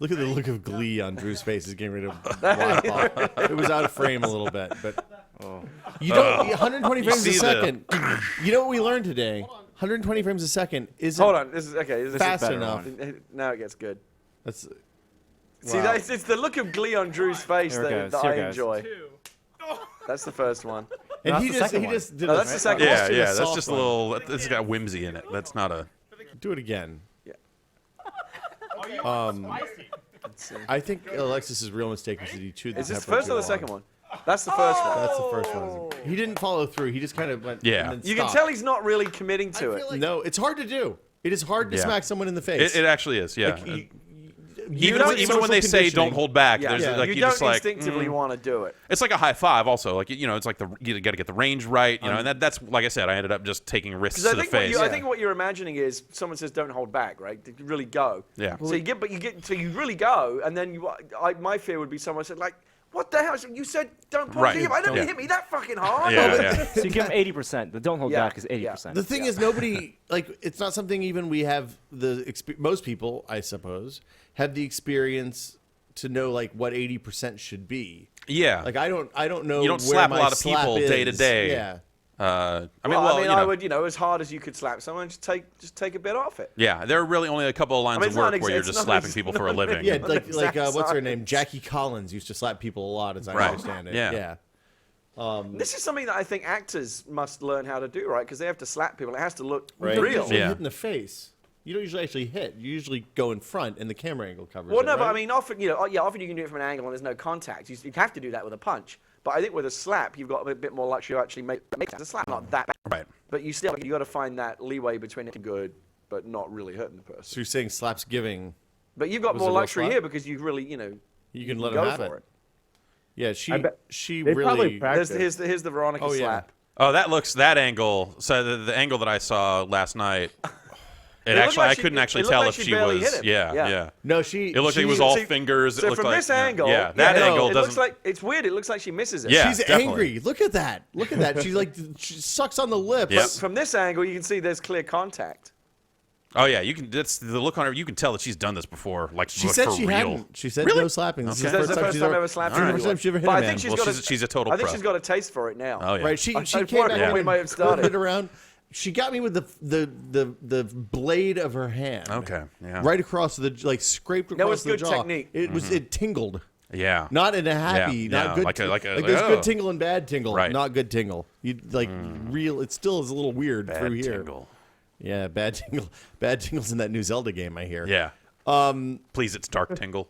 Look at the look of glee on Drew's face. He's getting rid of Wi-Fi. It was out of frame a little bit, but you don't. 120 frames a see the- second. You know what we learned today? 120 frames a second isn't Hold on. This is okay. This fast is better. enough. Now it gets good. That's See, wow. it's the look of glee on Drew's face Here it that goes, I here it goes. enjoy. That's the first one. And that's he the just second one. did No, a that's the second yeah, did a that's soft just a one. little. This got whimsy in it. That's not a. Do it again. Yeah. I think Alexis's real mistake was that he chewed the Is this pepper first too or the long. second one? That's the first one. That's the first one. He didn't follow through. He just kind of went. Yeah. and then You can stopped. tell he's not really committing to it. No, it's hard to do. It is hard to Yeah. smack someone in the face. It actually is. Yeah. Like, you even don't- even when they social say conditioning. don't hold back, Yeah. there's like you you don't just like. instinctively want to do it. It's like a high five, also. Like, it's like you got to get the range right, and that's like I said. I ended up just taking risks Because to the face. I think what you're imagining is someone says don't hold back, right? To really go. Yeah. So you really go, and then my fear would be someone said like, "What the hell? You said don't pull Right. the I don't Yeah. hit me that fucking hard." Yeah, yeah. So you give him 80%. The don't hold Yeah, back is 80%. The thing is, nobody like it's not something even we have most people, I suppose, have the experience to know like what 80% should be. Yeah. Like I don't know. You don't where slap a my lot of slap people is. day to day. Yeah. I would, as hard as you could slap someone, just take a bit off it. Yeah, there are really only a couple of lines I mean, it's of not work where you're it's just not slapping ex- people for a living. Yeah, Not like exact what's her size. name? Jackie Collins used to slap people a lot, as I Right. understand it. Yeah. This is something that I think actors must learn how to do, right? Because they have to slap people. It has to look You don't real. usually Yeah. hit in the face. You don't usually actually hit. You usually go in front, and the camera angle covers Well, it. no, but right? I mean, often often you can do it from an angle and there's no contact. You have to do that with a punch. But I think with a slap, you've got a bit more luxury to actually make the slap not that bad. Right. But you got to find that leeway between it good, but not really hurting the person. So you're saying slaps giving, But you've got Was more it a real luxury slap? here because you really, you can let go him have for it. Yeah, she I bet- she They probably really. practice. Here's the Veronica Oh, yeah. slap. Oh, that angle. So the angle that I saw last night, looked actually like I she- couldn't it actually looked tall like if she she barely was. hit him. Yeah, Yeah. yeah. No, she. It looked like it she- was all See- fingers. It So looked from like, this angle, yeah, that no, angle it doesn't. looks like it's weird. It looks like she misses it. Yeah. She's definitely. angry. Look at that. Look at that. She she sucks on the lips. Yep. From this angle, you can see there's clear contact. Oh yeah, you can. That's the look on her. You can tell that she's done this before. Like She for said she real. hadn't. She said Really? no slapping. This Okay. is That's the the first time I ever slapped This is the anyone. first time she ever hit But a I man. think she's Well, got she's a total I think pro. she's got a taste for it now. Oh yeah. Right. She I came thought back we and may have started. turned it around. She got me with the blade of her hand. Okay, yeah. Right across the scraped across That was the good jaw. technique. It tingled. Yeah. Not in a happy, Yeah, not yeah, good. like there's oh. good tingle and bad tingle. Right. Not good tingle. You real. It still is a little weird Bad through here. tingle. Yeah, bad tingle. Bad tingles in that new Zelda game. I hear. Yeah. Please, it's dark tingle.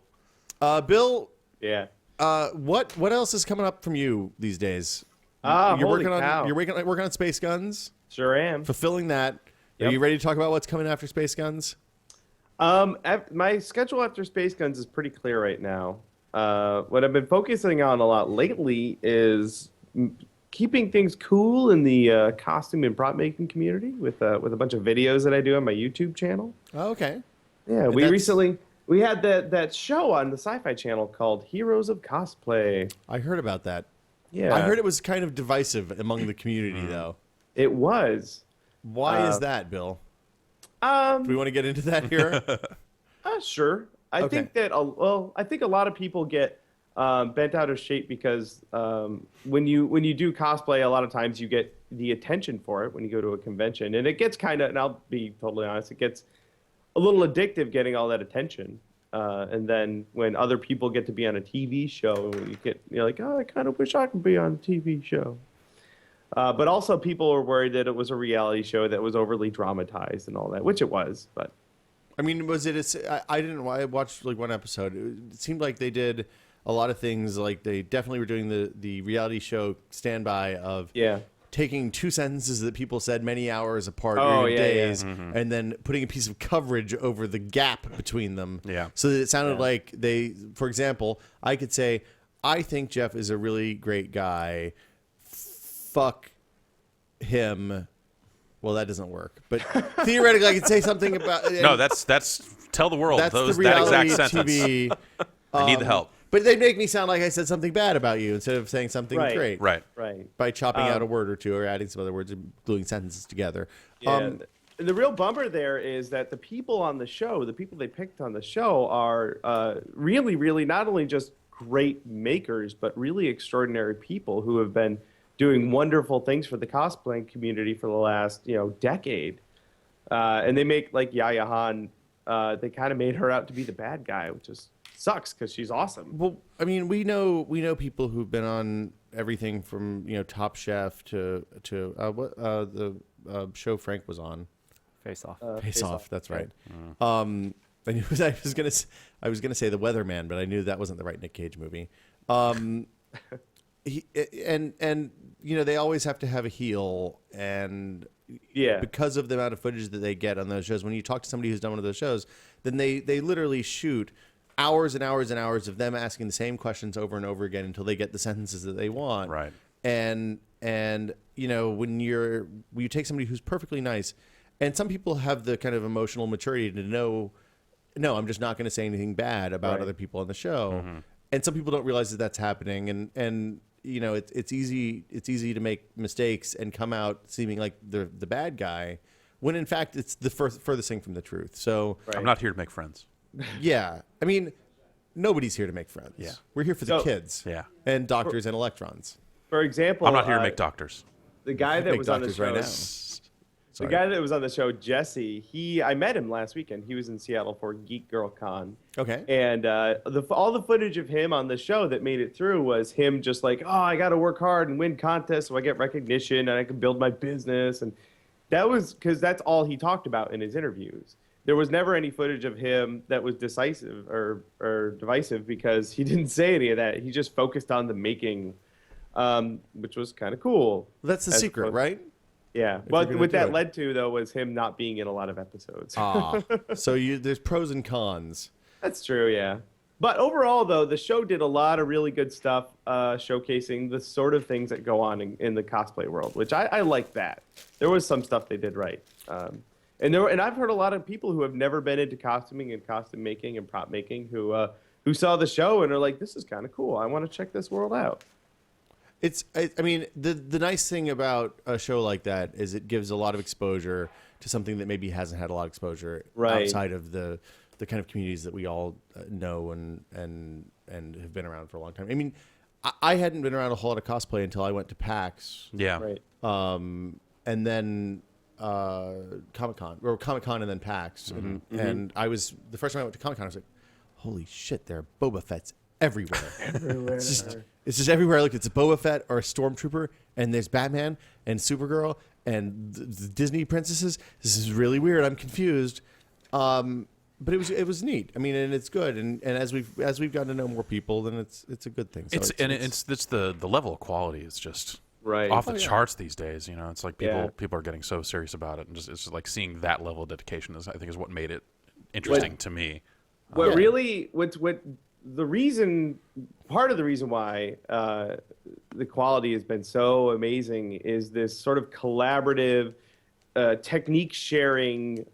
Bill. Yeah. What else is coming up from you these days? Ah, You're holy working cow. on. You're working on Space Guns. Sure am. Fulfilling that. Are Yep. you ready to talk about what's coming after Space Guns? My schedule after Space Guns is pretty clear right now. What I've been focusing on a lot lately is keeping things cool in the costume and prop making community with a bunch of videos that I do on my YouTube channel. Oh, okay. Yeah, we had that show on the Sci-Fi Channel called Heroes of Cosplay. I heard about that. Yeah, I heard it was kind of divisive among the community, though. it was. Why is that, Bill? Um, Do we want to get into that here? Sure. I Okay. think that I think a lot of people get bent out of shape because when you do cosplay, a lot of times you get the attention for it when you go to a convention, and it gets kind of. And I'll be totally honest, it gets a little addictive getting all that attention. And then when other people get to be on a TV show, you're like, oh, I kind of wish I could be on a TV show. But also, people were worried that it was a reality show that was overly dramatized and all that, which it was. But I mean, was it? I watched like one episode. It seemed like they did a lot of things. Like they definitely were doing the reality show standby of yeah, taking two sentences that people said many hours apart Oh, during yeah, yeah. days, and then putting a piece of coverage over the gap between them. Yeah. So that it sounded Yeah. like they, for example, I could say, I think Jeff is a really great guy. Fuck him. Well, that doesn't work. But theoretically, I could say something about. No, that's tell the world that's the that reality exact sentence. TV. I need the help. But they make me sound like I said something bad about you instead of saying something Right. great. Right. right. By chopping out a word or two or adding some other words and gluing sentences together. Yeah. The real bummer there is that the people on the show, the people they picked on the show, are really, really not only just great makers, but really extraordinary people who have been doing wonderful things for the cosplaying community for the last decade. And they make like Yaya Han. They kind of made her out to be the bad guy, which is sucks because she's awesome. Well, I mean, we know people who've been on everything from Top Chef to the show Frank was on. Face off. Face Off. That's right. I was gonna say The Weatherman, but I knew that wasn't the right Nick Cage movie. They always have to have a heel, and Yeah. because of the amount of footage that they get on those shows, when you talk to somebody who's done one of those shows, then they literally shoot hours and hours and hours of them asking the same questions over and over again until they get the sentences that they want. Right. And when you take somebody who's perfectly nice, and some people have the kind of emotional maturity to know, no, I'm just not going to say anything bad about Right. other people on the show. And some people don't realize that that's happening, and it's easy to make mistakes and come out seeming like the bad guy, when in fact it's the furthest thing from the truth. So Right. I'm not here to make friends. yeah, I mean, nobody's here to make friends. Yeah. We're here for the So- kids. Yeah. And doctors and electrons. For example, I'm not here to make doctors. the guy that Make was on the doctors show. right now. The Sorry. guy that was on the show, Jesse, I met him last weekend. He was in Seattle for Geek Girl Con. Okay. And all the footage of him on the show that made it through was him just like, oh, I got to work hard and win contests so I get recognition and I can build my business. And that was because that's all he talked about in his interviews. There was never any footage of him that was decisive or divisive because he didn't say any of that. He just focused on the making, which was kind of cool. That's the As secret, opposed- right? Yeah. you're But gonna what do that it. led to, though, was him not being in a lot of episodes. So there's pros and cons. That's true, yeah. But overall, though, the show did a lot of really good stuff showcasing the sort of things that go on in the cosplay world, which I like that. There was some stuff they did right. And I've heard a lot of people who have never been into costuming and costume making and prop making who saw the show and are like, this is kind of cool. I want to check this world out. I mean, the nice thing about a show like that is it gives a lot of exposure to something that maybe hasn't had a lot of exposure Right. outside of the kind of communities that we all know and have been around for a long time. I mean, I hadn't been around a whole lot of cosplay until I went to PAX. Yeah. Right. And then Comic Con or Comic Con and then PAX, and I was the first time I went to Comic Con. I was like, "Holy shit! There are Boba Fett's everywhere. It's just everywhere. I look, it's a Boba Fett or a Stormtrooper, and there's Batman and Supergirl and the Disney princesses. This is really weird. I'm confused." But it was neat. I mean, and it's good. And as we've gotten to know more people, then it's a good thing. So it's the level of quality is just Right. off the charts these days. You know, it's like people are getting so serious about it, and it's just like seeing that level of dedication I think is what made it interesting to me. What the reason, part of the reason why the quality has been so amazing is this sort of collaborative technique sharing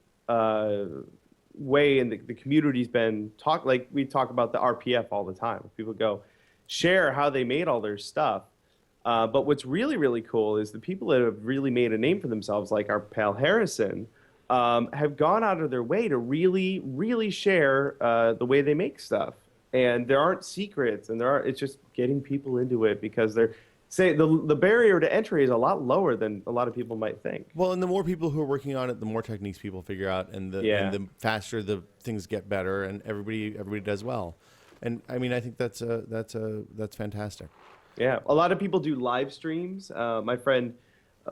way, and the community's been like we talk about the RPF all the time. People go share how they made all their stuff. But what's really, really cool is the people that have really made a name for themselves, like our pal Harrison, have gone out of their way to really, really share the way they make stuff. And there aren't secrets, and it's just getting people into it because the barrier to entry is a lot lower than a lot of people might think. Well, and the more people who are working on it, the more techniques people figure out, and the faster the things get better, and everybody does well. And I mean, I think that's fantastic. Yeah, a lot of people do live streams. My friend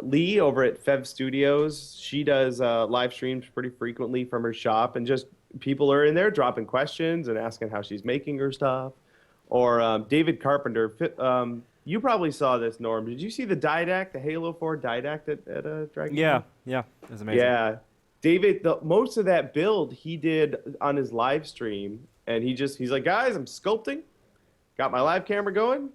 Lee over at Fev Studios, she does live streams pretty frequently from her shop, and just people are in there dropping questions and asking how she's making her stuff. Or David Carpenter, you probably saw this, Norm. Did you see the Didact, the Halo 4 Didact at Dragon? Yeah, it was amazing. Yeah, David, most of that build he did on his live stream, and he's like, guys, I'm sculpting, got my live camera going.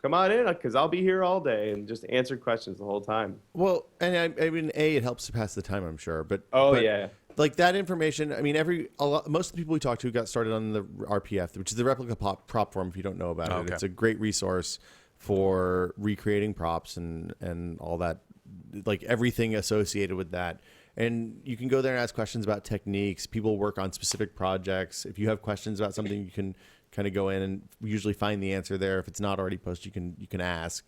Come on in, because I'll be here all day, and just answer questions the whole time. Well, and I mean, it helps to pass the time, I'm sure. But yeah, like that information. I mean, most of the people we talked to got started on the RPF, which is the replica prop forum. If you don't know about it, it's a great resource for recreating props and all that, like everything associated with that. And you can go there and ask questions about techniques. People work on specific projects. If you have questions about something, you can kind of go in and usually find the answer there. If it's not already posted, you can ask.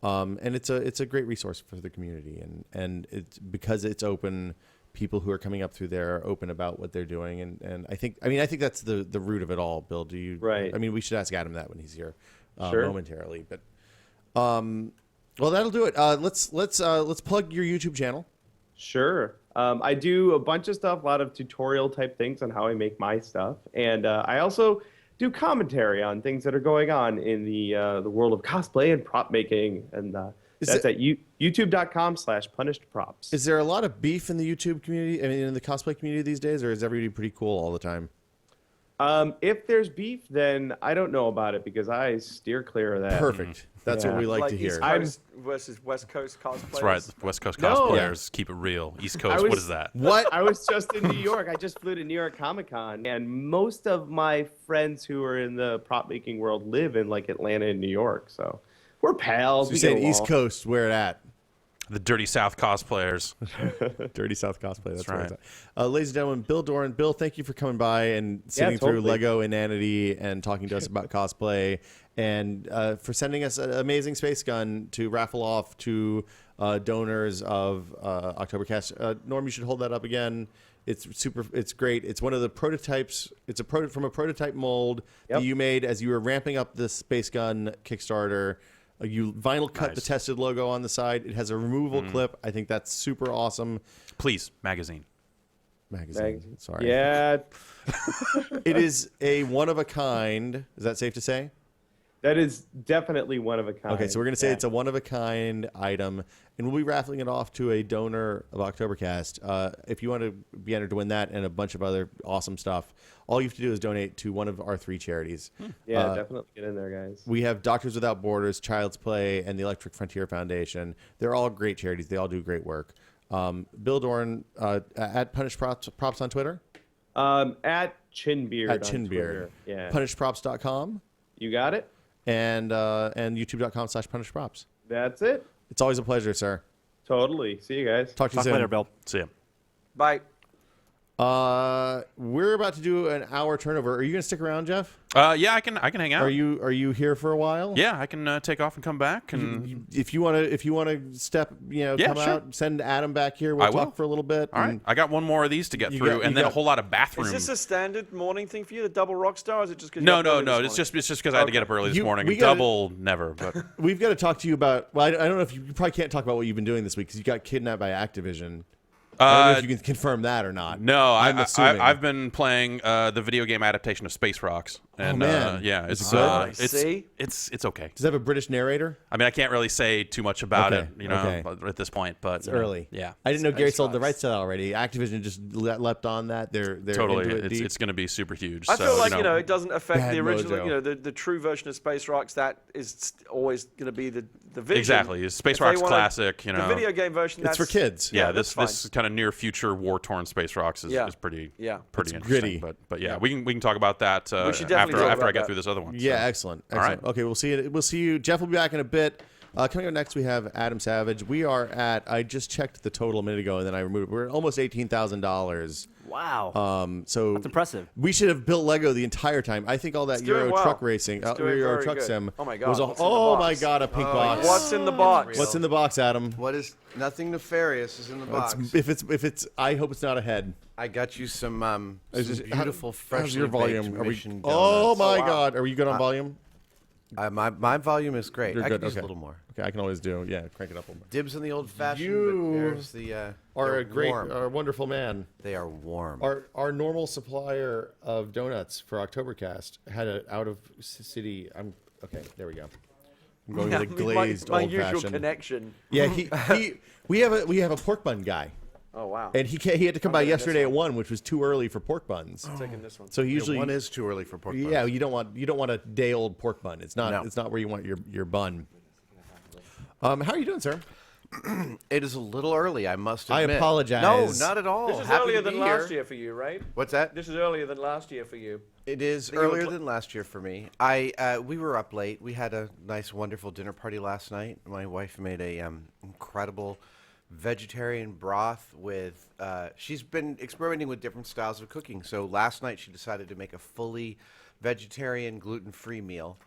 And it's a great resource for the community, and it's because it's open. People who are coming up through there are open about what they're doing, and I think that's the root of it all. Bill, do you? Right. I mean, we should ask Adam that when he's here momentarily, but well, that'll do it. Let's plug your YouTube channel. Sure. I do a bunch of stuff, a lot of tutorial type things on how I make my stuff, and I also do commentary on things that are going on in the world of cosplay and prop making, and that's at youtube.com/punishedprops. Is there a lot of beef in the YouTube community? I mean, in the cosplay community these days, or is everybody pretty cool all the time? If there's beef, then I don't know about it because I steer clear of that. Perfect. That's what we like to hear. East Coast versus West Coast cosplayers. That's right. The West Coast cosplayers keep it real. East Coast, what is that? What? I was just in New York. I just flew to New York Comic Con, and most of my friends who are in the prop making world live in like Atlanta and New York, so we're pals. So you're saying East Coast, where it at? The Dirty South cosplayers. Dirty South cosplay. That's right. Ladies and gentlemen, Bill Doran. Bill, thank you for coming by and sitting through Lego Inanity and talking to us about cosplay, and for sending us an amazing space gun to raffle off to donors of OCTOBERKAST. Norm, you should hold that up again. It's super. It's great. It's one of the prototypes. It's from a prototype mold that you made as you were ramping up the space gun Kickstarter. You vinyl cut the tested logo on the side. It has a removable clip. I think that's super awesome. Please, magazine. Sorry. Yeah. It is a one of a kind. Is that safe to say? That is definitely one of a kind. Okay, so we're going to say it's a one of a kind item, and we'll be raffling it off to a donor of OCTOBERKAST. If you want to be entered to win that and a bunch of other awesome stuff, all you have to do is donate to one of our 3 charities. Yeah, definitely get in there, guys. We have Doctors Without Borders, Child's Play, and the Electric Frontier Foundation. They're all great charities. They all do great work. Bill Doran, at Punished Props on Twitter? At Chinbeard At on Chinbeard. Twitter. Yeah. PunishedProps.com. You got it? And youtube.com/punishedprops. That's it. It's always a pleasure, sir. Totally. See you guys. Talk to you soon. Later, Bill. See ya. Bye. We're about to do an hour turnover. Are you going to stick around, Jeff? Yeah, I can hang out. Are you here for a while? Yeah, I can take off and come back. And If you want to step, Yeah, come sure. out, send Adam back here. We'll I will. talk for a little bit. all right, I got one more of these to get through, and then a whole lot of bathroom. Is this a standard morning thing for you, the double rock star? Or is it just because No. It's just because I had to get up early this morning. we gotta- Double never, but We've got to talk to you about. Well, I don't know if you probably can't talk about what you've been doing this week because you got kidnapped by Activision. I don't know if you can confirm that or not. no, I'm assuming. I've been playing the video game adaptation of Space Rocks, and man. yeah, Is it good? it's okay. Does it have a British narrator? I mean, I can't really say too much about Okay, it, at this point, but it's Early. Yeah, I didn't know Gary sold the Rocks. rights to that already. Activision just leapt on that. They're totally. into it deep. It's going to be super huge. I so, feel like it doesn't affect Bad the original. mojo. The true version of Space Rocks. That is always going to be the vision. Exactly. Space If they Rocks wanna- classic. The video game version. It's for that's- kids. Yeah, that's this kind of near future war torn Space Rocks is, Yeah. is pretty Yeah. pretty It's interesting. gritty. But yeah, we can talk about that We should definitely talk after I about get that. through this other one. Yeah, so. excellent. All right. Okay, we'll see you. We'll see you. Jeff will be back in a bit. Coming up next, we have Adam Savage. We are at. I just checked the total a minute ago, and then I removed it. We're at almost $18,000. Wow. So That's impressive. We should have built Lego the entire time. I think all that It's doing Euro well. truck racing, It's doing Euro very truck good. sim. Oh my God, Was a, what's in the oh my box? God, a pink box. What's in the box? What's in the box, Adam? What is nothing nefarious is in the box. If it's, I hope it's not a head. I got you some Is this- beautiful, how's freshly your volume? baked Are we, Mission oh donuts. my wow. God, are you good on volume? My volume is great. You're I good. could use Okay. a little more. Okay, I can always do. Yeah, crank it up a little more. Dibs on the old fashioned. You But there's the. Are they're a great, warm. are a wonderful man. They are warm. Our normal supplier of donuts for Oktoberkast had an out of city. Okay. There we go. I'm going with a glazed my old usual fashioned. connection. Yeah, we have a pork bun guy, Oh wow. and he had to come by getting this yesterday at 1, which was too early for pork buns. I'm taking this one. So he usually, One is too early for pork buns. yeah, you don't want a day old pork bun. It's not No. it's not where you want your bun. How are you doing, sir? It is a little early, I must I admit. apologize. No, not at all. This is Happy earlier to than be last here. year for you, right? What's that? This is earlier than last year for you. It is you were earlier pl- than last year for me. We were up late. We had a nice, wonderful dinner party last night. My wife made a incredible vegetarian broth with. She's been experimenting with different styles of cooking. So last night she decided to make a fully vegetarian, gluten-free meal.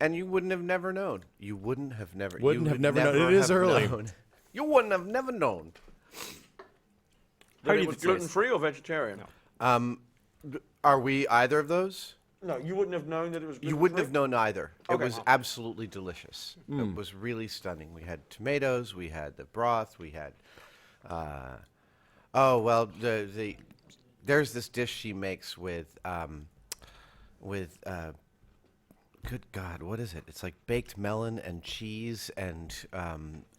And you wouldn't have never known. You wouldn't have never. Wouldn't you have would never known. never It is have early. known. You wouldn't have never known. But do it you was think it is? gluten free or vegetarian? Are we either of those? No, you wouldn't have known that it was. You wouldn't have gluten-free? known either. Okay. It was absolutely delicious. It was really stunning. We had tomatoes. We had the broth. We had. There's this dish she makes with. Good God, what is it? It's like baked melon and cheese and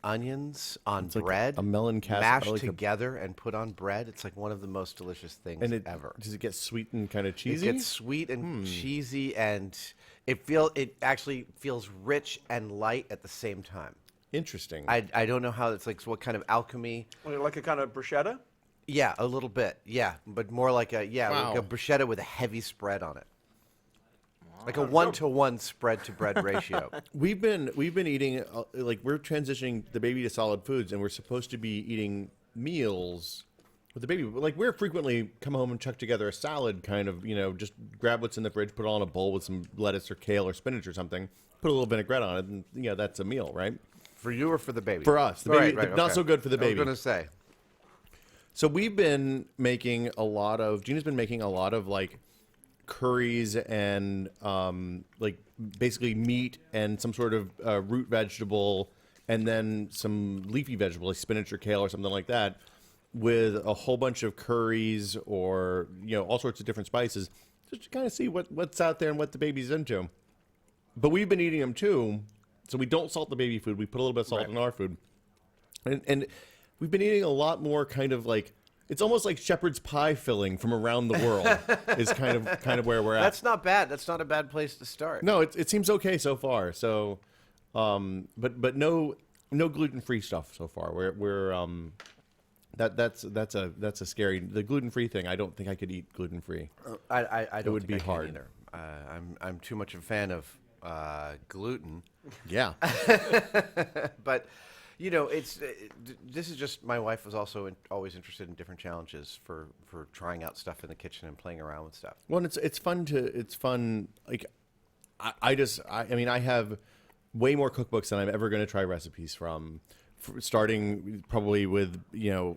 onions on like bread, a melon casserole, mashed like a- together and put on bread. It's like one of the most delicious things And ever. does it get sweet and kind of cheesy? It gets sweet and cheesy, and it actually feels rich and light at the same time. Interesting. I don't know how it's like what kind of alchemy. Like a kind of bruschetta. Yeah, a little bit. Yeah, but more like like Wow. a bruschetta with a heavy spread on it. Like a 1-to-1 spread to bread ratio. We've been eating like we're transitioning the baby to solid foods, and we're supposed to be eating meals with the baby. Like we're frequently come home and chuck together a salad, kind of just grab what's in the fridge, put it all in a bowl with some lettuce or kale or spinach or something, put a little vinaigrette on it, and that's a meal, right? For you or for the baby? For us, the baby, Right, not okay. so good for the I baby. was going to say. So we've been making a lot of. Gina's been making a lot of like curries and like basically meat and some sort of root vegetable and then some leafy vegetable like spinach or kale or something like that with a whole bunch of curries or all sorts of different spices just to kind of see what's out there and what the baby's into. But we've been eating them too, so we don't salt the baby food. We put a little bit of salt in our food, and we've been eating a lot more kind of like. It's almost like shepherd's pie filling from around the world is kind of where we're at. That's not bad. That's not a bad place to start. No, it seems okay so far. So, but no gluten-free stuff so far. That's a scary. The gluten-free thing. I don't think I could eat gluten-free. I don't would think be I can hard. either. I'm too much a fan of gluten. Yeah. But You know, this is just my wife was also always interested in different challenges for trying out stuff in the kitchen and playing around with stuff. Well, and it's fun. Like, I mean, I have way more cookbooks than I'm ever going to try recipes from. Starting probably with,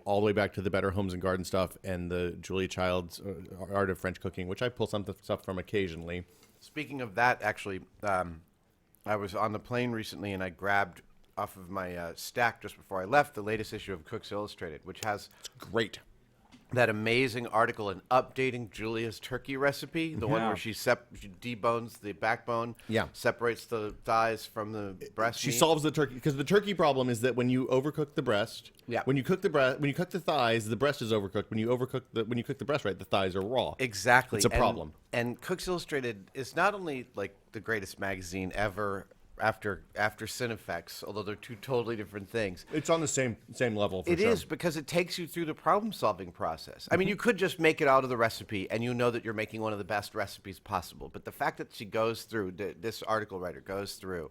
all the way back to the Better Homes and Garden stuff and the Julia Child's Art of French Cooking, which I pull some stuff from occasionally. Speaking of that, actually, I was on the plane recently and I grabbed off of my stack just before I left the latest issue of Cooks Illustrated, which has great that amazing article in updating Julia's turkey recipe, the one where she debones the backbone, separates the thighs from the breast. She meat. solves the turkey, because the turkey problem is that when you overcook the breast, when you cook the thighs, the breast is overcooked. When you cook the breast right, the thighs are raw. Exactly, it's a problem. And Cooks Illustrated is not only like the greatest magazine ever after Cinefex, although they're two totally different things. It's on the same level. It is, because it takes you through the problem-solving process. I mean, you could just make it out of the recipe, and you know that you're making one of the best recipes possible. But the fact that she goes through, this article writer goes through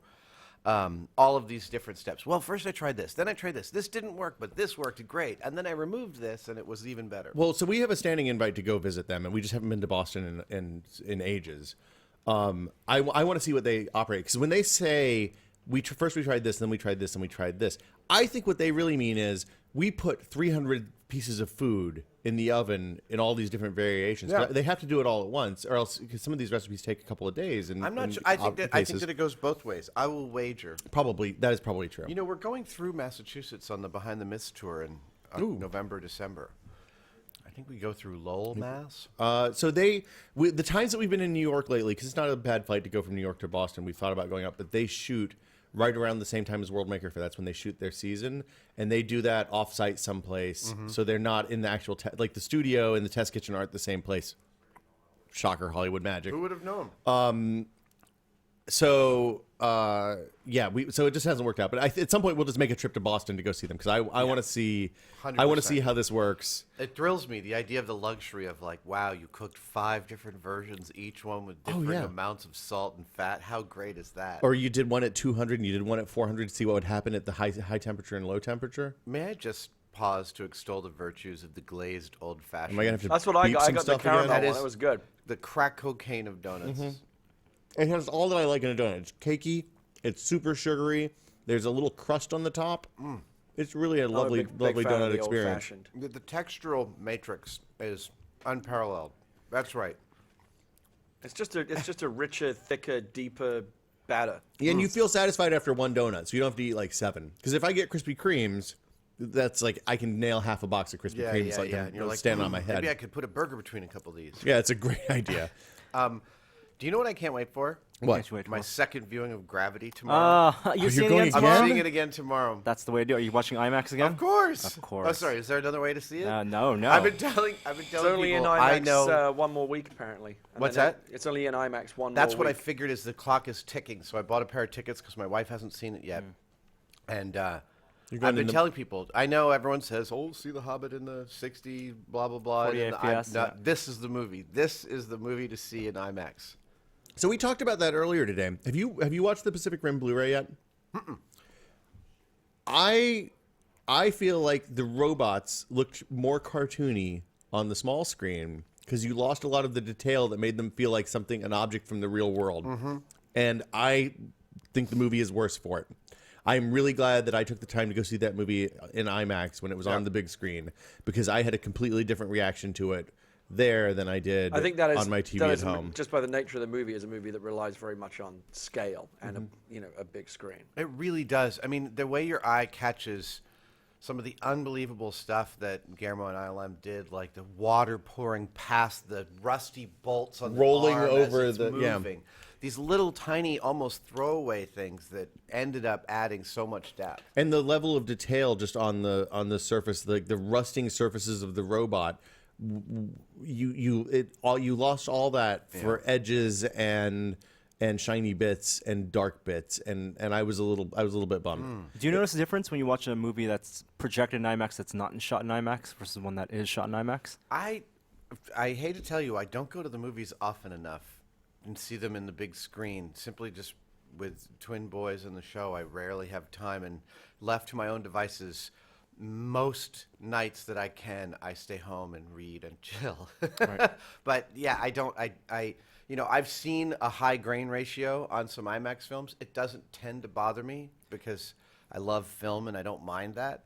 all of these different steps. Well, first I tried this, then I tried this. This didn't work, but this worked great. And then I removed this, and it was even better. Well, so we have a standing invite to go visit them, and we just haven't been to Boston in ages. I want to see what they operate, because when they say first we tried this, then we tried this, and we tried this, I think what they really mean is we put 300 pieces of food in the oven in all these different variations. Yeah. But they have to do it all at once, or else, because some of these recipes take a couple of days. And I'm not sure. I think that it goes both ways. I will wager. That is probably true. You know, we're going through Massachusetts on the Behind the Myths tour in November, December. I think we go through Lowell, Mass. So the times that we've been in New York lately, because it's not a bad flight to go from New York to Boston, we've thought about going up, but they shoot right around the same time as World Maker Fair. That's when they shoot their season, and they do that off-site someplace. So they're not in the actual like the studio and the test kitchen aren't the same place. Shocker, Hollywood magic. Who would have known? So it just hasn't worked out. But at some point we'll just make a trip to Boston to go see them, because I want to see 100%. how this works. It thrills me, the idea of the luxury of like, wow, you cooked 5 different versions, each one with different amounts of salt and fat. How great is that? Or you did one at 200 and you did one at 400 to see what would happen at the high temperature and low temperature. May I just pause to extol the virtues of the glazed old-fashioned? Am I gonna have to That's what I beep got. I some got the stuff caramel again? one. That was good. The crack cocaine of donuts. It has all that I like in a donut. It's cakey. It's super sugary. There's a little crust on the top. It's really a lovely big fan of donut the experience. old-fashioned. The textural matrix is unparalleled. That's right. It's just a richer, thicker, deeper batter. Yeah, and you feel satisfied after one donut, so you don't have to eat like 7. Because if I get Krispy Kremes, that's like I can nail half a box of Krispy Kremes And you're like, standing on my head. Maybe I could put a burger between a couple of these. Yeah, it's a great idea. Do you know what I can't wait for? What? Can't you wait My for? second viewing of Gravity tomorrow. You're you seeing going it again? I'm tomorrow? seeing it again tomorrow. That's the way to do it. Are you watching IMAX again? Of course. Of course. Oh, sorry. Is there another way to see it? No. I've been telling It's only in people. IMAX I know. one more week, apparently. And What's then that? It's only in IMAX one That's more what I week. figured is the clock is ticking. So I bought a pair of tickets because my wife hasn't seen it yet. And I've been telling people. I know everyone says, "Oh, see The Hobbit in the 60 blah blah blah." 40 and FPS, yeah. This is the movie. This is the movie to see in IMAX. So we talked about that earlier today. Have you watched the Pacific Rim Blu-ray yet? I feel like the robots looked more cartoony on the small screen because you lost a lot of the detail that made them feel like an object from the real world. And I think the movie is worse for it. I'm really glad that I took the time to go see that movie in IMAX when it was on the big screen, because I had a completely different reaction to it there than I did I think that is, on my TV that at is home. just by the nature of the movie, is a movie that relies very much on scale and a big screen. It really does. I mean, the way your eye catches some of the unbelievable stuff that Guillermo and ILM did, like the water pouring past the rusty bolts on Rolling the arm over as it's the- moving. These little tiny, almost throwaway things that ended up adding so much depth. And the level of detail just on the surface, the rusting surfaces of the robot, you lost all that for edges and shiny bits and dark bits, and I was a little bit bummed. Do you notice a difference when you watch a movie that's projected in IMAX that's not shot in IMAX versus one that is shot in IMAX? I hate to tell you, I don't go to the movies often enough and see them in the big screen, simply just with twin boys in the show, I rarely have time, and left to my own devices, most nights that I can, I stay home and read and chill. Right. But yeah, I don't. I've seen a high grain ratio on some IMAX films. It doesn't tend to bother me because I love film and I don't mind that.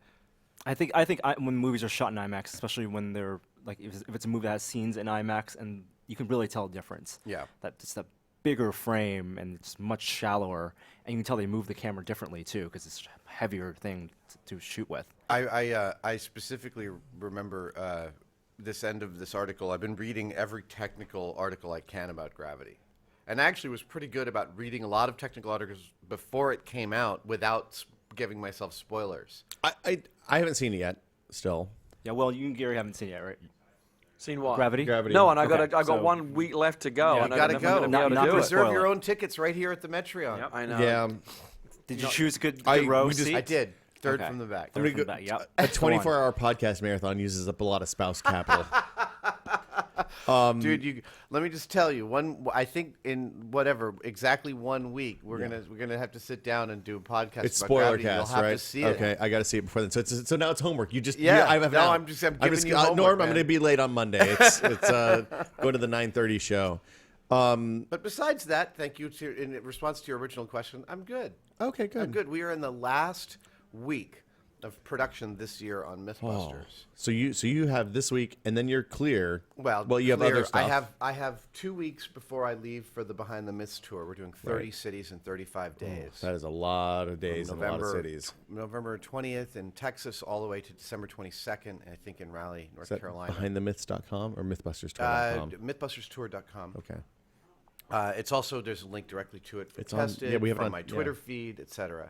I think when movies are shot in IMAX, especially when they're like if it's a movie that has scenes in IMAX, and you can really tell the difference. Yeah. That it's a bigger frame and it's much shallower, and you can tell they move the camera differently too because it's a heavier thing to shoot with. I specifically remember this end of this article. I've been reading every technical article I can about Gravity, and I actually was pretty good about reading a lot of technical articles before it came out without giving myself spoilers. I haven't seen it yet. Still, Yeah, well, you and Gary haven't seen it yet, right? Seen what? Gravity? No, and I Okay, got so- 1 week left to go. Yeah, and You gotta I'm go. gonna be able to Not do to it. spoil Reserve your it. own tickets right here at the Metreon. Yep. I know. yeah. Did you choose good I- row we just- seat? I did. Third Okay. from the back. Third I'm from gonna the back, yep. A Go on. 24-hour podcast marathon uses up a lot of spouse capital. Dude, let me just tell you, I think in exactly 1 week, we're gonna have to sit down and do a podcast. It's about spoiler Gravity. You'll cast, have right? to see it. Okay, I got to see it before then. So now it's homework. You just Yeah. I have No, now. I'm giving you homework, Norm, I'm man. going to be late on Monday. It's go to the 9:30 show. But besides that, thank you. In response to your original question, I'm good. Okay, good. I'm good. We are in the last week of production this year on Oh. MythBusters. So you have this week, and then you're clear. Well, you have clear. other stuff. I have 2 weeks before I leave for the Behind the Myths tour. We're doing 30 cities in 35 days. That is a lot of days and a lot of cities. November 20th in Texas, all the way to December 22nd, I think in Raleigh, North Is that Carolina. BehindTheMyths.com or MythBustersTour.com? MythBustersTour.com. Okay. It's also there's a link directly to it for It's on- Tested, yeah, we have it from on- my yeah. Twitter feed, etc.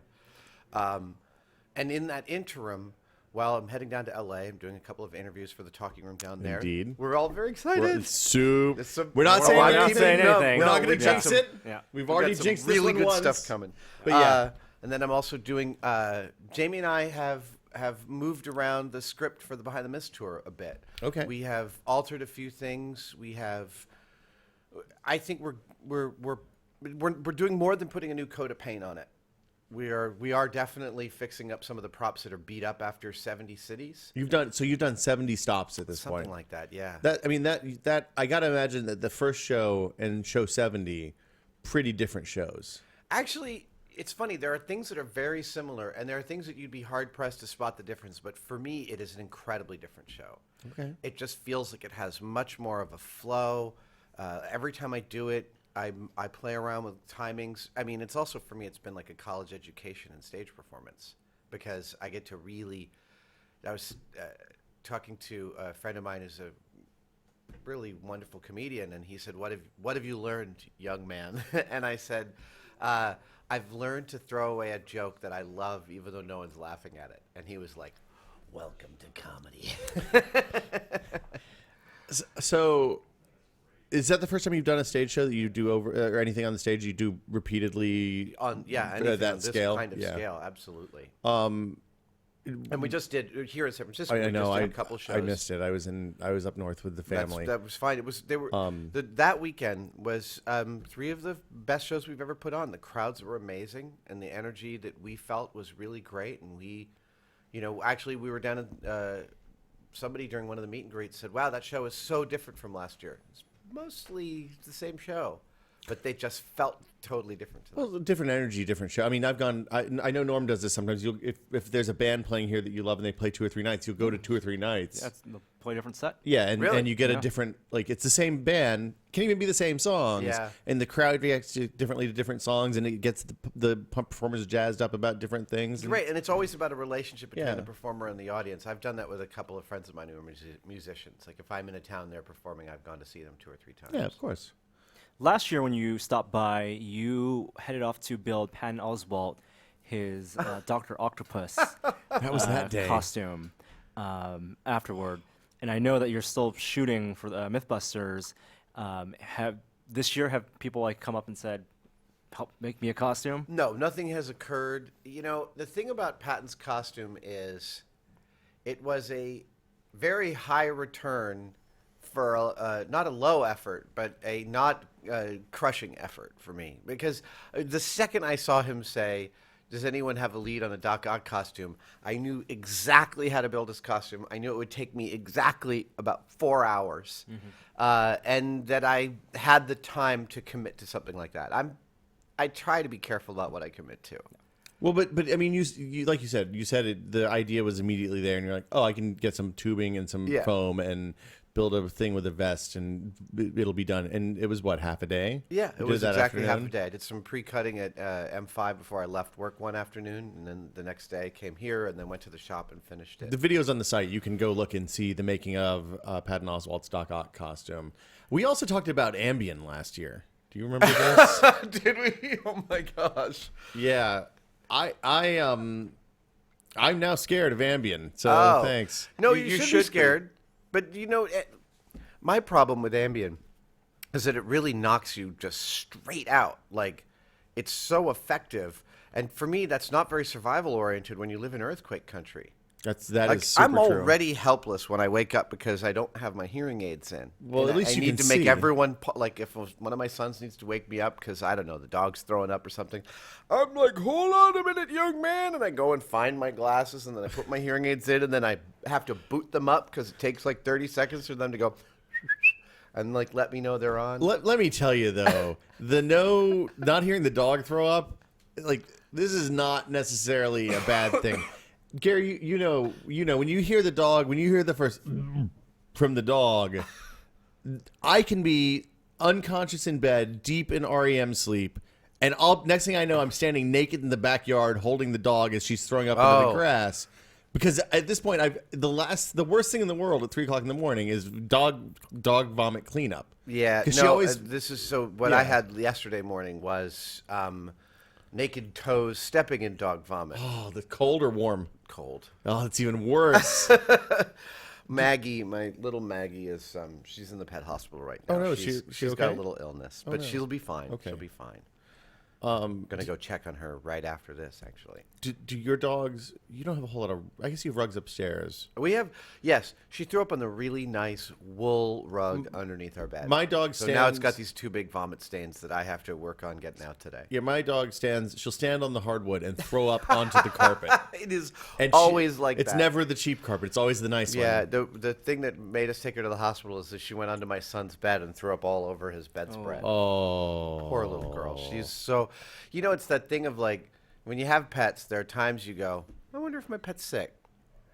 And in that interim, while I'm heading down to LA, I'm doing a couple of interviews for the Talking Room down there. Indeed. We're all very excited. We're not saying we're not anything. saying anything. We're No, not going we to got jinx some- it. Yeah. We've We've already got some jinxed really this one good once. stuff coming. But yeah. And then I'm also doing. Jamie and I have moved around the script for the Behind the Myths tour a bit. Okay. We have altered a few things. We have. I think we're doing more than putting a new coat of paint on it. We are definitely fixing up some of the props that are beat up after 70 cities. You've done 70 stops at this Something point. like that, yeah. That I got to imagine that the first show and show 70 pretty different shows. Actually, it's funny. There are things that are very similar, and there are things that you'd be hard-pressed to spot the difference. But for me, it is an incredibly different show. Okay. It just feels like it has much more of a flow. Every time I do it, I play around with timings. I mean, it's also, for me, it's been like a college education in stage performance because I get to really... I was talking to a friend of mine who's a really wonderful comedian, and he said, what have you learned, young man? And I said... I've learned to throw away a joke that I love even though no one's laughing at it. And he was like, welcome to comedy. So, is that the first time you've done a stage show that you do over or anything on the stage you do repeatedly Anything that on this scale? kind of Yeah. scale, absolutely. And we just did here in San Francisco. I we know. just did I a couple shows. I missed it. I was up north with the family. That was fine. It was that weekend was 3 of the best shows we've ever put on. The crowds were amazing, and the energy that we felt was really great. And we were down at somebody during one of the meet and greets said, "Wow, that show is so different from last year. It's mostly the same show, but they just felt totally different to them." Well, different energy, different show. I mean, I know Norm does this sometimes. If there's a band playing here that you love and they play 2 or 3 nights, you'll go to 2 or 3 nights. They'll play a different set. Yeah, and Really? you get Yeah. a different, like, it's the same band, can even be the same songs, Yeah. and the crowd reacts differently to different songs, and it gets the performers jazzed up about different things. and- Right, and it's always about a relationship between Yeah. the performer and the audience. I've done that with a couple of friends of mine who are musicians. Like if I'm in a town they're performing, I've gone to see them 2 or 3 times. Yeah, of course. Last year when you stopped by, you headed off to build Patton Oswalt his Dr. Octopus That was that day. costume afterward. And I know that you're still shooting for the MythBusters. This year have people like come up and said, help make me a costume? No, nothing has occurred. You know, the thing about Patton's costume is it was a very high return for not a low effort, but a not crushing effort for me. Because the second I saw him say, does anyone have a lead on a Doc Ock costume? I knew exactly how to build this costume. I knew it would take me exactly about 4 hours, and that I had the time to commit to something like that. I try to be careful about what I commit to. Well, but I mean, you like you said it, the idea was immediately there, and you're like, oh, I can get some tubing and some foam and build a thing with a vest, and it'll be done. And it was what, half a day? Yeah, You it did was that exactly half a afternoon? day. I did some pre-cutting at M5 before I left work one afternoon, and then the next day I came here and then went to the shop and finished it. The video's on the site. You can go look and see the making of Patton Oswalt's Doc Ock costume. We also talked about Ambien last year. Do you remember this? Did we? Oh my gosh. Yeah. I'm now scared of Ambien, so thanks. No, You you should be should be. scared. But my problem with Ambien is that it really knocks you just straight out. Like, it's so effective, and for me, that's not very survival oriented when you live in earthquake country. That Like, is super I'm true. already helpless when I wake up because I don't have my hearing aids in. Well, And at least I you need can to make see. everyone like if one of my sons needs to wake me up because I don't know, the dog's throwing up or something. I'm like, hold on a minute, young man, and I go and find my glasses, and then I put my hearing aids in, and then I have to boot them up because it takes like 30 seconds for them to go and like let me know they're on. Let me tell you though, not hearing the dog throw up, like this is not necessarily a bad thing. Gary, you know, when you hear the dog, when you hear the first from the dog, I can be unconscious in bed, deep in REM sleep, and next thing I know, I'm standing naked in the backyard holding the dog as she's throwing up into the grass. Because at this point, the worst thing in the world at 3:00 in the morning is dog vomit cleanup. Yeah, 'Cause no, she always, this is so. What Yeah. I had yesterday morning was naked toes stepping in dog vomit. oh, the cold or warm? Cold. Oh, it's even worse. Maggie, my little Maggie, is she's in the pet hospital right now. Oh, no, she's she got a okay? little illness, but she'll be fine. Okay. She'll be fine. I'm gonna go check on her right after this. Actually, Do your dogs? You don't have a whole lot of. I guess you have rugs upstairs. we have she threw up on the really nice wool rug underneath our bed. My dog so now it's got stands- these two big vomit stains that I have to work on getting out today. Yeah, my dog stands. She'll stand on the hardwood and throw up onto the carpet. It is And always like it's that. never the cheap carpet. It's always the nice Yeah, one. the thing that made us take her to the hospital is that she went onto my son's bed and threw up all over his bedspread. Oh, Poor little girl. She's so, it's that thing of like, when you have pets, there are times you go, I wonder if my pet's sick.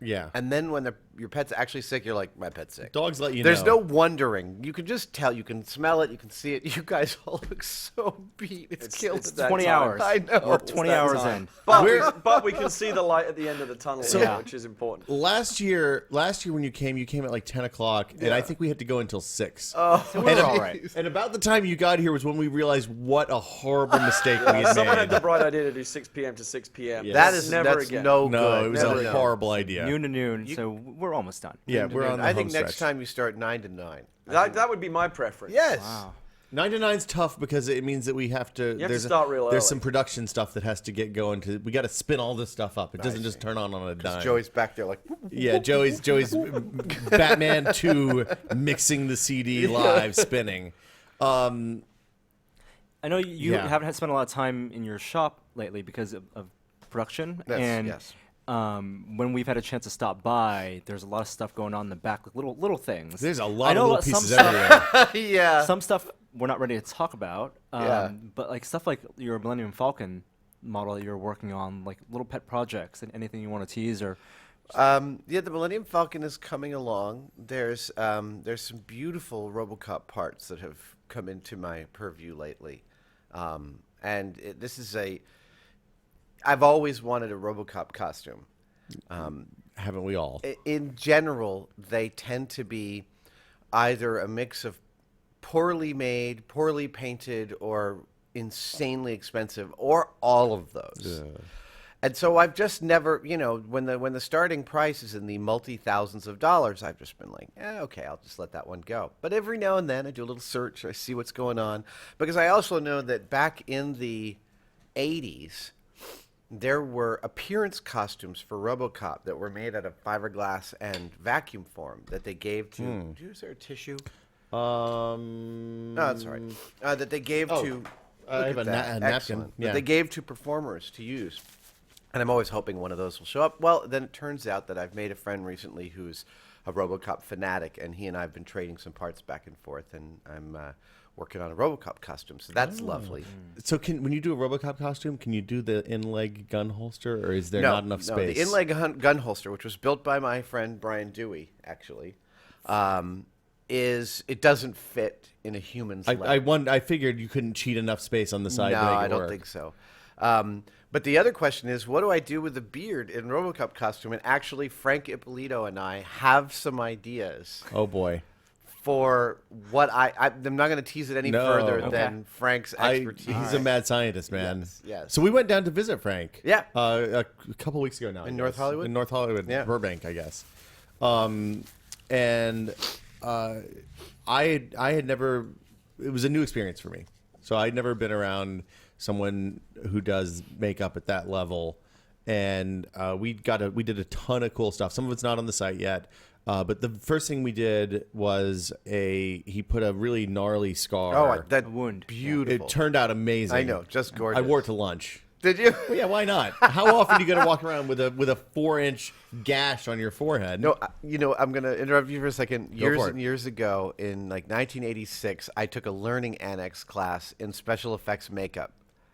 yeah. And then when your pet's actually sick, you're like, my pet's sick. Dogs let you There's know. no wondering. You can just tell. You can smell it. You can see it. You guys all look so beat. It's killed. it's that 20 time. hours. I know. We're It's 20 that hours time. in. But we can see the light at the end of the tunnel, So- which is important. Last year when you came at like 10 o'clock, and I think we had to go until 6. So we were all right. And about the time you got here was when we realized what a horrible mistake we had Someone had made. the bright idea to do 6 p.m. to 6 p.m. Yeah. That's never again. no No, good. it was Never a no. horrible idea. Noon to noon, so we're almost done. Yeah, we're on the I home think next stretch. time you start 9 to 9. That would be my preference. Yes. Wow. 9 to 9's tough because it means that we have to. have to start real There's early. some production stuff that has to get going. We got to spin all this stuff up. It doesn't just turn on a dime. Joey's back there like, Yeah, Joey's Batman 2 mixing the CD live spinning. I know you Yeah. haven't had spent a lot of time in your shop lately because of production. Yes, and yes. When we've had a chance to stop by, there's a lot of stuff going on in the back, like little things. There's a I lot of know little some pieces stuff- everywhere. yeah. Some stuff we're not ready to talk about. Yeah. But like stuff like your Millennium Falcon model that you're working on, like little pet projects and anything you want to tease or. Yeah, the Millennium Falcon is coming along. There's some beautiful RoboCop parts that have come into my purview lately, and this is I've always wanted a RoboCop costume. Haven't we all? In general, they tend to be either a mix of poorly made, poorly painted, or insanely expensive, or all of those. And so I've just never, when the starting price is in the multi-thousands of dollars, I've just been like, okay, I'll just let that one go. But every now and then I do a little search, I see what's going on. Because I also know that back in the 80s, there were appearance costumes for RoboCop that were made out of fiberglass and vacuum form that they gave to. Is there a tissue? No, that's all right. That they gave to. I have a napkin. Excellent. Yeah. That they gave to performers to use. And I'm always hoping one of those will show up. Well, then it turns out that I've made a friend recently who's a RoboCop fanatic, and he and I have been trading some parts back and forth, and I'm working on a RoboCop costume, so that's lovely. So when you do a RoboCop costume, can you do the in-leg gun holster, or is there not enough space? No, the in-leg gun holster, which was built by my friend Brian Dewey, actually, it doesn't fit in a human's leg. I figured you couldn't cheat enough space on the side No, to make it I don't work. think so. But the other question is, what do I do with the beard in RoboCop costume? And actually, Frank Ippolito and I have some ideas Oh boy. for what I'm not going to tease it any further than Frank's expertise. He's a mad scientist, man. Yes. So we went down to visit Frank. Yeah. A couple weeks ago now. In North Hollywood? In North Hollywood, Yeah. Burbank, I guess. I had never. It was a new experience for me. So I'd never been around someone who does makeup at that level, and we did a ton of cool stuff. Some of it's not on the site yet. But the first thing we did was he put a really gnarly scar. That wound. Beautiful. It turned out amazing. I know, just gorgeous. I wore it to lunch. Did you? Well, yeah, why not? How often are you going to walk around with a 4-inch gash on your forehead? No, I'm going to interrupt you for a second. Years for it. and years ago, in like 1986, I took a learning annex class in special effects makeup.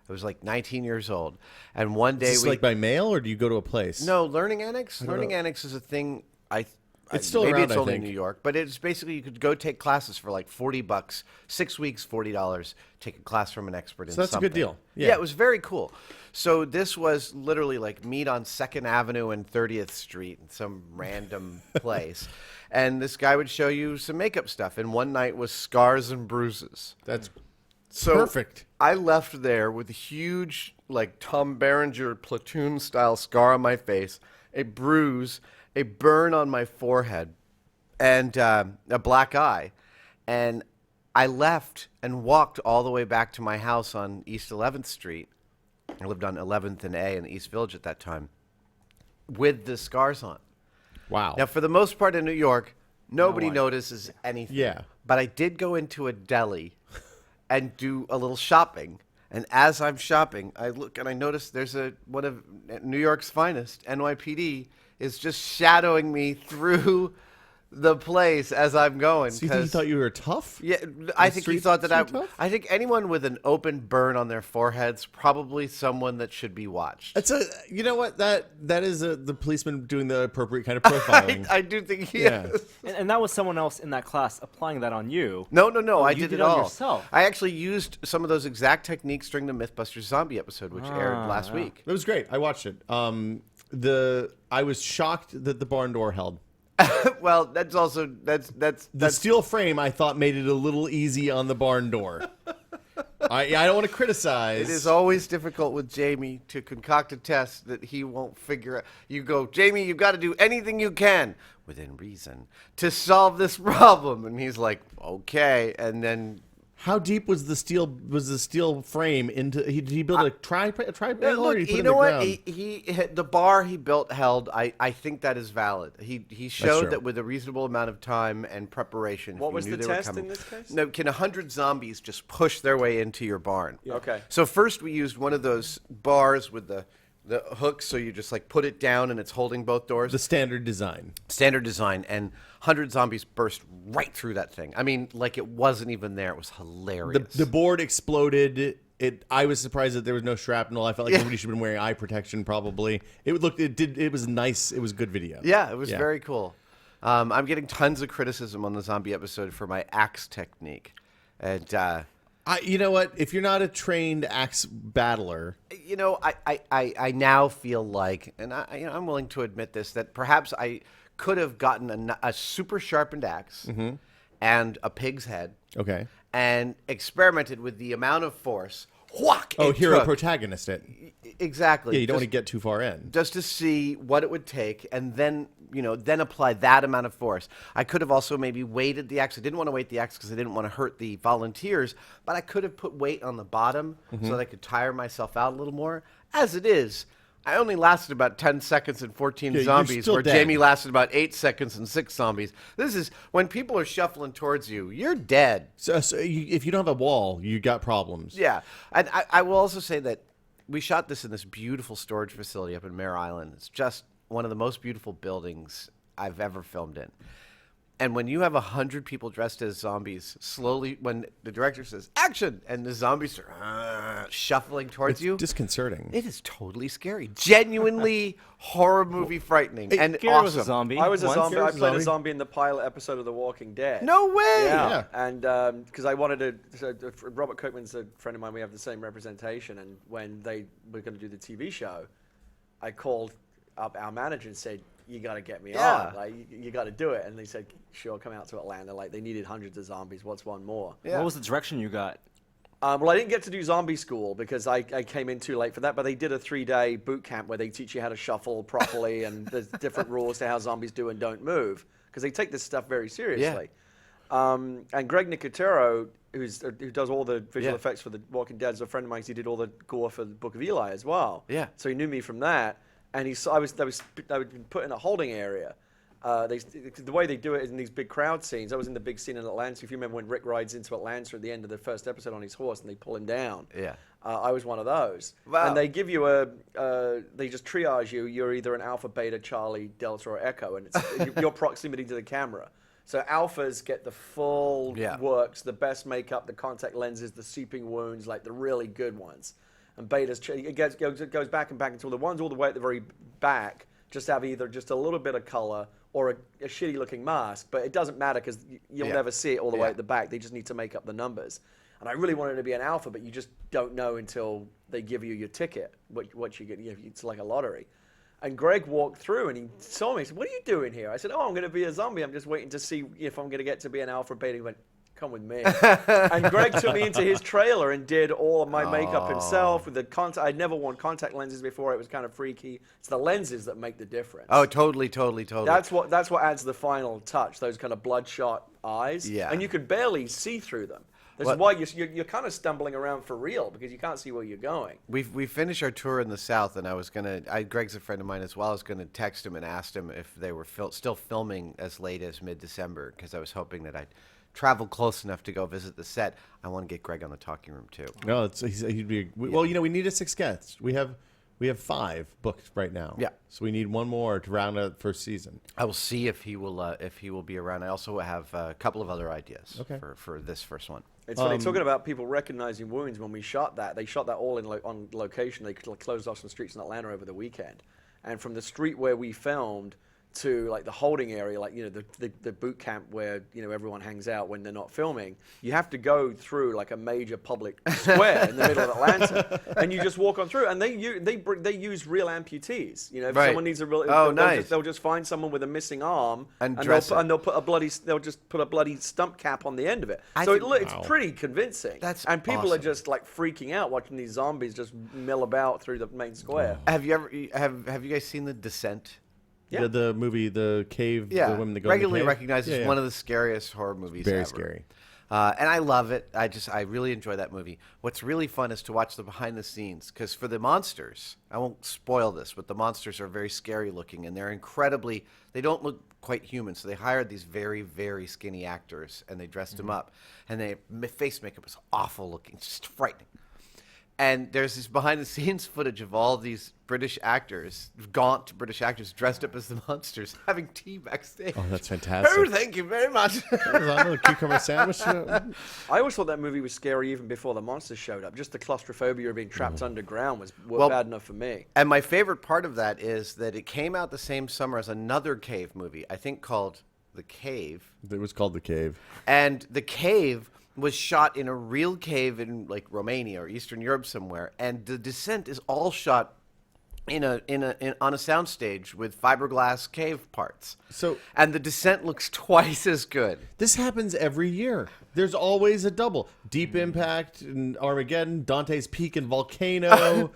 I was like 19 years old, and one day Is this like by mail, or do you go to a place? No, learning annex. Learning know. annex is a thing. It's still maybe around, it's I only in think. New York, but it's basically you could go take classes for like $40, 6 weeks, $40. Take a class from an expert in So that's a something. good deal. Yeah. Yeah. It was very cool. So this was literally like meet on 2nd Avenue and 30th Street in some random place, and this guy would show you some makeup stuff. And one night was scars and bruises. That's So perfect. I left there with a huge, like Tom Berenger platoon style scar on my face, a bruise, a burn on my forehead, and a black eye. And I left and walked all the way back to my house on East 11th Street. I lived on 11th and A in the East Village at that time, with the scars on. Wow. Now, for the most part in New York, nobody notices anything. Yeah. But I did go into a deli and do a little shopping. And as I'm shopping, I look and I notice there's one of New York's finest, NYPD, is just shadowing me through the place as I'm going. So you think he thought you were tough? Yeah, I think he street- thought that street tough? I think anyone with an open burn on their forehead's probably someone that should be watched. It's you know what, that is the policeman doing the appropriate kind of profiling. I do think he Yeah. is. And that was someone else in that class applying that on you. No, I you did did it it on all. yourself. I actually used some of those exact techniques during the Mythbusters Zombie episode, which aired last week. It was great. I watched it. I was shocked that the barn door held. Well, that's also that's The steel frame, I thought, made it a little easy on the barn door. I don't want to criticize. it is always difficult with Jamie to concoct a test that he won't figure out. You go, Jamie, you've got to do anything you can within reason to solve this problem, and he's like, okay, and then. How deep was the steel frame into? He built a tripod, or Look, he put it you in know the what? ground? He the bar he built held. I think that is valid. He showed true. that with a reasonable amount of time and preparation. What if you was knew the they were test coming. in this case? No, can 100 zombies just push their way into your barn? Okay. So first we used one of those bars with the hooks, so you just like put it down and it's holding both doors. The standard design. Standard design, and 100 zombies burst right through that thing. I mean, like it wasn't even there. It was hilarious. The board exploded. I was surprised that there was no shrapnel. I felt like everybody should have been wearing eye protection. Probably. It was nice. It was good video. Yeah, it was very cool. I'm getting tons of criticism on the zombie episode for my axe technique, and You know what? If you're not a trained axe battler, you know, I now feel like, and I'm willing to admit this, that perhaps I could have gotten a super sharpened axe and a pig's head, okay. and experimented with the amount of force. Whack! Oh, it hero took. protagonist it. Exactly. Yeah, you don't want to Just- get too far in. just to see what it would take, and then apply that amount of force. I could have also maybe weighted the axe. I didn't want to weight the axe because I didn't want to hurt the volunteers, but I could have put weight on the bottom so that I could tire myself out a little more. As it is, I only lasted about 10 seconds and 14 you're zombies, still where dead. Jamie lasted about 8 seconds and 6 zombies. This is when people are shuffling towards you, you're dead. So if you don't have a wall, you got problems. Yeah. And I will also say that we shot this in this beautiful storage facility up in Mare Island. It's just one of the most beautiful buildings I've ever filmed in. And when you have 100 people dressed as zombies, slowly, when the director says, action, and the zombies are shuffling towards It's you, disconcerting. it is totally scary. Genuinely horror movie frightening. And Gary was a awesome. zombie. I was a once. zombie. I Garrett's a played a zombie. zombie in the pilot episode of The Walking Dead. No way! Yeah, and because I wanted to, so Robert Kirkman's a friend of mine. We have the same representation, and when they were going to do the TV show, I called up our manager and said, "You got to get me Yeah. on. Like, you got to do it." And they said, "Sure, come out to Atlanta." Like, they needed hundreds of zombies. What's one more? Yeah. What was the direction you got? Well, I didn't get to do zombie school because I came in too late for that. But they did a 3-day boot camp where they teach you how to shuffle properly, and there's different rules to how zombies do and don't move because they take this stuff very seriously. And Greg Nicotero, who does all the visual Yeah. effects for The Walking Dead, is a friend of mine. He did all the gore for the Book of Eli as well. Yeah. So he knew me from that, and I was put in a holding area. The way they do it is in these big crowd scenes. I was in the big scene in Atlanta. If you remember when Rick rides into Atlanta at the end of the first episode on his horse and they pull him down. Yeah. I was one of those. Wow. And they give you they just triage you. You're either an alpha, beta, Charlie, delta, or echo, and it's your proximity to the camera. So alphas get the full Yeah. works, the best makeup, the contact lenses, the seeping wounds, like the really good ones. And betas, it goes back and back until the ones all the way at the very back just have either just a little bit of color or a shitty looking mask, but it doesn't matter because you'll Yeah. never see it all the way Yeah. at the back. They just need to make up the numbers. And I really wanted to be an alpha, but you just don't know until they give you your ticket, what you get. It's like a lottery. And Greg walked through and he saw me. He said, "What are you doing here?" I said, "Oh, I'm going to be a zombie. I'm just waiting to see if I'm going to get to be an alpha beta." He went, "Come with me." And Greg took me into his trailer and did all of my makeup himself with the contact. I'd never worn contact lenses before. It was kind of freaky. It's the lenses that make the difference. Oh, totally. That's what adds the final touch. Those kind of bloodshot eyes. Yeah. And you could barely see through them. This is why you're kind of stumbling around for real because you can't see where you're going. We finished our tour in the South, and I was Greg's a friend of mine as well. I was gonna text him and ask him if they were still filming as late as mid-December because I was hoping that I'd travel close enough to go visit the set. I want to get Greg on the talking room too. No, he'd be. Well, we need a 6th guest. We have 5 booked right now. Yeah. So we need one more to round out the first season. I will see if he will be around. I also have a couple of other ideas for this first one. It's funny talking about people recognizing wounds. When we shot that, they shot that all on location. They closed off some streets in Atlanta over the weekend, and from the street where we filmed to like the holding area, like the boot camp where everyone hangs out when they're not filming, you have to go through like a major public square in the middle of Atlanta, and you just walk on through. And they use real amputees. If Right. someone needs a real, nice. they'll just find someone with a missing arm And dress it. they'll just put a bloody stump cap on the end of it. It's pretty convincing. That's and people are awesome. just like freaking out watching these zombies just mill about through the main square. Have you guys seen The Descent? Yeah. The movie, The Cave, Yeah, the women that go regularly in the cave. recognized as one of the scariest horror movies Very ever. scary. And I love it. I really enjoy that movie. What's really fun is to watch the behind the scenes because for the monsters, I won't spoil this, but the monsters are very scary looking and they don't look quite human. So they hired these very, very skinny actors and they dressed them up and face makeup was awful looking, just frightening. And there's this behind-the-scenes footage of all these British actors, gaunt British actors, dressed up as the monsters, having tea backstage. Oh, that's fantastic. Oh, thank you very much. A cucumber sandwich. I always thought that movie was scary even before the monsters showed up. Just the claustrophobia of being trapped underground was bad enough for me. And my favorite part of that is that it came out the same summer as another cave movie, I think called The Cave. It was called The Cave. And The Cave was shot in a real cave in like Romania or Eastern Europe somewhere, and The Descent is all shot on a soundstage with fiberglass cave parts. And The Descent looks twice as good. This happens every year. There's always a double. Deep Impact and Armageddon, Dante's Peak and Volcano.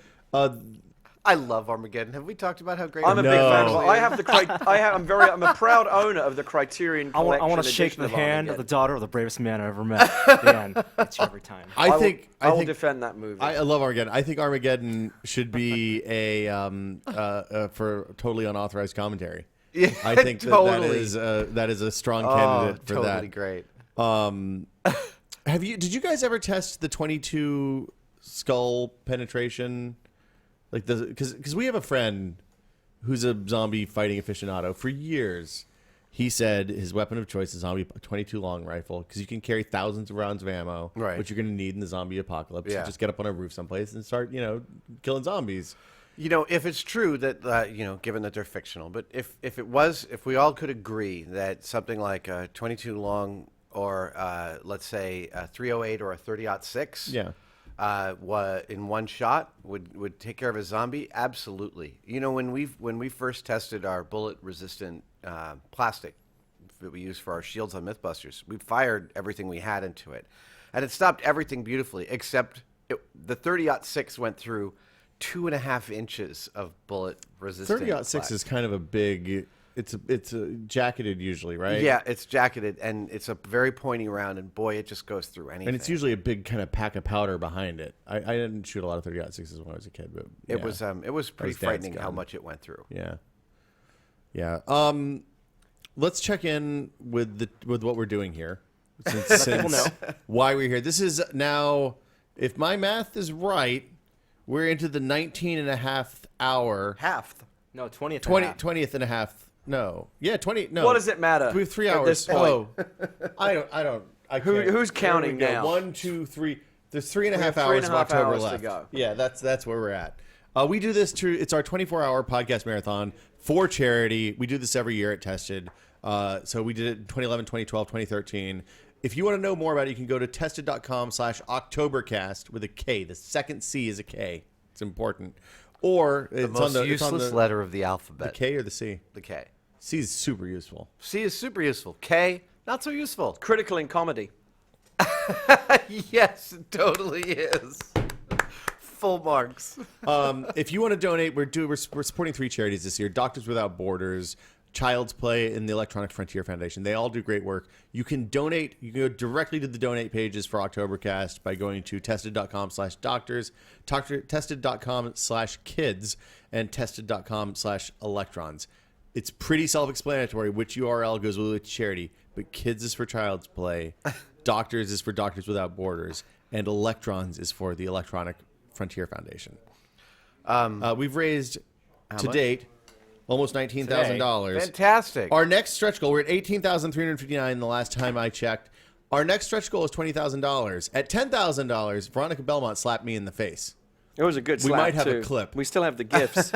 I love Armageddon. Have we talked about how great? I'm a big fan. No. Of, I have the. I'm a proud owner of the Criterion I Collection. want to shake edition the of hand of the Armageddon. daughter of the bravest man I ever met. Dan, it's you every time. I will I think defend that movie. I love Armageddon. I think Armageddon should be a for totally unauthorized commentary. Yeah, I think totally. that is a strong candidate for totally that. great. Did you guys ever test the 22 skull penetration? Like because we have a friend who's a zombie fighting aficionado for years. He said his weapon of choice is a 22 long rifle because you can carry thousands of rounds of ammo, Right. which you're going to need in the zombie apocalypse. Yeah. You just get up on a roof someplace and start, killing zombies. If it's true that, given that they're fictional, but if we all could agree that something like a 22 long or let's say a 308 or a 30-06, Yeah. In one shot would take care of a zombie, absolutely. When we first tested our bullet resistant plastic that we use for our shields on Mythbusters, we fired everything we had into it, and it stopped everything beautifully except the 30-06 went through 2.5 inches of bullet resistant. 30-06 is kind of a big. It's a jacketed usually, right? Yeah, it's jacketed and it's a very pointy round, and boy, it just goes through anything. And it's usually a big kind of pack of powder behind it. I didn't shoot a lot of 30-06s when I was a kid, but it was pretty Dad's frightening how gun. much it went through. Yeah. Let's check in with what we're doing here, since why we're here. This is now, if my math is right, we're into the 19 and a half hour. Half. No, 20th. 20th and a half. No. Yeah, 20. No. What does it matter? We have 3 at hours. this point? Oh, I don't. I can't. Who's There we counting go. now? 1, 2, 3. There's 3.5 have hours of 3.5 October hours to left. go. Yeah, that's where we're at. We do this it's our 24-hour podcast marathon for charity. We do this every year at Tested. So we did it in 2011, 2012, 2013. If you want to know more about it, you can go to tested.com/OCTOBERKAST with a K. The second C is a K. It's important. Or The it's most on the useless letter of the the alphabet. K or the C. The K. C is super useful. C is super useful. K, not so useful. Critical in comedy. Yes, it totally is. Full marks. If you want to donate, we're supporting 3 charities this year: Doctors Without Borders, Child's Play, and the Electronic Frontier Foundation. They all do great work. You can donate. You can go directly to the donate pages for Octobercast by going to tested.com/doctors, tested.com/kids, and tested.com/electrons. It's pretty self-explanatory which URL goes with which charity, but Kids is for Child's Play, Doctors is for Doctors Without Borders, and Electrons is for the Electronic Frontier Foundation. We've raised to much? date almost $19,000. Fantastic. Our next stretch goal, we're at $18,359 the last time I checked. Our next stretch goal is $20,000. At $10,000, Veronica Belmont slapped me in the face. It was a good We slap, might have a too. clip. We still have the gifts.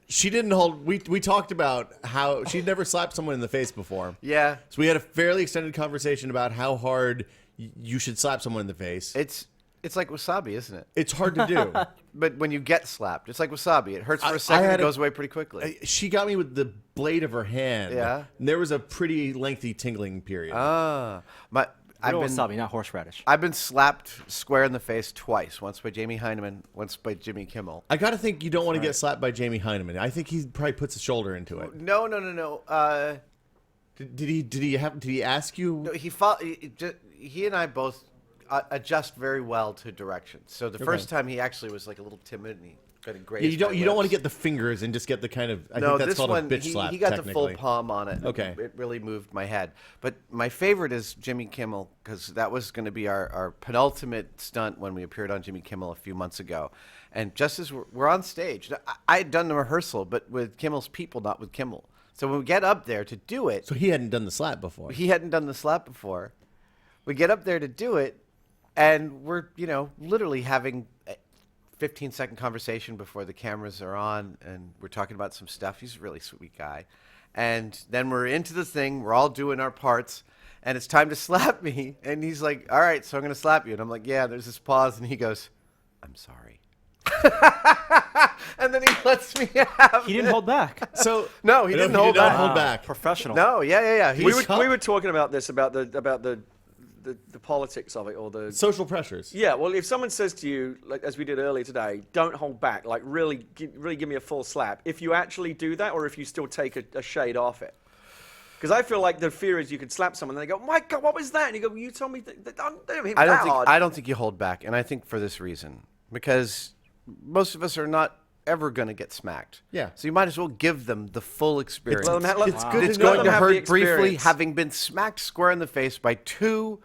She didn't hold. We talked about how she'd never slapped someone in the face before. Yeah. So we had a fairly extended conversation about how hard you should slap someone in the face. It's like wasabi, isn't it? It's hard to do. But when you get slapped, it's like wasabi. It hurts for I a second, had it goes away pretty quickly. She got me with the blade of her hand. Yeah. And there was a pretty lengthy tingling period. Real wasabi, not horseradish. I've been slapped square in the face twice. Once by Jamie Heineman, once by Jimmy Kimmel. I got to think you don't want to get slapped by Jamie Heineman. I think he probably puts a shoulder into it. No. Did he ask you? No, he and I both adjust very well to directions. So the first time he actually was like a little timid and he kind of grazed Yeah, you don't want to lips. get the fingers and just get the kind of. I No, think that's this called one a bitch slap. he got the full technically. palm on it. Okay. It really moved my head. But my favorite is Jimmy Kimmel because that was going to be our penultimate stunt when we appeared on Jimmy Kimmel a few months ago. And just as we're on stage, I had done the rehearsal, but with Kimmel's people, not with Kimmel. So when we get up there to do it, So he hadn't done the slap before. he hadn't done the slap before. We get up there to do it, and we're, literally having a 15-second conversation before the cameras are on, and we're talking about some stuff. He's a really sweet guy. And then we're into the thing. We're all doing our parts, and it's time to slap me. And he's like, all right, so I'm going to slap you. And I'm like, yeah, there's this pause, and he goes, I'm sorry. And then he lets me have He didn't hold back. So No, he didn't hold did not back. hold back. Professional. No, yeah. we were talking about this, about the the politics of it or the Social pressures. Yeah, well, if someone says to you, like as we did earlier today, don't hold back, like really give me a full slap. If you actually do that, or if you still take a shade off it, because I feel like the fear is you could slap someone and they go, "My God, what was that?" And you go, "You told me that don't hit me that hard." I don't think you hold back, and I think for this reason, because most of us are not ever going to get smacked. Yeah. So you might as well give them the full experience. Well, It's good It's to know. going to have the hurt briefly, experience. having been smacked square in the face by two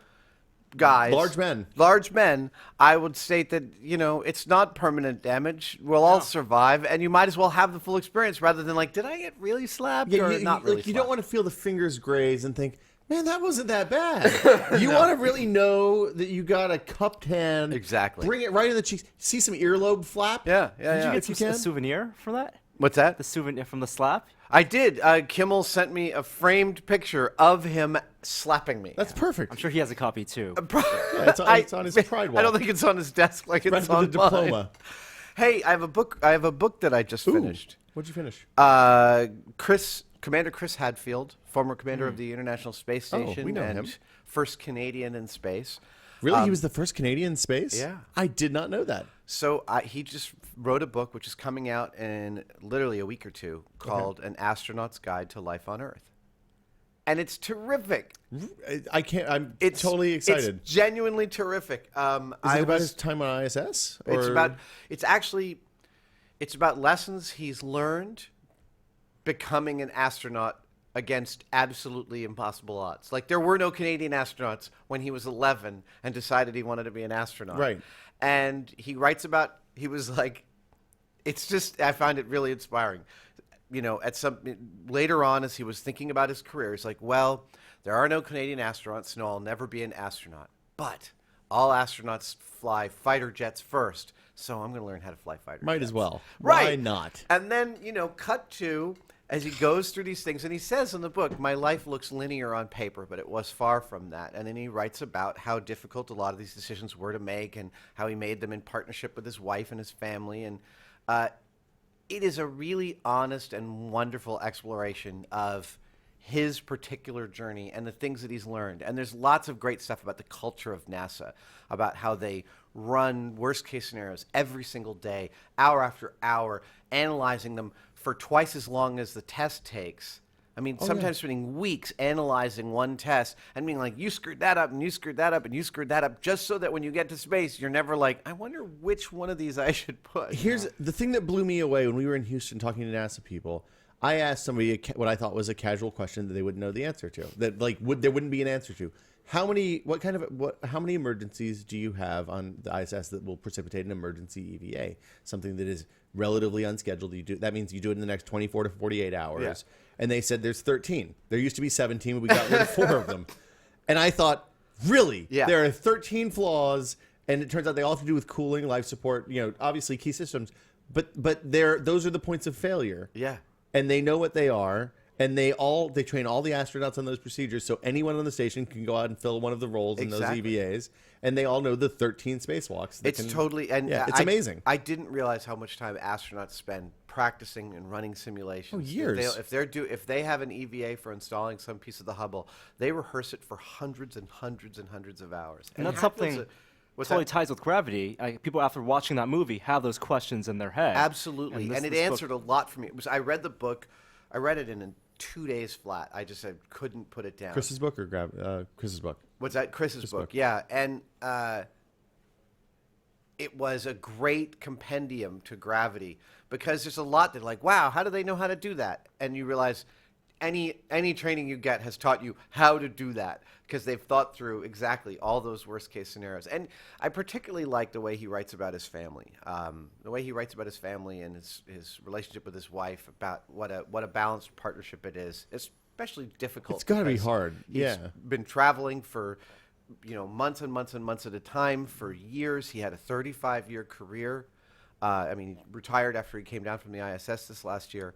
guys. Large men. I would state that, it's not permanent damage. We'll all survive, and you might as well have the full experience rather than like, did I get really slapped or not really You don't slapped? want to feel the fingers graze and think, man, that wasn't that bad. You want to really know that you got a cupped hand. Exactly. Bring it right in the cheeks. See some earlobe flap? Yeah. Did you If get you a can. souvenir for that? What's that? The souvenir from the slap? I did. Kimmel sent me a framed picture of him slapping me. That's perfect. I'm sure he has a copy too. Yeah, it's on his pride wall. I don't think it's on his desk like Friends it's on with a diploma. mine. Hey, I have a book that I just finished. What'd you finish? Commander Chris Hadfield, former commander of the International Space Station, we know and him. first Canadian in space. Really? He was the first Canadian in space? Yeah. I did not know that. So he just wrote a book which is coming out in literally a week or two called An Astronaut's Guide to Life on Earth. And it's terrific. I can't. I'm It's totally excited. It's genuinely terrific. Is it about his time on ISS? It's about lessons he's learned becoming an astronaut against absolutely impossible odds. Like there were no Canadian astronauts when he was 11 and decided he wanted to be an astronaut. Right. And he writes about, he was like, it's just, I find it really inspiring. Later on as he was thinking about his career, he's like, well, there are no Canadian astronauts, no, I'll never be an astronaut. But all astronauts fly fighter jets first, so I'm going to learn how to fly fighter jets. Might as well. Right. Why not? And then, cut to, as he goes through these things, and he says in the book, my life looks linear on paper, but it was far from that. And then he writes about how difficult a lot of these decisions were to make and how he made them in partnership with his wife and his family. And it is a really honest and wonderful exploration of his particular journey and the things that he's learned. And there's lots of great stuff about the culture of NASA, about how they run worst case scenarios every single day, hour after hour, analyzing them for twice as long as the test takes. I mean, sometimes spending weeks analyzing one test and being like, you screwed that up and you screwed that up and you screwed that up, just so that when you get to space, you're never like, I wonder which one of these I should put. Here's the thing that blew me away when we were in Houston talking to NASA people. I asked somebody what I thought was a casual question that they wouldn't know the answer to. That there wouldn't be an answer to. How many emergencies do you have on the ISS that will precipitate an emergency EVA? Something that is relatively unscheduled. That means you do it in the next 24 to 48 hours. Yeah. And they said there's 13. There used to be 17, but we got rid of 4 of them. And I thought, really? Yeah. There are 13 flaws, and it turns out they all have to do with cooling, life support, obviously key systems. But those are the points of failure. Yeah. And they know what they are, and they train all the astronauts on those procedures, so anyone on the station can go out and fill one of the roles in those EVAs, and they all know the 13 spacewalks. It's amazing. I didn't realize how much time astronauts spend practicing and running simulations. Years. If they have an EVA for installing some piece of the Hubble, they rehearse it for hundreds and hundreds and hundreds of hours. And that's something totally ties with gravity. People, after watching that movie, have those questions in their head. Absolutely. And it answered a lot for me. I read the book. I read it in 2 days flat. I couldn't put it down. Chris's book or Chris's book? What's that? Chris's book. Yeah. And it was a great compendium to gravity because there's a lot that wow, how do they know how to do that? And you realize any training you get has taught you how to do that because they've thought through exactly all those worst case scenarios. And I particularly like the way he writes about his family, and his relationship with his wife, about what a balanced partnership it is, especially difficult. It's got to be because hard. He's been traveling for months and months and months at a time for years. He had a 35-year career. He retired after he came down from the ISS this last year.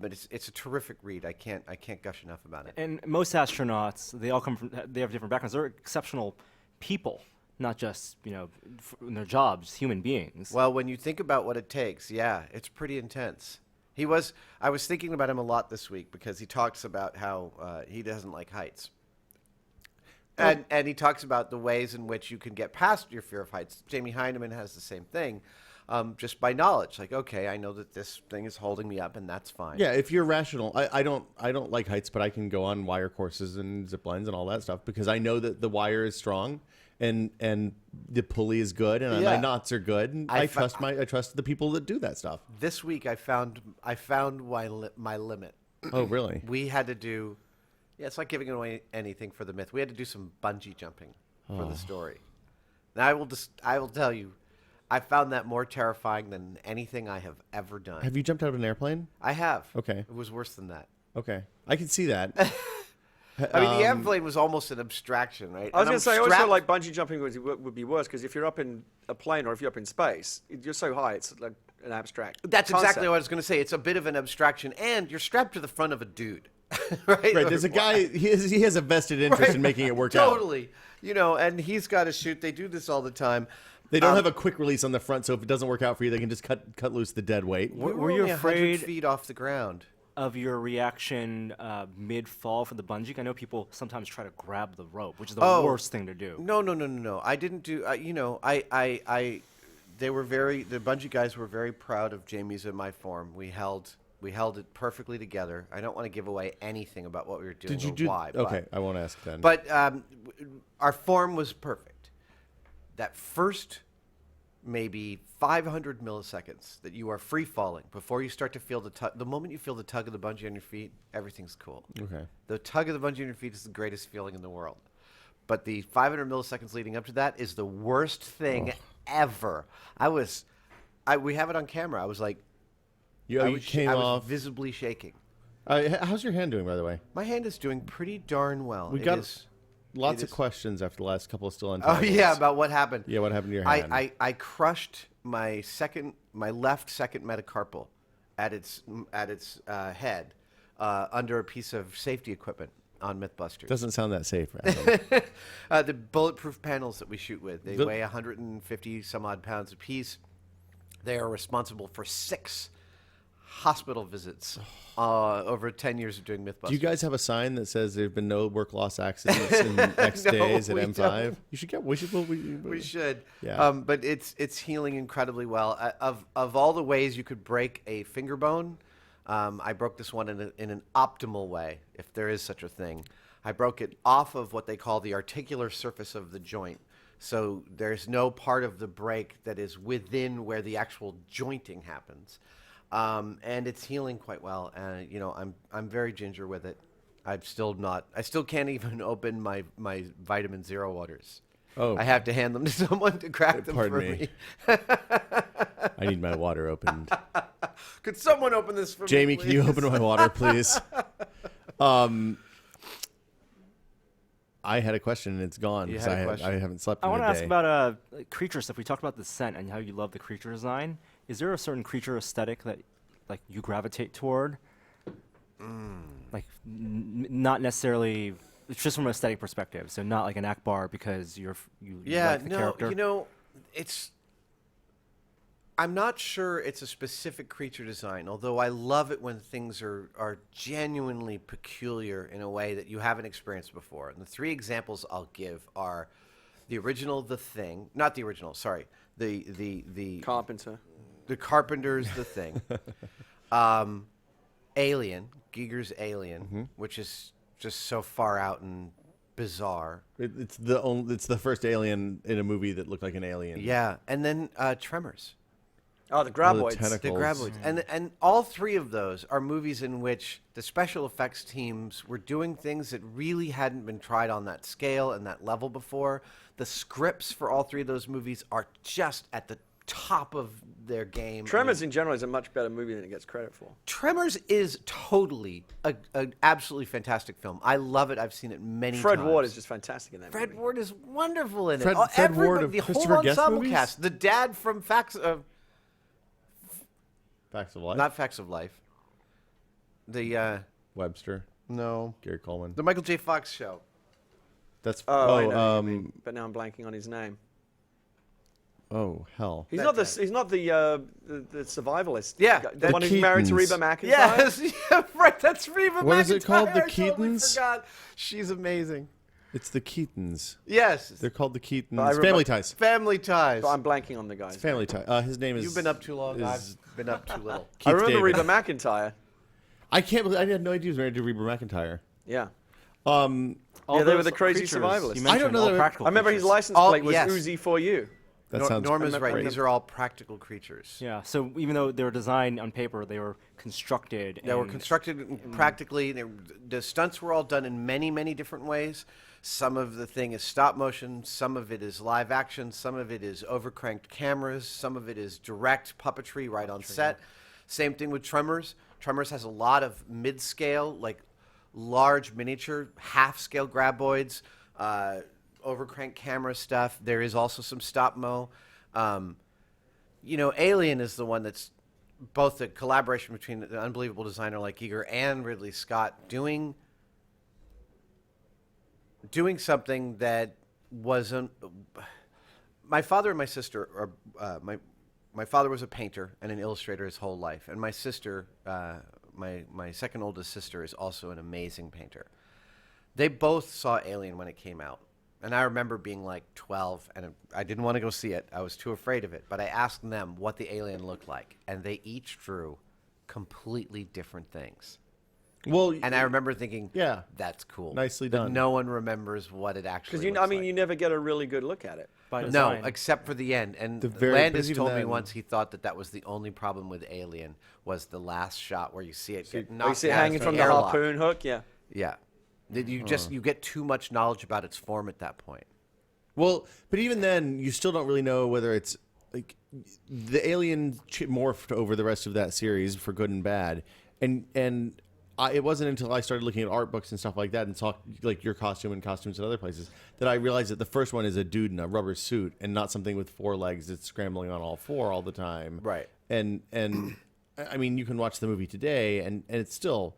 But it's a terrific read. I can't gush enough about it. And most astronauts, they have different backgrounds. They're exceptional people, not just in their jobs, human beings. Well, when you think about what it takes, yeah, it's pretty intense. I was thinking about him a lot this week because he talks about how he doesn't like heights. And he talks about the ways in which you can get past your fear of heights. Jamie Heineman has the same thing, just by knowledge. Like, okay, I know that this thing is holding me up, and that's fine. Yeah, if you're rational, I don't like heights, but I can go on wire courses and zip lines and all that stuff because I know that the wire is strong and the pulley is good and my knots are good, and I trust the people that do that stuff. This week I found my limit. Oh, really? We had to do. Yeah, it's like giving away anything for the myth. We had to do some bungee jumping for the story. And I will tell you, I found that more terrifying than anything I have ever done. Have you jumped out of an airplane? I have. Okay. It was worse than that. Okay, I can see that. I mean, the airplane was almost an abstraction, right? I was going to say, I always strapped- feel like bungee jumping would be worse because if you're up in a plane or if you're up in space, you're so high, it's like an abstract. That's concept. exactly what I was going to say. It's a bit of an abstraction, and you're strapped to the front of a dude, right? Right, there's a guy. He has a vested interest in making it work out. Totally. You know, and he's got to shoot. They do this all the time. They don't have a quick release on the front, so if it doesn't work out for you, they can just cut loose the dead weight. Were you only 100 afraid feet off the ground? of your reaction mid-fall for the bungee? I know people sometimes try to grab the rope, which is the worst thing to do. No. I didn't do. They were the bungee guys were very proud of Jamie's and my form. We held it perfectly together. I don't want to give away anything about what we were doing. Did you or do? why? Okay, I won't ask then. But our form was perfect. That first maybe 500 milliseconds that you are free falling before you start to feel the tug. The moment you feel the tug of the bungee on your feet, everything's cool. Okay. The tug of the bungee on your feet is the greatest feeling in the world. But the 500 milliseconds leading up to that is the worst thing ever. We have it on camera. I was like, You I came was off. visibly shaking. How's your hand doing, by the way? My hand is doing pretty darn well. We It got is- lots it of is- questions after the last couple of still on. Oh yeah, about what happened. Yeah, what happened to your hand? I crushed my left second metacarpal at its head under a piece of safety equipment on MythBusters. Doesn't sound that safe, Adam. The bulletproof panels that we shoot with, they weigh 150 some odd pounds apiece. They are responsible for 6 hospital visits over 10 years of doing MythBusters. Do you guys have a sign that says there have been no work loss accidents in X days at we M5? don't. You should get. We should. Yeah. But it's healing incredibly well. Of all the ways you could break a finger bone, I broke this one in an optimal way, if there is such a thing. I broke it off of what they call the articular surface of the joint. So there's no part of the break that is within where the actual jointing happens. And it's healing quite well. And I'm very ginger with it. I still can't even open my vitamin zero waters. Oh. I have to hand them to someone to crack them Pardon for me. me. I need my water opened. Could someone open this for Jamie, me, can you please? open my water, please? I had a question and it's gone You because had a question. I haven't slept I in want a to day. ask about creature stuff. We talked about the scent and how you love the creature design. Is there a certain creature aesthetic that like you gravitate toward? Like not necessarily. It's just from an aesthetic perspective. So not like an Akbar because you like the character. I'm not sure it's a specific creature design, although I love it when things are genuinely peculiar in a way that you haven't experienced before. And the 3 examples I'll give are the original The Thing, not the original, sorry, the Carpenter. The Carpenter's The Thing, Alien, Giger's Alien, which is just so far out and bizarre. It's the first alien in a movie that looked like an alien. Yeah, and then Tremors. Oh, the graboids. tentacles. The graboids. And all 3 of those are movies in which the special effects teams were doing things that really hadn't been tried on that scale and that level before. The scripts for all 3 of those movies are just at the top of their game. Tremors in general is a much better movie than it gets credit for. Tremors is totally an absolutely fantastic film. I love it. I've seen it many times. Fred Ward is just fantastic in that Fred movie. Ward is wonderful in Fred it. Ward Everybody, of the Christopher whole Guest ensemble movies? cast. The dad from Facts of Life. not Facts of Life. The Webster, no, Gary Coleman. the Michael J. Fox show. That's I know what you mean, but now I'm blanking on his name. oh hell. He's That not guy. He's not the survivalist. Yeah, the that one who's married to Keatons. Reba McEntire. Yes, yeah, right. That's Reba McEntire. What is it called? The I totally Keatons? forgot. She's amazing. It's the Keatons. Yes. They're called the Keatons. remember- Family Ties. Family Ties. But I'm blanking on the It's guys. Family Ties. His name is. You've been up too long. is I've been up too little. I Keith remember David. Reba McEntire. I can't believe I had no idea he was married to Reba McEntire. Yeah. All Yeah, they were those the crazy creatures survivalists. you I don't mentioned, know all that- practical I remember his creatures. license Oh, plate was yes. Uzi for you. That sounds Norma's remember- right. These are all practical creatures. Yeah, so even though they were designed on paper, they were constructed. They were and- constructed practically. The stunts were all done in many, many different ways. Some of the thing is stop motion. Some of it is live action. Some of it is overcranked cameras. Some of it is direct puppetry right on set. Same thing with Tremors. Tremors has a lot of mid-scale, like large miniature, half-scale graboids, overcranked camera stuff. There is also some stop-mo. Alien is the one that's both the collaboration between the unbelievable designer like Giger and Ridley Scott doing something that wasn't. My father and my sister are my father was a painter and an illustrator his whole life, and my sister, my second oldest sister, is also an amazing painter. They both saw Alien when it came out, and I remember being like 12, and I didn't want to go see it. I was too afraid of it, but I asked them what the alien looked like, and they each drew completely different things. Well, And I remember thinking, Yeah. that's cool. Nicely But done. no one remembers what it actually Because looks like. you never get a really good look at it. by No, design. except for the end. And The very- Landis but even told me then- once he thought that was the only problem with Alien was the last shot where you see it get Oh, knocked you see it out hanging of from the airlock. harpoon hook? Yeah. Yeah. That you get too much knowledge about its form at that point. Well, but even then, you still don't really know whether it's like the alien morphed over the rest of that series for good and bad, and it wasn't until I started looking at art books and stuff like that and saw like your costume and costumes in other places that I realized that the first one is a dude in a rubber suit and not something with four legs that's scrambling on all four all the time. Right. And I mean, you can watch the movie today, and it's still.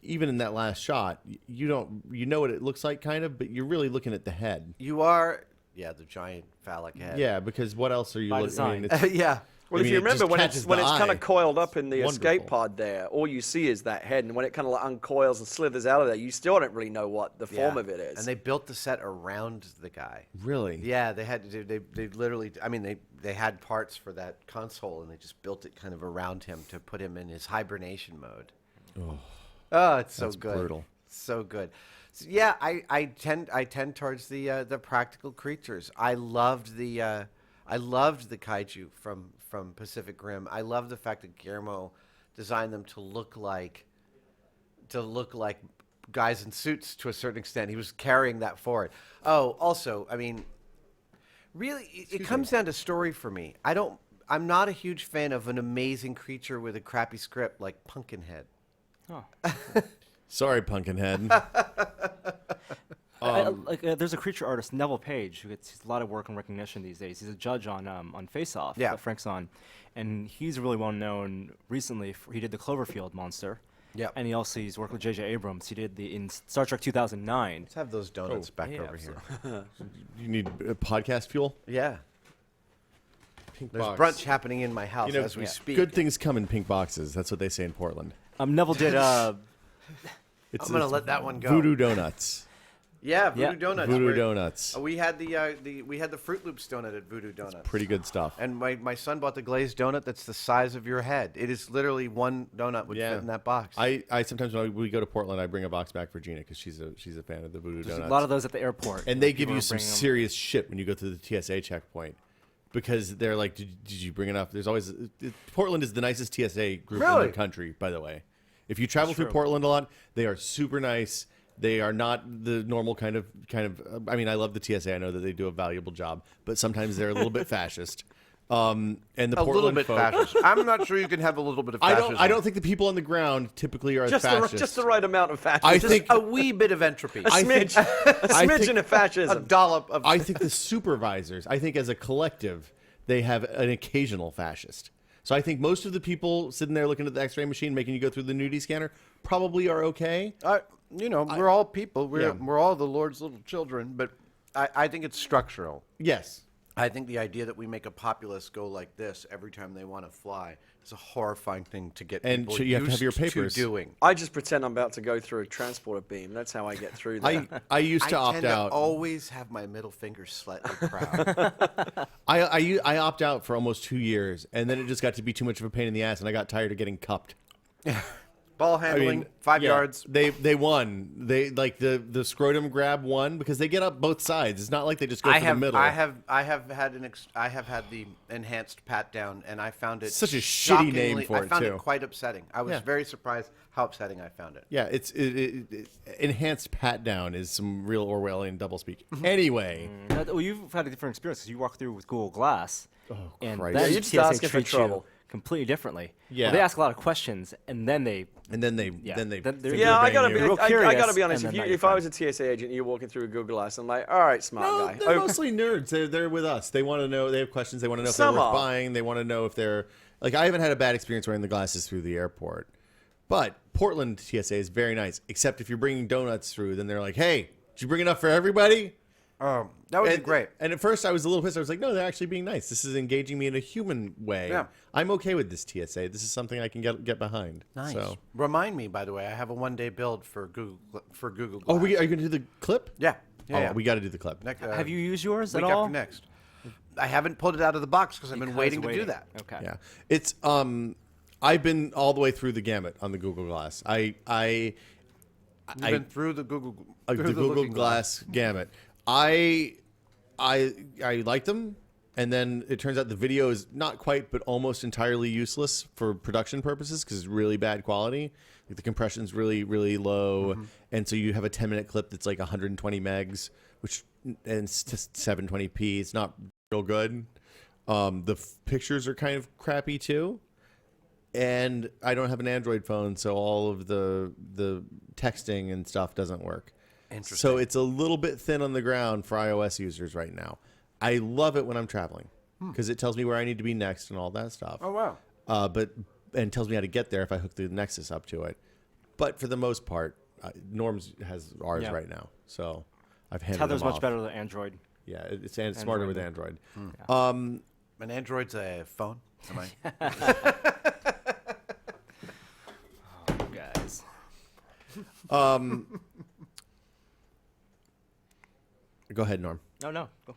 Even in that last shot, you know what it looks like, kind of, but you're really looking at the head. You are, the giant phallic head. Yeah, because what else are you By looking? I mean, design. it's, Yeah. Well, I if mean, you it remember just when catches it's the kind eye. of coiled up in the It's escape wonderful. pod there, all you see is that head, and when it kind of like uncoils and slithers out of there, you still don't really know what the form of it is. And they built the set around the guy. really? Yeah, they had to do, they literally, I mean, they had parts for that console, and they just built it kind of around him to put him in his hibernation mode. Oh, it's so That's good. brutal. So good. So, yeah, I tend towards the practical creatures. I loved the kaiju from Pacific Rim. I love the fact that Guillermo designed them to look like guys in suits to a certain extent. He was carrying that forward. Oh, also, I mean, really, it comes down to story for me. I'm not a huge fan of an amazing creature with a crappy script like Pumpkinhead. Oh. Sorry, Pumpkinhead. There's a creature artist, Neville Page, who gets a lot of work and recognition these days. He's a judge on Face Off Yeah. that Frank's on, and he's really well known recently. He did the Cloverfield monster. Yeah. And he's worked with J.J. Abrams. He did in Star Trek 2009. Let's have those donuts back yeah, over here. You need podcast fuel. Yeah. Pink There's box. brunch happening in my house You know, as we speak. Good things come in pink boxes. That's what they say in Portland. Neville did. It's, I'm gonna it's let that one go. Voodoo Donuts. Yeah, Voodoo Yeah. Donuts. Voodoo where- Donuts. We had the Fruit Loops donut at Voodoo Donuts. Pretty good stuff. And my son bought the glazed donut that's the size of your head. It is literally one donut would fit in that box. I sometimes when we go to Portland, I bring a box back for Gina because she's a fan of the Voodoo There's Donuts. a lot of those at the airport. And they give People you are some bringing 'em. serious shit when you go through the TSA checkpoint because they're like, did you bring enough? There's always Portland is the nicest TSA group in Really? the country, by the way. If you travel through true. Portland a lot, they are super nice. They are not the normal kind of. I mean, I love the TSA. I know that they do a valuable job, but sometimes they're a little bit fascist. And the a Portland little bit folk, fascist. I'm not sure you can have a little bit of I fascism. don't think the people on the ground typically are just, fascist. just the right amount of fascism. I Just think a wee bit of entropy. a smidge, a smidgen of a fascism. dollop of. I think the supervisors, I think as a collective, they have an occasional fascist. So I think most of the people sitting there looking at the X-ray machine, making you go through the nudie scanner, probably are okay. We're all people. Yeah. We're all the Lord's little children, but I think it's structural. Yes, I think the idea that we make a populace go like this every time they want to fly is a horrifying thing to get And people so you have to have your used to papers. doing. I just pretend I'm about to go through a transporter beam. That's how I get through there. I used to I opt tend out. to always have my middle finger slightly proud. I opt out for almost 2 years, and then it just got to be too much of a pain in the ass, and I got tired of getting cupped. Ball I handling, mean, 5 yeah, yards. They won. They like the scrotum grab won because they get up both sides. It's not like they just go for the middle. I have had the enhanced pat down, and I found it Such a shitty name shockingly- for it, I found too. it quite upsetting. I was Yeah. very surprised how upsetting I found it. Yeah, enhanced pat down is some real Orwellian doublespeak. Anyway, Well, you've had a different experience because you walk through with Google Glass, and Christ. then Yeah, you're just TSA asking for treats you trouble. completely differently. Yeah. Well, they ask a lot of questions, and then they then they Yeah. then they Then they're- Yeah, I gotta you. be. Real I curious, gotta be honest. and If then you, now if you're I was a TSA agent, and you're walking through a Google Glass, I'm like, all right, smart No, guy. they're mostly nerds. They're with us. They want to know. They have questions. They want to know if Some they're worth are. buying. They want to know if they're like. I haven't had a bad experience wearing the glasses through the airport, but Portland TSA is very nice. Except if you're bringing donuts through, then they're like, "Hey, did you bring enough for everybody?" That would be And- great. And at first, I was a little pissed. I was like, "No, they're actually being nice. This is engaging me in a human way. Yeah. I'm okay with this TSA. This is something I can get behind." Nice. So, Remind me, by the way, I have a 1-day build for Google Glass. are you going to do the clip? Yeah. Yeah. Oh, yeah. we got to do the clip. have you used yours week at all? after next. I haven't pulled it out of the box because I've been waiting to do that. Okay. Yeah, it's I've been all the way through the gamut on the Google Glass. You've been through the Google the through Google Looking Glass gamut. I like them, and then it turns out the video is not quite, but almost entirely useless for production purposes because it's really bad quality. Like the compression's really, really low, and so you have a 10-minute clip that's like 120 megs, which and it's just 720p. It's not real good. The pictures are kind of crappy too. And I don't have an Android phone, so all of the texting and stuff doesn't work. Interesting. So it's a little bit thin on the ground for iOS users right now. I love it when I'm traveling because it tells me where I need to be next and all that stuff. Oh wow. And tells me how to get there if I hook the Nexus up to it. But for the most part, Norm's has ours Yeah. right now, so I've handed Tether's them much off. better than Android. Yeah, it's smarter with Android. An Android's a phone. Am I? Guys. Go ahead, Norm. No. Go.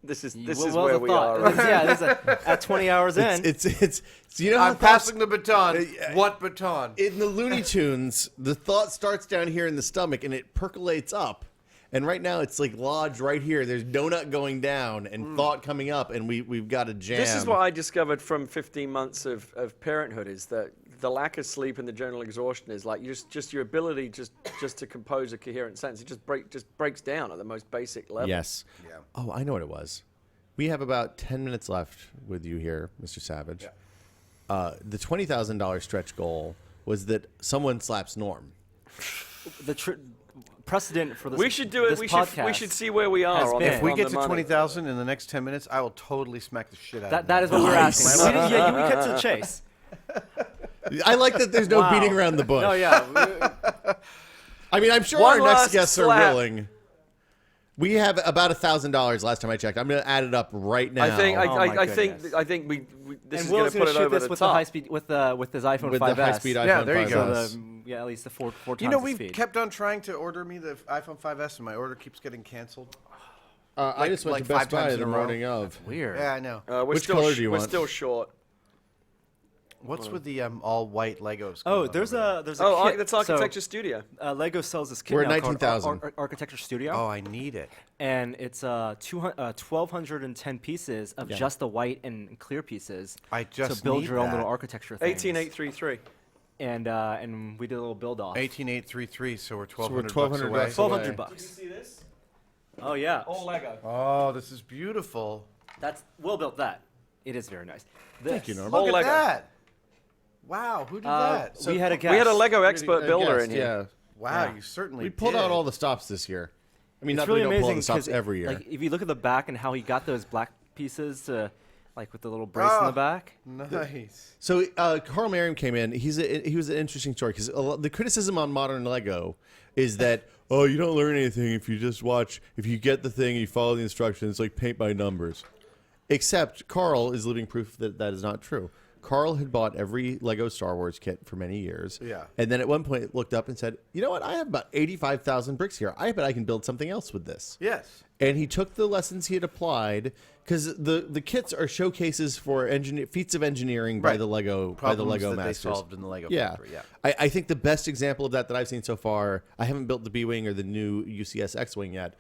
This is What this was is the where we thought? are. Yeah, this is at 20 hours in. It's so you know how I'm passing the baton. What baton? in the Looney Tunes, the thought starts down here in the stomach and it percolates up. And right now it's like lodged right here. There's donut going down and thought coming up, and we've got a jam. This is what I discovered from 15 months of parenthood is that the lack of sleep and the general exhaustion is like just your ability just to compose a coherent sentence. It just breaks down at the most basic level. Yes. Yeah. Oh, I know what it was. We have about 10 minutes left with you here, Mr. Savage. The $20,000 stretch goal was that someone slaps Norm. The precedent for this. We should do it. This We podcast should see where we are. has On been- the, If we on get the to money. 20,000 in the next 10 minutes, I will totally smack the shit out of That is what we're asking. We cut to the chase. I like that there's no Wow. beating around the bush. No, yeah. I mean, I'm sure One our next last guests slap. are willing. We have about $1,000 last time I checked. I'm going to add it up right now. I think Oh my I think goodness. I think we this And is going Will's to going put to it shoot over this the with top. the high speed with his iPhone with 5S. the high-speed iPhone Yeah, there you 5S. go. So yeah, at least the four times You know, the we've speed. kept on trying to order me the iPhone 5S, and my order keeps getting canceled. I just went like to Best 5 times Buy in the a row. morning of. Weird. Yeah, I know. We're Which still color do you we're want? still short. What's with the all white Legos? Oh, going on there's over a there's a Oh, kit. that's So, Architecture Studio. Lego sells this kit We're at now called 19,000. Architecture Studio, there? Oh, I need it. and it's 1,210 pieces of Yeah. just the white and clear pieces. I just to build need your own that. little architecture things. 18833. And we did a little build off. 18833, so we're we're 1,200 $1,200 bucks away. away. $1,200. see this? Oh yeah, All Lego. Oh, this is beautiful. that's Will built that. It is very nice. Thank you, This- Norm. All Look at Lego. that. Wow, who did that? we had a guest. We had a Lego expert builder Yes, in here. Yeah. Wow, Yeah. you certainly We pulled did. out all the stops this year. I mean, It's not really that we don't pull out amazing the stops 'cause every year. Like if you look at the back and how he got those black pieces to like with the little brace in the back. Nice. So Carl Merriam came in. He was an interesting story because the criticism on modern Lego is that you don't learn anything if you just watch. If you get the thing, you follow the instructions. It's like paint by numbers. Except Carl is living proof that that is not true. Carl had bought every Lego Star Wars kit for many years. Yeah. And then at one point looked up and said, you know what? I have about 85,000 bricks here. I bet I can build something else with this. Yes. And he took the lessons he had applied because the kits are showcases for feats of engineering by Right. the Lego Problems that masters. they solved in the Lego Yeah. factory. Yeah. I think the best example of that I've seen so far, I haven't built the B-Wing or the new UCS X-Wing yet,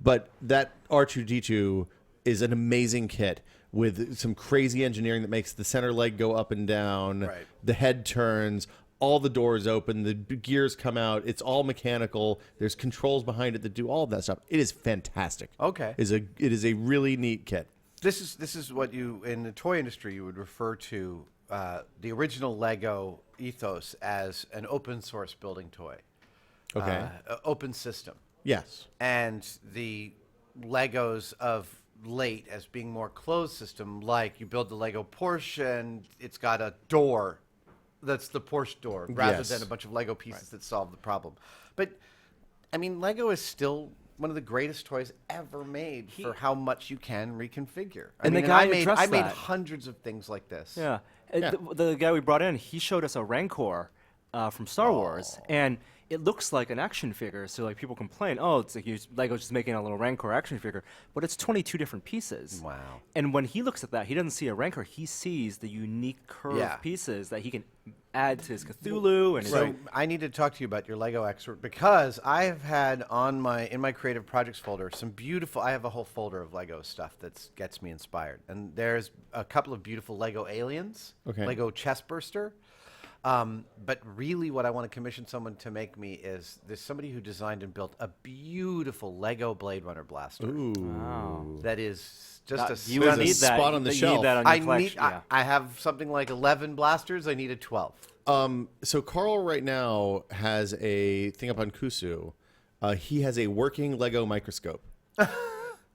but that R2-D2 is an amazing kit with some crazy engineering that makes the center leg go up and down, Right. the head turns, all the doors open, the gears come out. It's all mechanical. There's controls behind it that do all of that stuff. It is fantastic. Okay. It is a really neat kit. This is what you in the toy industry you would refer to the original Lego ethos as an open source building toy. Okay. Open system. Yes. And the Legos of late as being more closed system, like you build the Lego Porsche and it's got a door that's the Porsche door rather Yes. than a bunch of Lego pieces that solve the problem. But I mean, Lego is still one of the greatest toys ever made for how much you can reconfigure. And the mean, guy I made addressed that. hundreds of things like this. Yeah. Yeah. The guy we brought in, he showed us a Rancor from Star Wars, and it looks like an action figure. So like people complain, oh, it's like Lego's just making a little Rancor action figure, but it's 22 different pieces. Wow. And when he looks at that, he doesn't see a Rancor. He sees the unique curved Yeah. pieces that he can add to his Cthulhu and his So I need to talk to you about your Lego expert because I have had in my creative projects folder some beautiful. I have a whole folder of Lego stuff that gets me inspired, and there's a couple of beautiful Lego aliens, Okay. Lego chestburster. But really, what I want to commission someone to make me is there's somebody who designed and built a beautiful Lego Blade Runner blaster. Ooh. That is just you There's a need that. spot on the you shelf. Need that on your I collection. need. Yeah. I have something like 11 blasters. I needed 12. So Carl right now has a thing up on Kusu. He has a working Lego microscope.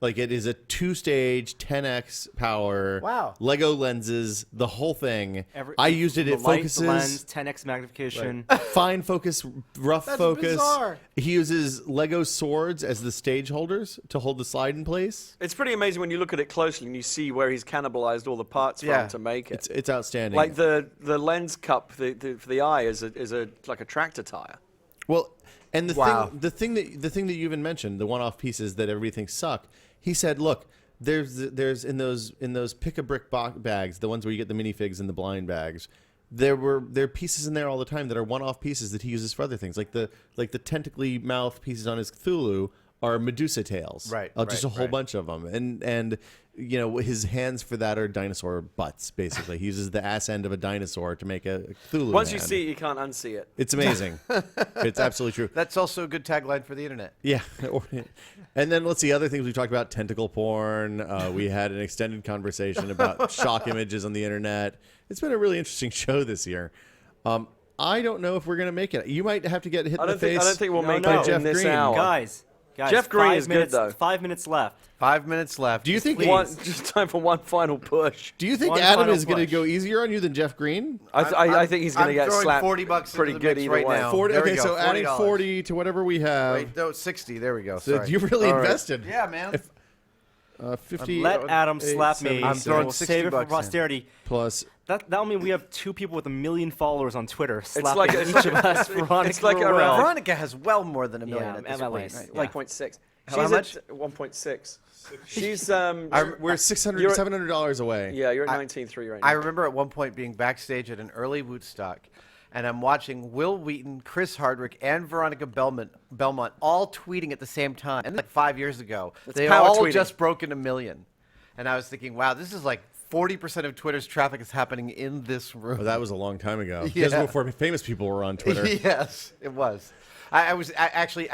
Like it is a 2-stage 10x power. Wow. Lego lenses, the whole thing. I used it. The It light, focuses the lens, 10x magnification. fine focus, rough That's focus. bizarre. He uses Lego swords as the stage holders to hold the slide in place. It's pretty amazing when you look at it closely and you see where he's cannibalized all the parts Yeah. from to make it. It's outstanding. Like the lens cup for the eye is like a tractor tire. Well, and Wow. the thing that you even mentioned, the one-off pieces that everybody thinks suck. He said, "Look, there's in those pick a brick bags, the ones where you get the minifigs and the blind bags. There are pieces in there all the time that are one-off pieces that he uses for other things, like the tentacly mouth pieces on his Cthulhu are Medusa tails, Right, Just a right, whole right. bunch of them, and you know his hands for that are dinosaur butts. Basically, he uses the ass end of a dinosaur to make a Cthulhu. Once you hand. see it, you can't unsee it. It's amazing. It's absolutely true. That's also a good tagline for the internet. Yeah. And then let's see other things we talked about: tentacle porn. We had an extended conversation about shock images on the internet. It's been a really interesting show this year. I don't know if we're gonna make it. You might have to get hit I in the don't think face. I don't think we'll No, make no. it Jeff in this Green. hour. Guys, Jeff Green 5 is good, minutes, though. 5 minutes left. 5 minutes left. Do you think? Just time for one final push. Do you think One Adam final is going to push. go easier on you than Jeff Green? I think he's going to I'm get throwing slapped $40 pretty into the good mix either right way. now. 40. There we Okay, go, so adding $40. 40 to whatever we have. Wait, no, 60. There we go. So Sorry. you really All right. invested. Yeah, man. 50. Let Adam slap me. I'm throwing We'll 60 save it for bucks in. posterity. plus. That'll mean we have 2 people with 1 million followers on Twitter slapping like each of us. Veronica it's like a Roel. Veronica has well more than a million Yeah, at this MLS. point. Right? Like- 1.6. How She's much? at 1.6. She's We're $600, You're- $700 away. yeah, you're at 19.3 right now. I remember at one point being backstage at an early Woodstock, and I'm watching Will Wheaton, Chris Hardwick, and Veronica Belmont all tweeting at the same time. And like 5 years ago, they power all tweeting. just broken 1 million. And I was thinking, wow, this is like 40% of Twitter's traffic is happening in this room. Well, that was a long time ago. Yeah. Just before famous people were on Twitter. Yes, it was. I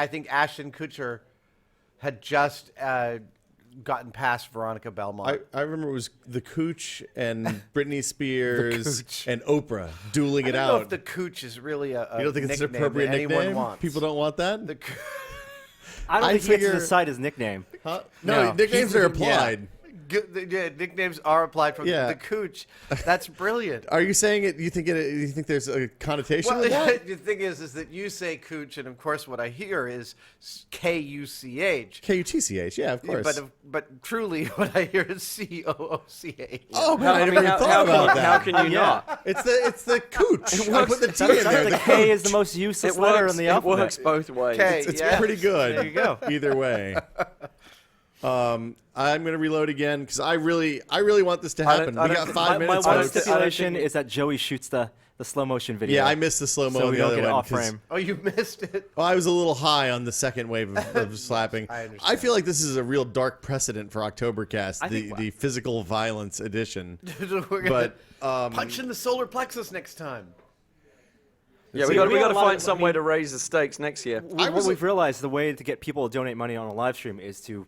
think Ashton Kutcher had just gotten past Veronica Belmont. I remember it was the Cooch and Britney Spears Cooch. and Oprah dueling I it don't know out. if the Cooch is really a You don't think it's an nickname appropriate that anyone nickname? wants. People don't want that? I don't I think he gets to figure- decide his nickname. Huh? No, No. nicknames He's- are applied. nicknames are applied from Yeah. the Cooch. That's brilliant. Are you saying it? You think there's a connotation Well, with that? the thing is that you say Cooch, and of course, what I hear is Kuch. K-U-T-C-H. Yeah, of course. But truly, what I hear is Cooch. Oh man, I never even thought about that. How can you not? It's the cooch. I works. put the T in there. The The K is cooch. the most useless It letter works. in the It alphabet. works both ways. Okay. It's Yeah. pretty good. There you go. Either way. I'm gonna reload again because I really want this to happen. I We don't got think- 5 My minutes. one folks. stipulation is that Joey shoots the slow motion video. Yeah, I missed the slow mo so on we the don't other get one. off 'cause- frame. Oh, you missed it. Well, I was a little high on the second wave of slapping. I understand. feel like this is a real dark precedent for Oktobercast, I think- the physical violence edition. We're gonna But punch in the solar plexus next time. Yeah, See, we got we got to a lot find of- some way to raise the stakes next year. What we've realized, the way to get people to donate money on a live stream is to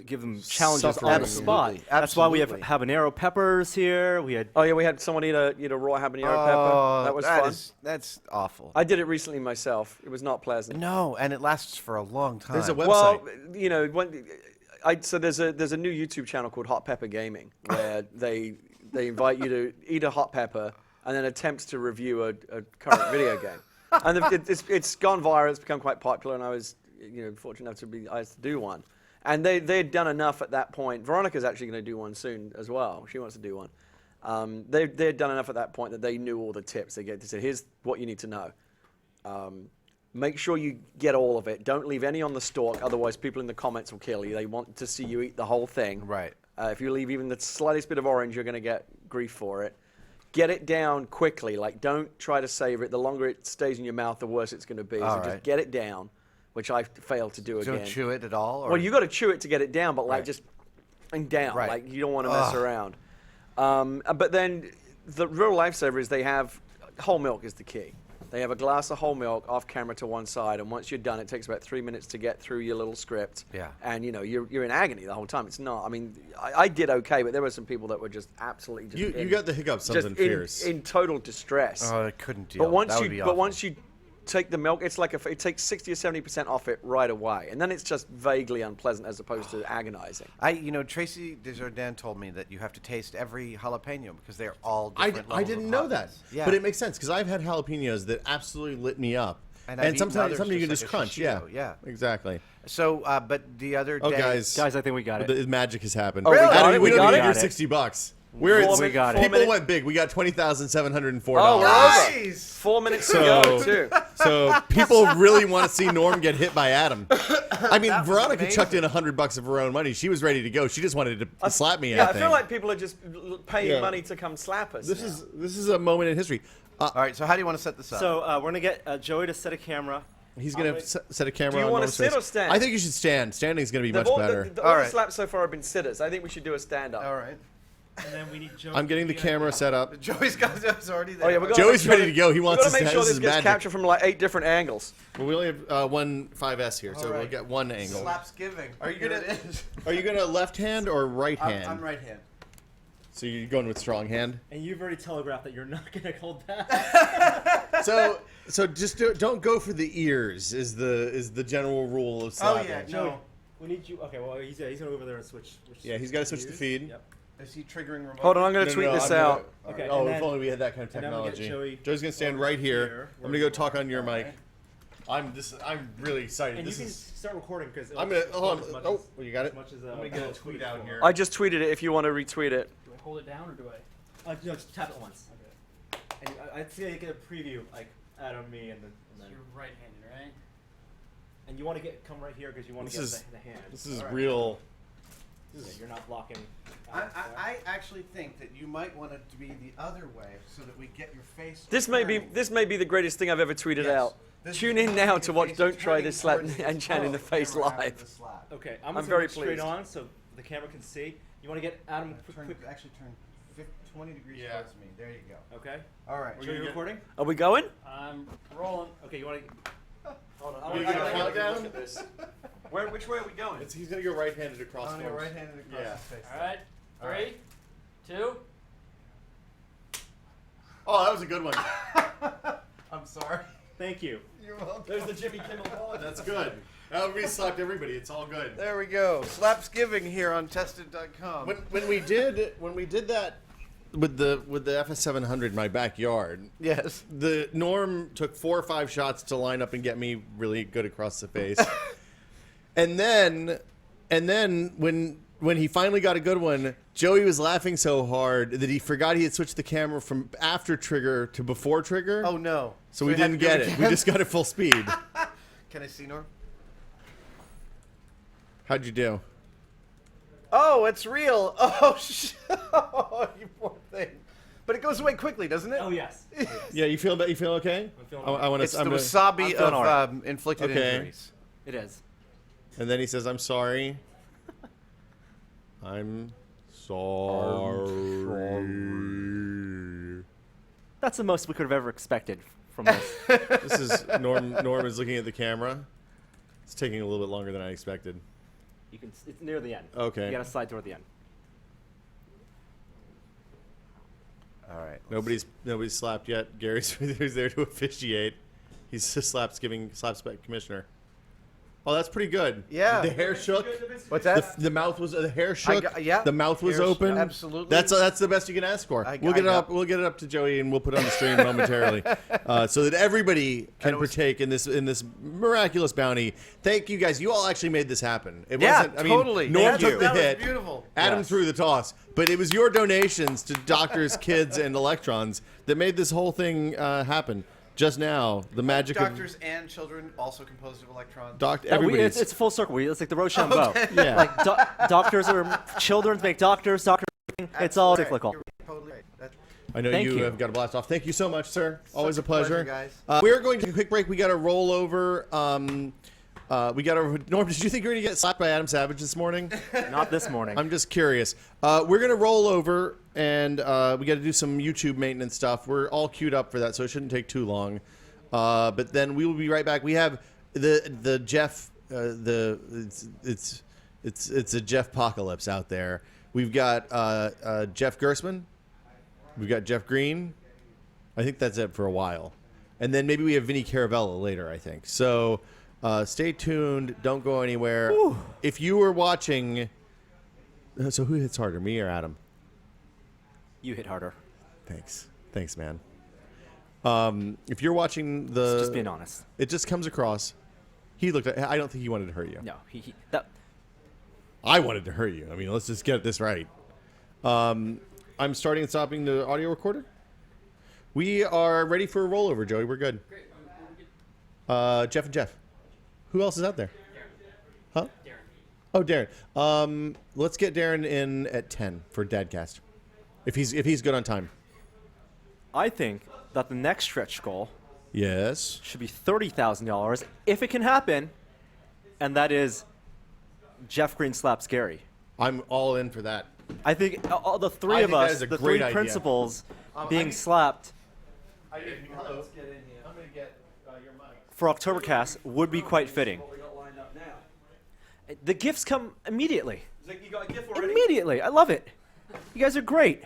give them challenges Suffering. on the spot. Absolutely. That's why we have Absolutely. habanero peppers here. We had Oh yeah, we had someone eat a raw habanero pepper. That was fun. That's awful. I did it recently myself. It was not pleasant. No, and it lasts for a long time. There's a website. Well, you know, so there's a new YouTube channel called Hot Pepper Gaming where they invite you to eat a hot pepper and then attempts to review a current video game. And it's gone viral. It's become quite popular, and I was fortunate enough to be asked to do one. And they had done enough at that point. Veronica's actually going to do one soon as well. She wants to do one. They had done enough at that point that they knew all the tips. They said, here's what you need to know. Make sure you get all of it. Don't leave any on the stalk, otherwise people in the comments will kill you. They want to see you eat the whole thing. Right. If you leave even the slightest bit of orange, you're going to get grief for it. Get it down quickly. Like, don't try to savor it. The longer it stays in your mouth, the worse it's going to be. So All just right. get it down, which I failed to do again. Don't chew it at all? Or? Well, you got to chew it to get it down, but like Right. just and down. Right. Like you don't want to mess around. But then the real lifesaver is they have whole milk is the key. They have a glass of whole milk off camera to one side, and once you're done, it takes about 3 minutes to get through your little script. Yeah. And you're in agony the whole time. It's not. I mean, I did okay, but there were some people that were just absolutely just you got the hiccups, just something fierce. in total distress. Oh, I couldn't deal. But once that would be you awful. take the milk, it's like it takes 60 or 70% off it right away, and then it's just vaguely unpleasant as opposed to agonizing. Tracy Desjardins told me that you have to taste every jalapeno because they're all different I levels didn't of know that, hotness. Yeah. but it makes sense because I've had jalapenos that absolutely lit me up, And I've eaten sometimes others something you can just just like a crunch. Yeah, shishito, yeah. exactly. So, but the other Oh, day, guys, Guys, I think we got it. the magic has happened. Oh, we got Adam, it? we We don't got need it? your Got it. $60. We're Four at minutes- got it. People 4 minutes. went big. We got $20,704. Oh, we're over. Nice! 4 minutes to go too. So people really want to see Norm get hit by Adam. I mean, That was Veronica amazing. chucked in $100 of her own money. She was ready to go. She just wanted to slap me. Yeah, I think. feel like people are just paying Yeah. money to come slap us. this now. is a moment in history. All right, so how do you want to set this up? So we're gonna get Joey to set a camera. He's gonna set a camera. Do you on wanna Norm's sit face. or stand? I think you should stand. Standing is gonna be much all better. the All all the right. slaps so far have been sitters. I think we should do a stand-up. All right. And then we need Joey. I'm getting the camera set up. Joey's got us already there. Oh yeah, we got. Joey's ready to go. He wants We've got us to make to sure this this is gets magic. captured from like 8 different angles. Well, we only have one 5S here, so All we'll right. get one angle. Slaps giving. Are you Here gonna- it is. Are you gonna left hand or right hand? I'm right hand. So you're going with strong hand. And you've already telegraphed that you're not gonna hold that. So just don't go for the ears. Is the general rule of slapping. yeah, Joey, we need you. Okay, well he's gonna go over there and switch. Yeah, he's got to switch the views. feed. Yep. Is he triggering remote? Hold on, I'm going to No, tweet no, this I'm out. gonna- Okay, Oh, and if then- only we had that kind of and then we'll get technology. Joey Joey's gonna stand over right here. here. I'm gonna go talk on your mic. I'm really excited. And you This can is. start recording because I'm gonna hold on. Oh, you got it. As much as I'm gonna get a tweet out here. I just tweeted it. If you want to retweet it. Do I hold it down or do I? No, just tap it once. And I'd say I get a preview, like Adam, me, and then. You're right-handed, right? And you want to come right here because you want to This get is- the hand. This is Alright. real. Yeah, you're not blocking. I actually think that you might want it to be the other way so that we get your face. This may be the greatest thing I've ever tweeted out. Tune in now to watch Don't Try This Slap and Chan in the Face live. Okay, I'm gonna very look straight pleased. on so the camera can see. You want to get Adam quick. Actually turn 20 degrees Yeah. towards me. There you go. Okay. All right. So you're recording? Are we going? I'm rolling. Okay, you want to. Hold on. Are you gonna count down? Which way are we going? He's gonna go right-handed across. I'm going to go Norm's. right-handed across Yeah. his face. All right. All right. 3, 2. Oh, that was a good one. I'm sorry. Thank you. You're welcome. There's the Jimmy Kimmel pause. That's good. Everybody slapped everybody. It's all good. There we go. Slapsgiving here on tested.com. When we did that with the FS700 in my backyard, Yes. the Norm took 4 or 5 shots to line up and get me really good across the face. and then when he finally got a good one, Joey was laughing so hard that he forgot he had switched the camera from after trigger to before trigger. Oh no. So we we had didn't to do get it it. We again? just got it full speed. Can I see, Norm? How'd you do? Oh, it's real. Oh, oh, you poor thing. But it goes away quickly, doesn't it? Oh yes. Yeah, you feel okay? I'm feeling I want It's to. the wasabi I'm feeling of all right. inflicted Okay. injuries. It is. And then he says, "I'm sorry." I'm sorry. That's the most we could have ever expected from this. This is Norm. Norm is looking at the camera. It's taking a little bit longer than I expected. It's near the end. Okay. You gotta slide toward the end. All right. Nobody's slapped yet. Gary's there to officiate. He's just slaps back commissioner. Oh, that's pretty good. Yeah. The hair shook. What's that? The mouth was the hair shook. yeah. The mouth was Hair shook, open. absolutely. That's the best you can ask for. We'll get it up to Joey and we'll put it on the stream momentarily, so that everybody can partake in this miraculous bounty. Thank you guys. You all actually made this happen. It Yeah, wasn't. I mean, totally. Norm Thank took you. the That was hit. beautiful. Adam Yes. threw the toss, but it was your donations to doctors, kids, and electrons that made this whole thing happen. Just now, the magic Doctors and children also composed of electrons. of everybody. It's full circle. It's like the Rochambeau. Yeah. Like doctors are children make doctors. Doctors. It's all Right. cyclical. You're totally right. I know Thank you you. have got a blast off. Thank you so much, sir. Always a a pleasure, pleasure. guys. We're going to take a quick break. We got to roll over. We got to. Norm, did you think you were going to get slapped by Adam Savage this morning? Not this morning. I'm just curious. We're going to roll over, and we got to do some YouTube maintenance stuff. We're all queued up for that, so it shouldn't take too long. But then we will be right back. We have the Jeff. It's a Jeff apocalypse out there. We've got Jeff Gerstmann. We've got Jeff Green. I think that's it for a while. And then maybe we have Vinny Caravella later, I think. So stay tuned. Don't go anywhere. Whew. If you were watching... So who hits harder, me or Adam? You hit harder. Thanks. Thanks, man. If you're watching the... Just being honest. It just comes across. He looked at... I don't think he wanted to hurt you. No, that. I wanted to hurt you. I mean, let's just get this right. I'm starting and stopping the audio recorder. We are ready for a rollover, Joey. We're good. Jeff and Jeff. Who else is out there? Huh? Darren. Oh, Darren. Let's get Darren in at 10 for Dadcast. If he's good on time. I think that the next stretch goal Yes. should be $30,000 if it can happen, and that is Jeff Green slaps Gary. I'm all in for that. I think all the three I of think that us, is a the great three idea. principals, I being need- slapped Hello. I'm going to get your mic. for Oktobercast would be quite fitting. We got lined up now. The gifts come immediately. Is it, you got a gift already? Immediately. I love it. You guys are great.